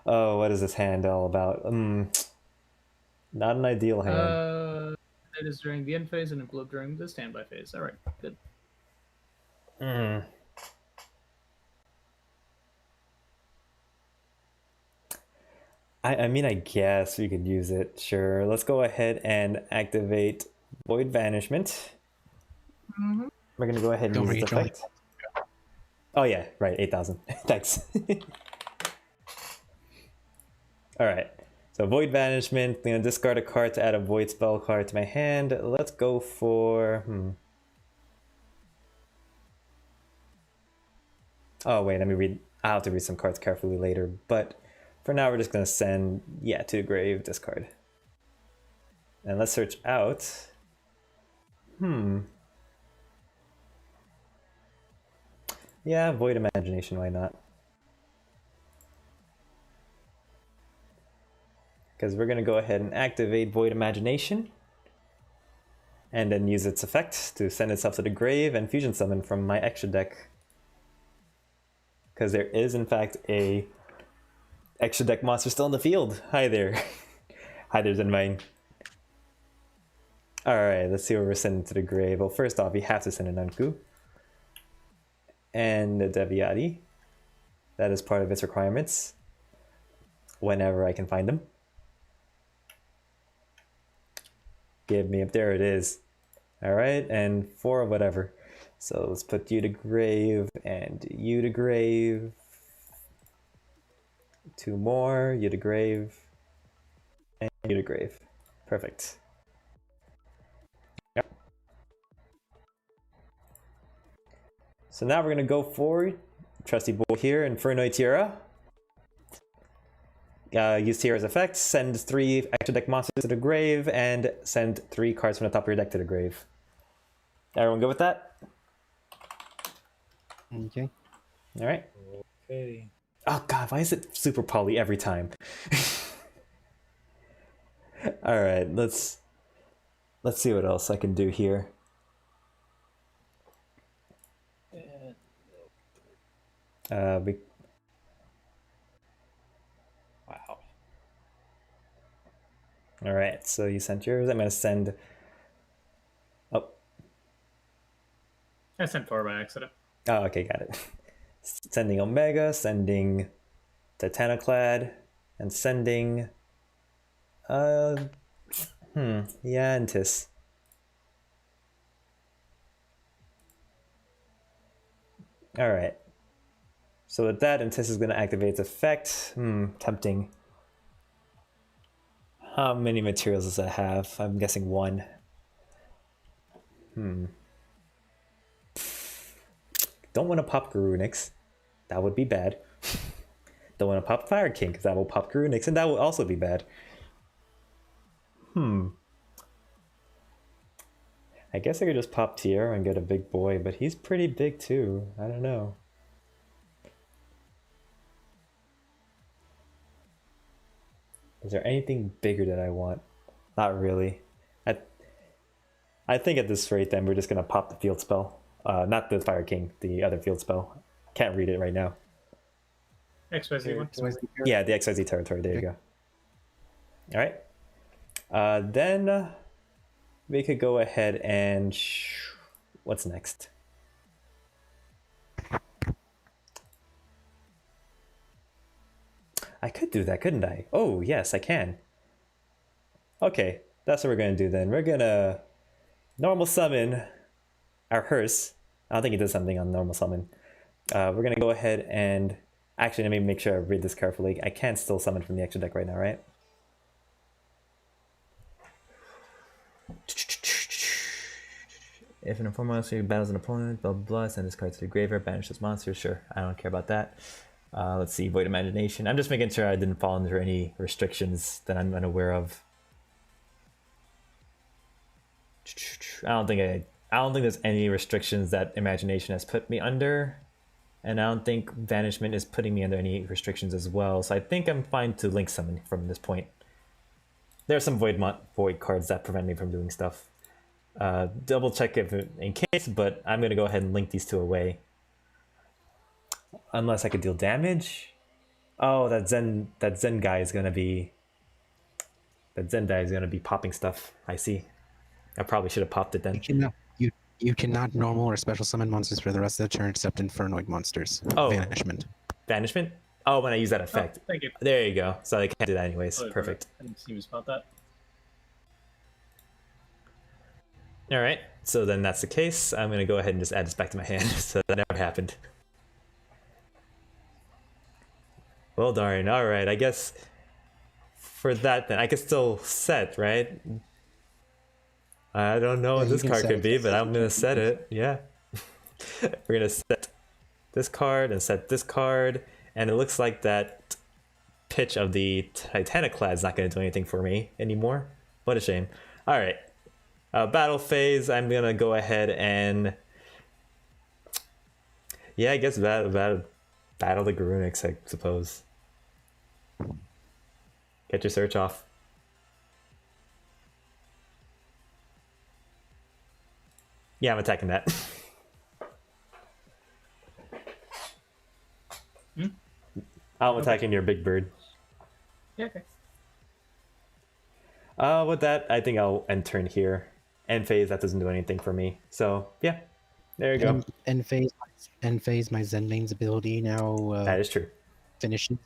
Oh, what is this hand all about? Not an ideal hand. It is during the end phase and it blew up during the standby phase. Alright, good. I mean, I guess we could use it. Sure. Let's go ahead and activate Void Banishment. We're gonna go ahead and Don't use this forget effect. Oh yeah, right, 8,000. Thanks. All right. So Void Banishment. I'm gonna discard a card to add a Void spell card to my hand. Let's go for. Oh wait, let me read. I'll have to read some cards carefully later, but for now we're just gonna send to the grave discard. And let's search out. Yeah, Void Imagination, why not? Because we're gonna go ahead and activate Void Imagination. and then use its effect to send itself to the grave and fusion summon from my extra deck. Because there is in fact a extra deck monster still in the field. Hi there. Hi there, Zenmine. Alright, let's see what we're sending to the grave. Well, first off, we have to send an Anku. And a Deviati. That is part of its requirements. Whenever I can find them. Give me up, there it is. Alright, and 4 of whatever. So let's put you to grave and you to grave. 2 more, you to grave. And you to grave. Perfect. Yep. So now we're gonna go for Trusty Boy here, Inferno Tierra. Use Tierra's effect, send 3 extra deck monsters to the grave, and send 3 cards from the top of your deck to the grave. Everyone good with that? Okay. Alright. Okay. Oh god, why is it super poly every time? Alright, let's see what else I can do here. Wow. Alright, so you sent yours. I'm gonna send. Oh. I sent 4 by accident. Oh, okay, got it. Sending Omega, sending Titanoclad, and sending. Yantis. Alright. So with that, Antis is going to activate its effect. Tempting. How many materials does that have? I'm guessing 1. Don't want to pop Garunix. That would be bad. Don't want to pop Fire King, because that will pop Garunix, and that will also be bad. I guess I could just pop Tierra and get a big boy, but he's pretty big too. I don't know. Is there anything bigger that I want? Not really. I think at this rate then we're just gonna pop the field spell. Not the Fire King, the other field spell. Can't read it right now. XYZ one. Yeah, the XYZ territory, there you go. Alright. Then we could go ahead and what's next? I could do that, couldn't I? Oh, yes, I can. Okay, that's what we're gonna do then. We're gonna normal summon our hearse. I don't think it does something on normal summon. We're gonna go ahead and actually let me make sure I read this carefully. I can still summon from the extra deck right now, right? If an informal monster battles an opponent, blah blah blah, send this card to the graveyard, banish this monster. Sure, I don't care about that. Let's see, Void Imagination. I'm just making sure I didn't fall under any restrictions that I'm unaware of. I don't think there's any restrictions that Imagination has put me under, and I don't think Banishment is putting me under any restrictions as well. So I think I'm fine to link summon from this point. There are some void cards that prevent me from doing stuff. Double check if in case, but I'm gonna go ahead and link these 2 away. Unless I could deal damage. Oh, that Zen guy is gonna be. That Zen guy is gonna be popping stuff. I see. I probably should have popped it then. You cannot normal or special summon monsters for the rest of the turn except Infernoid monsters. Oh. Banishment. Banishment? Oh, when I use that effect. Oh, thank you. There you go. So I can't do that anyways. Oh, Perfect. I didn't see you spot that. Alright, so then that's the case. I'm gonna go ahead and just add this back to my hand. So that never happened. Well darn, alright, I guess for that then I could still set, right? I don't know what this card could be, but I'm gonna set it, yeah. We're gonna set this card and set this card, and it looks like that pitch of the Titanoclad is not gonna do anything for me anymore. What a shame. Alright. Battle phase, I'm gonna go ahead and yeah, I guess battle the Garunix, I suppose. Get your search off. Yeah, I'm attacking that. Hmm? I'm Okay. attacking your big bird. Yeah, okay. With that, I think I'll end turn here. End phase, that doesn't do anything for me. So, yeah. There you go. End phase, my Zen main's ability now That is true. finishes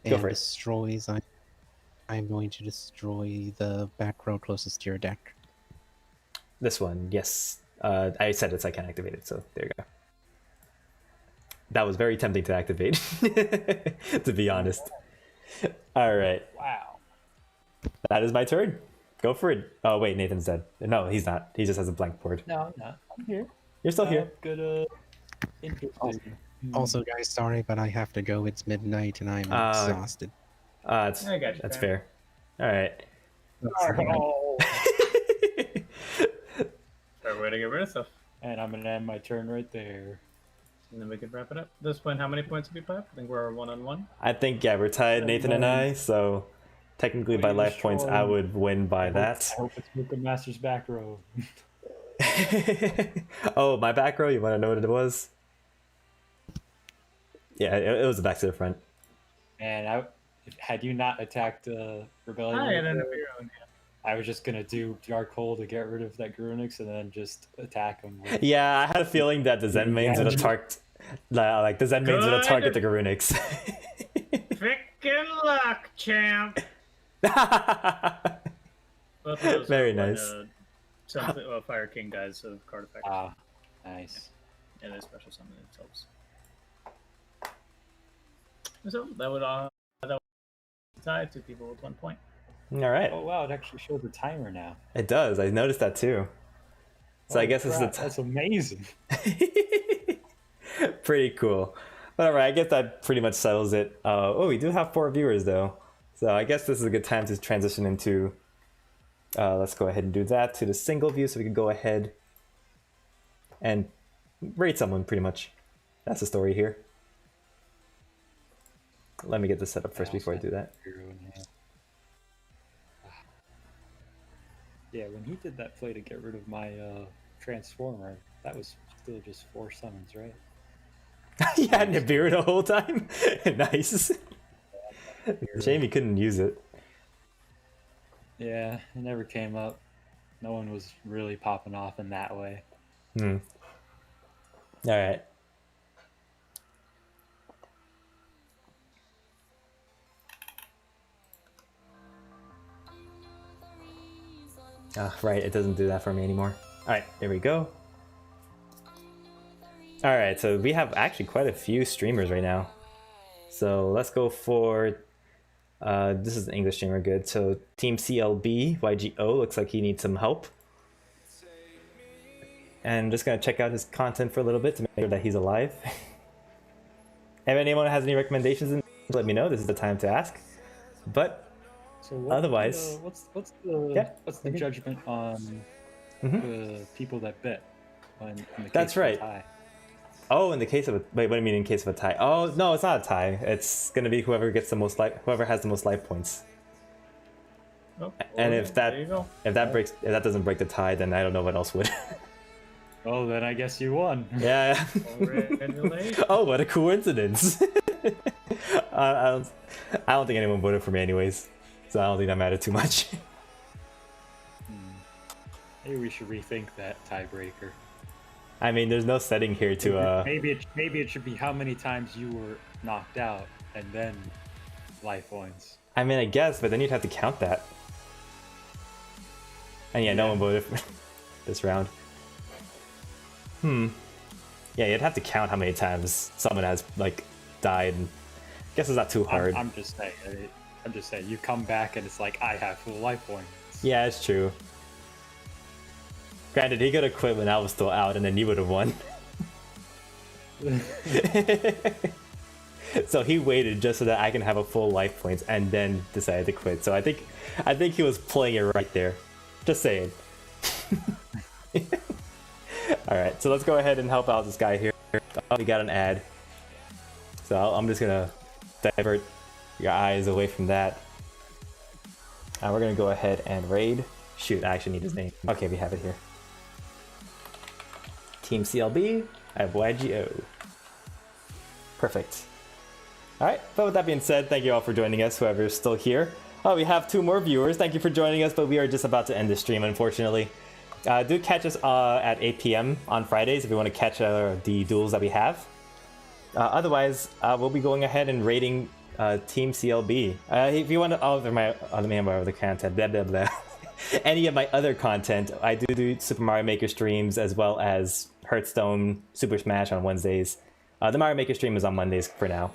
Go and for it. destroys. I'm going to destroy the back row closest to your deck. This one, yes. I said it's I can't activate it, so there you go. That was very tempting to activate, to be honest. All right. Wow. That is my turn. Go for it. Oh, wait, Nathan's dead. No, he's not. He just has a blank board. No, I'm not. I'm here. You're still here. Good. Interesting. Also, guys, sorry, but I have to go. It's midnight and I'm exhausted. I got you, That's Karen. fair. All right. Oh. Fair way to get rid of stuff. And I'm gonna end my turn right there. And then we can wrap it up. At this point, how many points have we put up? I think we're 1-on-1. I think, yeah, we're tied, Nathan and I, so technically by life points, I would win by that. I hope it's Mooka Master's back row. Oh, my back row, you want to know what it was? Yeah, it was the back to the front. And had you not attacked Rebellion, I ended up your own. I was just gonna do Dark Hole to get rid of that Grunix and then just attack him. Yeah, I had a feeling that the Zen mains would have target, like the Zen mains would have Good. target the Garunix. Frickin' luck, champ! Both of those Very are nice. Something, Fire King guys of card effects. Ah, nice. And they special summon themselves. So that would tie 2 people with 1 point. All right, Oh wow, it actually showed the timer now. it does. I noticed that too. So I Holy guess this is the crap, that's amazing. pretty cool. But all right, I guess that pretty much settles it. Oh, we do have 4 viewers though, so I guess this is a good time to transition into. Let's go ahead and do that to the single view, so we can go ahead and raid someone. Pretty much, that's the story here. Let me get this set up first before I do that. Yeah, when he did that play to get rid of my Transformer, that was still just 4 summons, right? You had Nibiru the whole time? Nice. Shame he couldn't use it. Yeah, it never came up. No one was really popping off in that way. All right. Right, it doesn't do that for me anymore. All right, there we go. All right, so we have actually quite a few streamers right now. So let's go for, this is an English streamer, good. So Team CLB, YGO, looks like he needs some help. And I'm just gonna check out his content for a little bit to make sure that he's alive. If anyone has any recommendations, let me know. This is the time to ask. But So otherwise, what's the yeah, what's the okay. judgment on Mhm. the people that bet? In the case That's of a right. tie? Oh, in the case of a wait, what do you mean in case of a tie? Oh no, it's not a tie. It's gonna be whoever gets the most life, whoever has the most life points. Oh, And okay, if that there you go. if that doesn't break the tie, then I don't know what else would. Oh, then I guess you won. Yeah. Congratulations. Oh, what a coincidence! I don't think anyone voted for me anyways, so I don't think that mattered too much. Maybe we should rethink that tiebreaker. I mean, there's no setting here to Maybe it should be how many times you were knocked out and then life points. I mean, I guess, but then you'd have to count that. And yeah, no Yeah. one voted for this round. Yeah, you'd have to count how many times someone has like died. And I guess it's not too hard. I'm just saying. I'm just saying. You come back and it's like I have full life points. Yeah, it's true. Granted, he could have quit when I was still out, and then you would have won. So he waited just so that I can have a full life points, and then decided to quit. So I think he was playing it right there. Just saying. All right, so let's go ahead and help out this guy here. Oh, we got an ad. So I'm just gonna divert your eyes away from that. And we're gonna go ahead and raid. Shoot, I actually need his name. Okay, we have it here. Team CLB, I have YGO. Perfect. Alright, but with that being said, thank you all for joining us, whoever is still here. Oh, we have 2 more viewers. Thank you for joining us, but we are just about to end the stream, unfortunately. Do catch us at 8 p.m. on Fridays if you want to catch the duels that we have. Otherwise, we'll be going ahead and rating Team CLB. If you want to, my other content, blah blah blah. Any of my other content, I do Super Mario Maker streams as well as Hearthstone, Super Smash on Wednesdays. The Mario Maker stream is on Mondays for now.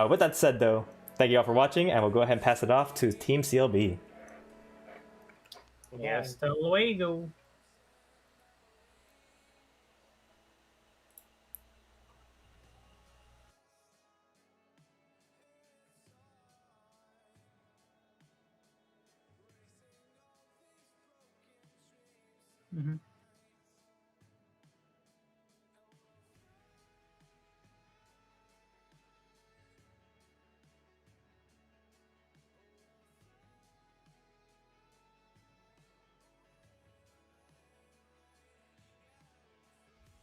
With that said, though, thank you all for watching, and we'll go ahead and pass it off to Team CLB. Yeah, hasta luego. Mm-hmm.